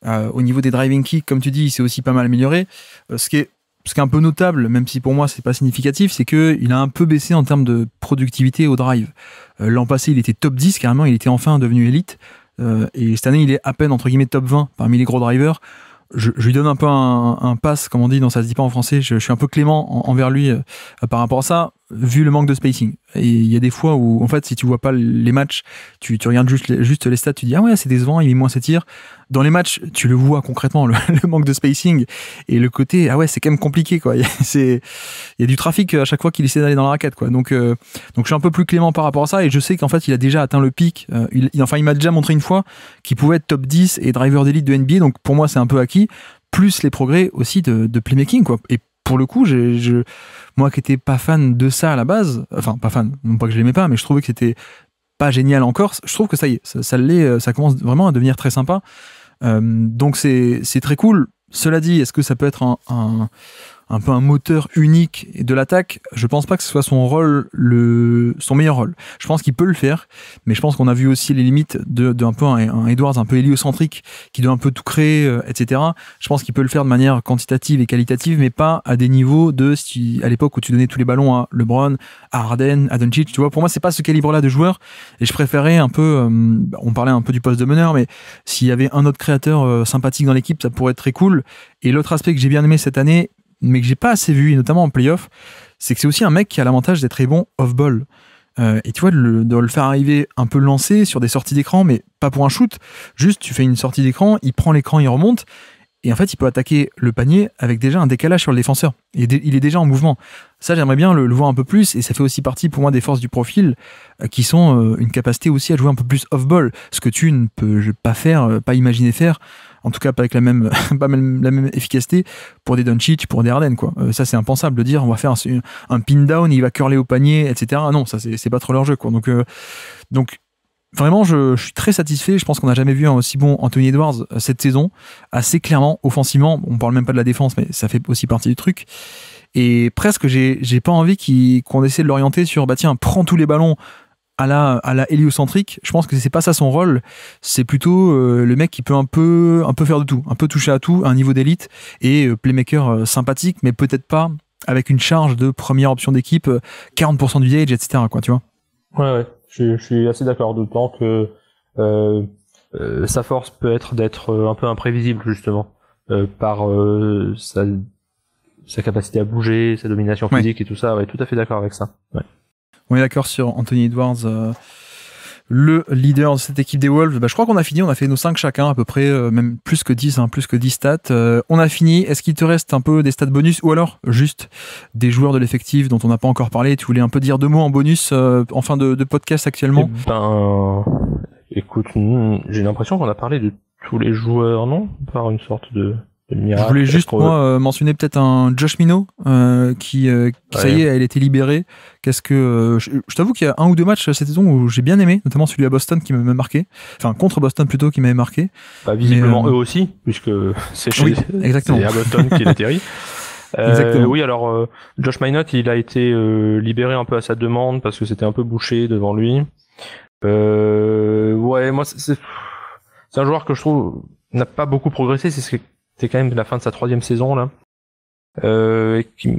au niveau des driving kicks, comme tu dis, il s'est aussi pas mal amélioré. Ce qui est un peu notable, même si pour moi c'est pas significatif, c'est que il a un peu baissé en termes de productivité au drive. L'an passé, il était top 10, carrément, il était enfin devenu élite. Et cette année, il est à peine, entre guillemets, top 20 parmi les gros drivers. Je lui donne un peu un pass, comme on dit, non, ça se dit pas en français. Je suis un peu clément envers lui par rapport à ça, vu le manque de spacing. Et il y a des fois où, en fait, si tu vois pas les matchs, tu regardes juste les stats, tu dis ah ouais, c'est décevant, il met moins ses tirs. Dans les matchs, tu le vois concrètement, le manque de spacing et le côté ah ouais, c'est quand même compliqué, quoi. Il y a du trafic à chaque fois qu'il essaie d'aller dans la raquette, quoi. Donc je suis un peu plus clément par rapport à ça et je sais qu'en fait il a déjà atteint le pic. Il m'a déjà montré une fois qu'il pouvait être top 10 et driver d'élite de NBA. Donc pour moi c'est un peu acquis. Plus les progrès aussi de playmaking, quoi. Et pour le coup, moi qui n'étais pas fan de ça à la base, enfin pas fan, non pas que je l'aimais pas, mais je trouvais que c'était pas génial encore. Je trouve que ça y est, ça l'est, ça commence vraiment à devenir très sympa. Donc c'est très cool. Cela dit, est-ce que ça peut être un peu un moteur unique de l'attaque? Je pense pas que ce soit son rôle, son meilleur rôle. Je pense qu'il peut le faire, mais je pense qu'on a vu aussi les limites d'un peu un Edwards un peu héliocentrique qui doit un peu tout créer, etc. Je pense qu'il peut le faire de manière quantitative et qualitative, mais pas à des niveaux à l'époque où tu donnais tous les ballons à LeBron, à Harden, à Doncic. Tu vois, pour moi, c'est pas ce calibre-là de joueur, et je préférais un peu, on parlait un peu du poste de meneur, mais s'il y avait un autre créateur sympathique dans l'équipe, ça pourrait être très cool. Et l'autre aspect que j'ai bien aimé cette année, mais que j'ai pas assez vu, et notamment en playoff, c'est que c'est aussi un mec qui a l'avantage d'être très bon off-ball. Et tu vois, de le faire arriver un peu lancé sur des sorties d'écran, mais pas pour un shoot, juste tu fais une sortie d'écran, il prend l'écran, il remonte, et en fait il peut attaquer le panier avec déjà un décalage sur le défenseur. Il est déjà en mouvement. Ça, j'aimerais bien le voir un peu plus, et ça fait aussi partie pour moi des forces du profil, qui sont une capacité aussi à jouer un peu plus off-ball, ce que tu ne peux pas imaginer faire, en tout cas pas avec la même efficacité pour des Doncic, pour des Harden, quoi. Ça c'est impensable de dire on va faire un pin down, il va curler au panier, etc. Non, ça c'est pas trop leur jeu, quoi. Donc vraiment, je suis très satisfait. Je pense qu'on n'a jamais vu un aussi bon Anthony Edwards cette saison. Assez clairement, offensivement, on parle même pas de la défense, mais ça fait aussi partie du truc. Et presque, j'ai pas envie qu'on essaie de l'orienter sur, bah tiens, prends tous les ballons à la héliocentrique. Je pense que c'est pas ça son rôle. C'est plutôt le mec qui peut un peu faire de tout, un peu toucher à tout, à un niveau d'élite et playmaker sympathique, mais peut-être pas avec une charge de première option d'équipe, 40% du edge, etc. quoi, tu vois. Ouais, je suis assez d'accord, d'autant que sa force peut être d'être un peu imprévisible justement par sa capacité à bouger, sa domination physique et tout ça. Ouais, tout à fait d'accord avec ça. Ouais. On est d'accord sur Anthony Edwards, le leader de cette équipe des Wolves. Bah, je crois qu'on a fini, on a fait nos 5 chacun à peu près, même plus que 10 stats. On a fini. Est-ce qu'il te reste un peu des stats bonus ou alors juste des joueurs de l'effectif dont on n'a pas encore parlé? Tu voulais un peu dire 2 mots en bonus en fin de podcast actuellement? Écoute, j'ai l'impression qu'on a parlé de tous les joueurs, non? Par une sorte de miracle. Je voulais juste mentionner peut-être un Josh Minot qui ça y est, elle a été libérée. Qu'est-ce que je t'avoue qu'il y a 1 ou 2 matchs cette saison où j'ai bien aimé, notamment celui à Boston qui m'avait marqué, enfin contre Boston plutôt, qui m'avait marqué. Bah, visiblement eux aussi, puisque c'est chez exactement. C'est à Boston qu'il atterrit. Exactement. Oui, alors Josh Minot, il a été libéré un peu à sa demande parce que c'était un peu bouché devant lui. Ouais, moi c'est un joueur que je trouve n'a pas beaucoup progressé. C'est quand même la fin de sa 3e saison là, qui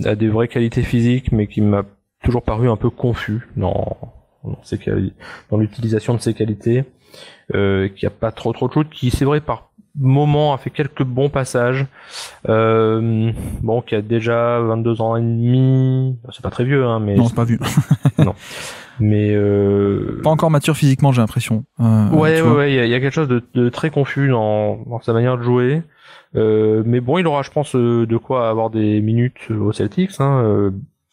a des vraies qualités physiques, mais qui m'a toujours paru un peu confus dans l'utilisation de ses qualités, qui a pas trop de shoot, qui c'est vrai par moment a fait quelques bons passages, qui a déjà 22 ans et demi, c'est pas très vieux hein, mais non, c'est pas vieux. Non. Mais pas encore mature physiquement, j'ai l'impression. Ouais, il y a quelque chose de très confus dans sa manière de jouer. Mais bon, il aura, je pense, de quoi avoir des minutes aux Celtics,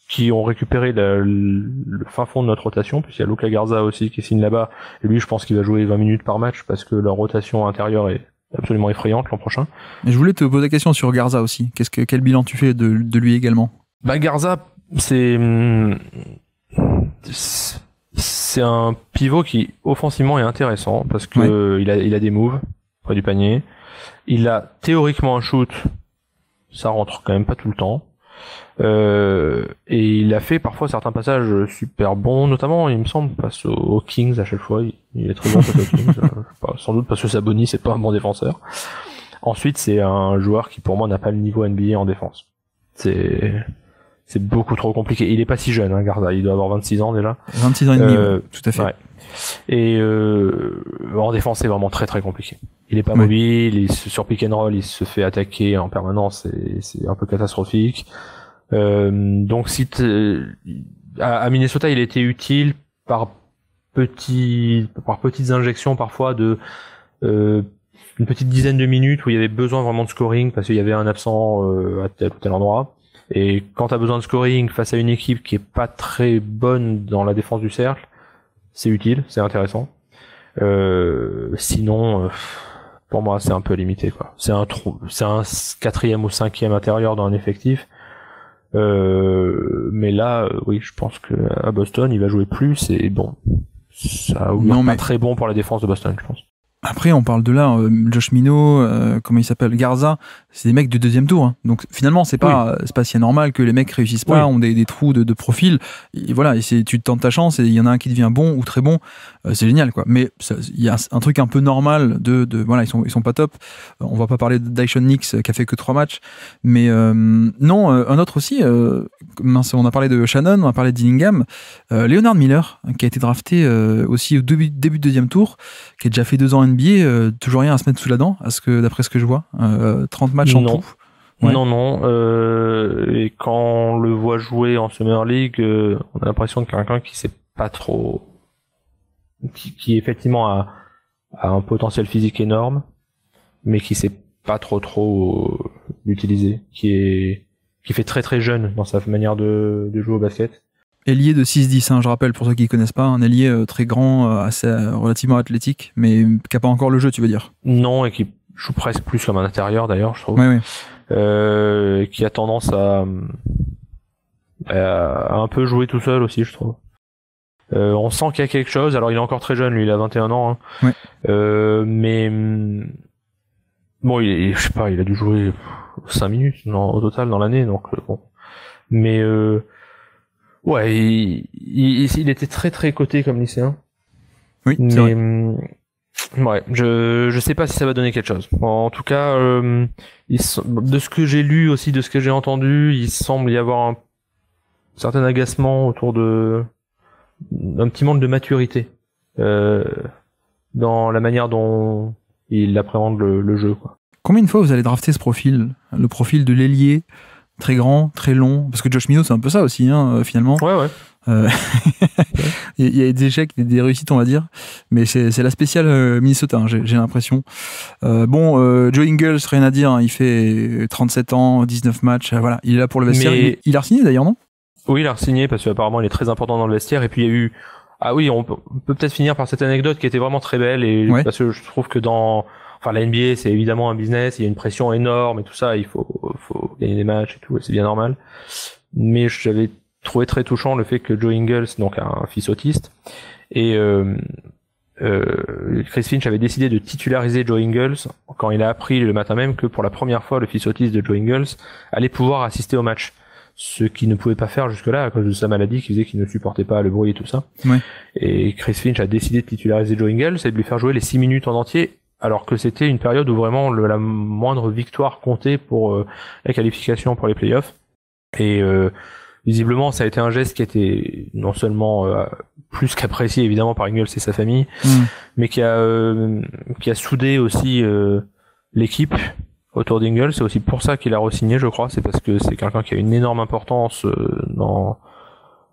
qui ont récupéré le fin fond de notre rotation, puisqu'il y a Luka Garza aussi qui signe là-bas. Et lui, je pense qu'il va jouer 20 minutes par match parce que leur rotation intérieure est absolument effrayante l'an prochain. Et je voulais te poser la question sur Garza aussi. Quel bilan tu fais de lui également? Bah, Garza, c'est un pivot qui offensivement est intéressant parce que il a des moves près du panier. Il a théoriquement un shoot, ça rentre quand même pas tout le temps. Et il a fait parfois certains passages super bons, notamment il me semble passe aux Kings à chaque fois. Il est très bon face aux Kings, sans doute parce que Sabonis c'est pas un bon défenseur. Ensuite c'est un joueur qui pour moi n'a pas le niveau NBA en défense. C'est beaucoup trop compliqué. Il est pas si jeune, Garza. Il doit avoir 26 ans déjà. 26 ans et demi, tout à fait. Ouais. Et en défense, c'est vraiment très très compliqué. Il est pas mobile. Sur pick and roll, il se fait attaquer en permanence. C'est un peu catastrophique. Donc, à Minnesota, il était utile par petites injections parfois de une petite dizaine de minutes où il y avait besoin vraiment de scoring parce qu'il y avait un absent à tel ou tel endroit. Et quand t'as besoin de scoring face à une équipe qui est pas très bonne dans la défense du cercle, c'est utile, c'est intéressant. Sinon, pour moi, c'est un peu limité, quoi. C'est un 4e ou 5e intérieur dans un effectif. Mais là, oui, je pense que à Boston, il va jouer plus et bon, ça augure pas très bon pour la défense de Boston, je pense. Après, on parle de là, Josh Minot, comment il s'appelle, Garza, c'est des mecs de 2e tour. Hein. Donc finalement, c'est pas si anormal que les mecs réussissent pas, ont des trous de profil. Et voilà, tu tentes ta chance et il y en a un qui devient bon ou très bon, c'est génial, quoi. Mais il y a un truc un peu normal voilà, ils sont pas top. On va pas parler de Dyson Nix qui a fait que 3 matchs, mais non, un autre aussi. On a parlé de Shannon, on a parlé de Dillingham, Leonard Miller qui a été drafté aussi au début de 2e tour, qui a déjà fait 2 ans NBA, toujours rien à se mettre sous la dent, d'après ce que je vois. 30 matchs en tout. Ouais. Non. Et quand on le voit jouer en Summer League, on a l'impression de quelqu'un qui sait pas trop, qui effectivement a un potentiel physique énorme, mais qui sait pas trop l'utiliser, qui fait très très jeune dans sa manière de jouer au basket. Ailier de 6-10, je rappelle pour ceux qui ne connaissent pas, un ailier très grand, assez relativement athlétique, mais qui n'a pas encore le jeu, tu veux dire? Non, et qui joue presque plus comme un intérieur d'ailleurs, je trouve. Oui. Qui a tendance à un peu jouer tout seul aussi, je trouve. On sent qu'il y a quelque chose. Alors il est encore très jeune, lui, il a 21 ans. Hein. Ouais. Mais bon, je sais pas, il a dû jouer 5 minutes au total dans l'année, donc bon. Mais ouais, il était très très coté comme lycéen. Oui, c'est vrai. Ouais, je sais pas si ça va donner quelque chose. En tout cas, de ce que j'ai lu aussi, de ce que j'ai entendu, il semble y avoir un certain agacement autour d'un petit manque de maturité dans la manière dont il appréhende le jeu, quoi. Combien de fois vous allez drafter ce profil, le profil de l'ailier très grand, très long, parce que Josh Minot c'est un peu ça aussi, hein, finalement. Ouais. Il y a des échecs, des réussites, on va dire, mais c'est la spéciale Minnesota, hein, j'ai l'impression. Joe Ingles, rien à dire, hein, il fait 37 ans, 19 matchs, voilà, il est là pour le vestiaire. Mais... Il a re-signé d'ailleurs, non? Oui, il a re-signé parce qu'apparemment il est très important dans le vestiaire, et puis il y a eu... Ah oui, on peut peut-être finir par cette anecdote qui était vraiment très belle, et parce que je trouve que la NBA, c'est évidemment un business, il y a une pression énorme et tout ça, il faut gagner des matchs et tout, et c'est bien normal. Mais j'avais trouvé très touchant le fait que Joe Ingles, donc un fils autiste, et Chris Finch avait décidé de titulariser Joe Ingles quand il a appris le matin même que pour la première fois le fils autiste de Joe Ingles allait pouvoir assister au match, ce qu'il ne pouvait pas faire jusque-là à cause de sa maladie qui faisait qu'il ne supportait pas le bruit et tout ça. Ouais. Et Chris Finch a décidé de titulariser Joe Ingles et de lui faire jouer les 6 minutes en entier, alors que c'était une période où vraiment la moindre victoire comptait pour la qualification pour les playoffs. Et visiblement, ça a été un geste qui a été non seulement plus qu'apprécié évidemment par Ingles et sa famille, mais qui a soudé aussi l'équipe autour d'Ingles. C'est aussi pour ça qu'il a re-signé, je crois. C'est parce que c'est quelqu'un qui a une énorme importance dans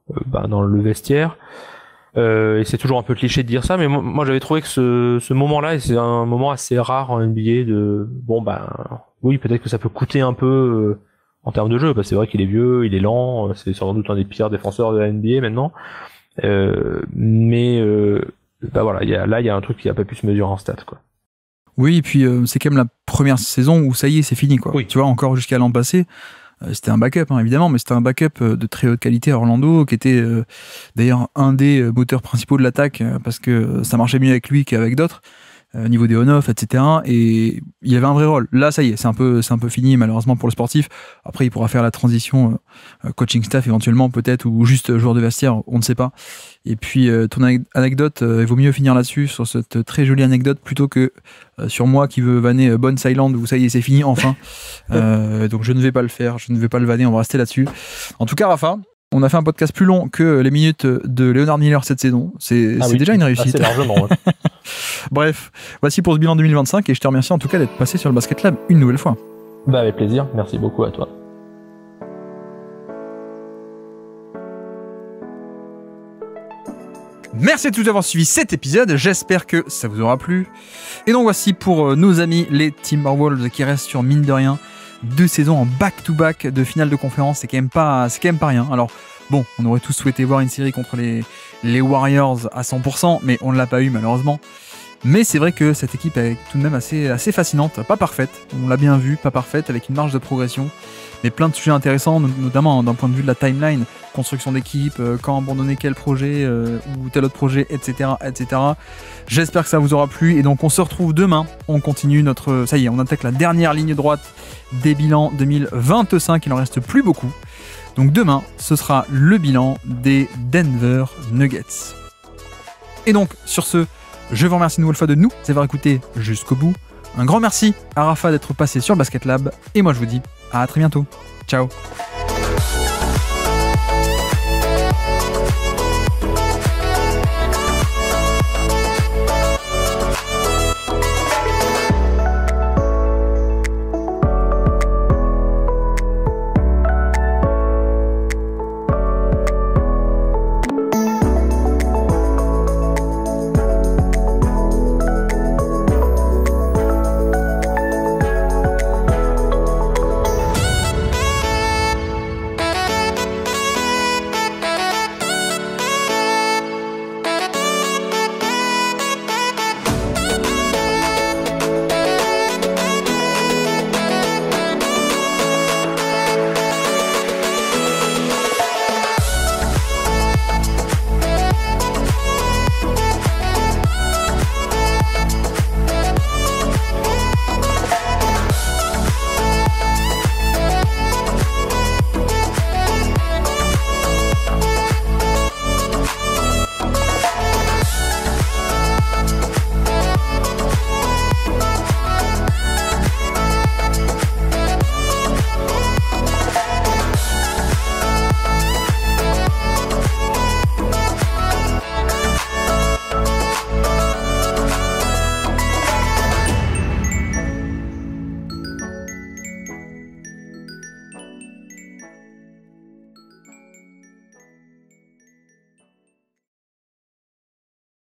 le vestiaire. Et c'est toujours un peu cliché de dire ça, mais moi j'avais trouvé que ce moment-là, et c'est un moment assez rare en NBA oui, peut-être que ça peut coûter un peu en termes de jeu, parce que c'est vrai qu'il est vieux, il est lent, c'est sans doute un des pires défenseurs de la NBA maintenant. Voilà, il y a un truc qui a pas pu se mesurer en stats, quoi. Oui, et puis c'est quand même la première saison où ça y est, c'est fini, quoi. Oui. Tu vois, encore jusqu'à l'an passé, c'était un backup, hein, évidemment, mais c'était un backup de très haute qualité à Orlando, qui était d'ailleurs un des moteurs principaux de l'attaque, parce que ça marchait mieux avec lui qu'avec d'autres, au niveau des on-off, etc. Et il avait un vrai rôle. Là, ça y est, c'est un peu fini, malheureusement, pour le sportif. Après, il pourra faire la transition coaching staff, éventuellement, peut-être, ou juste joueur de vestiaire, on ne sait pas. Et puis, ton anecdote, il vaut mieux finir là-dessus, sur cette très jolie anecdote, plutôt que sur moi qui veux vanner Bones Island, où ça y est, c'est fini, enfin. Donc, je ne vais pas le faire, je ne vais pas le vanner, on va rester là-dessus. En tout cas, Rafa, on a fait un podcast plus long que les minutes de Leonard Miller cette saison. C'est déjà une réussite. C'est largement, ouais. Bref, voici pour ce bilan 2025, et je te remercie en tout cas d'être passé sur le Basket Lab une nouvelle fois. Avec plaisir, merci beaucoup à toi. Merci à tous d'avoir suivi cet épisode, j'espère que ça vous aura plu. Et donc voici pour nos amis les Timberwolves qui restent sur, mine de rien, 2 saisons en back-to-back de finale de conférence, c'est quand même pas rien. Alors bon, on aurait tous souhaité voir une série contre les Warriors à 100%, mais on ne l'a pas eu malheureusement. Mais c'est vrai que cette équipe est tout de même assez fascinante, pas parfaite, on l'a bien vu, pas parfaite, avec une marge de progression, mais plein de sujets intéressants, notamment d'un point de vue de la timeline, construction d'équipe, quand abandonner quel projet ou tel autre projet, etc., etc. J'espère que ça vous aura plu, et donc on se retrouve demain, on continue ça y est, on attaque la dernière ligne droite des bilans 2025, il en reste plus beaucoup. Donc demain, ce sera le bilan des Denver Nuggets. Et donc, sur ce, je vous remercie une nouvelle fois de nous avoir écouté jusqu'au bout. Un grand merci à Rafa d'être passé sur le Basket Lab. Et moi, je vous dis à très bientôt. Ciao.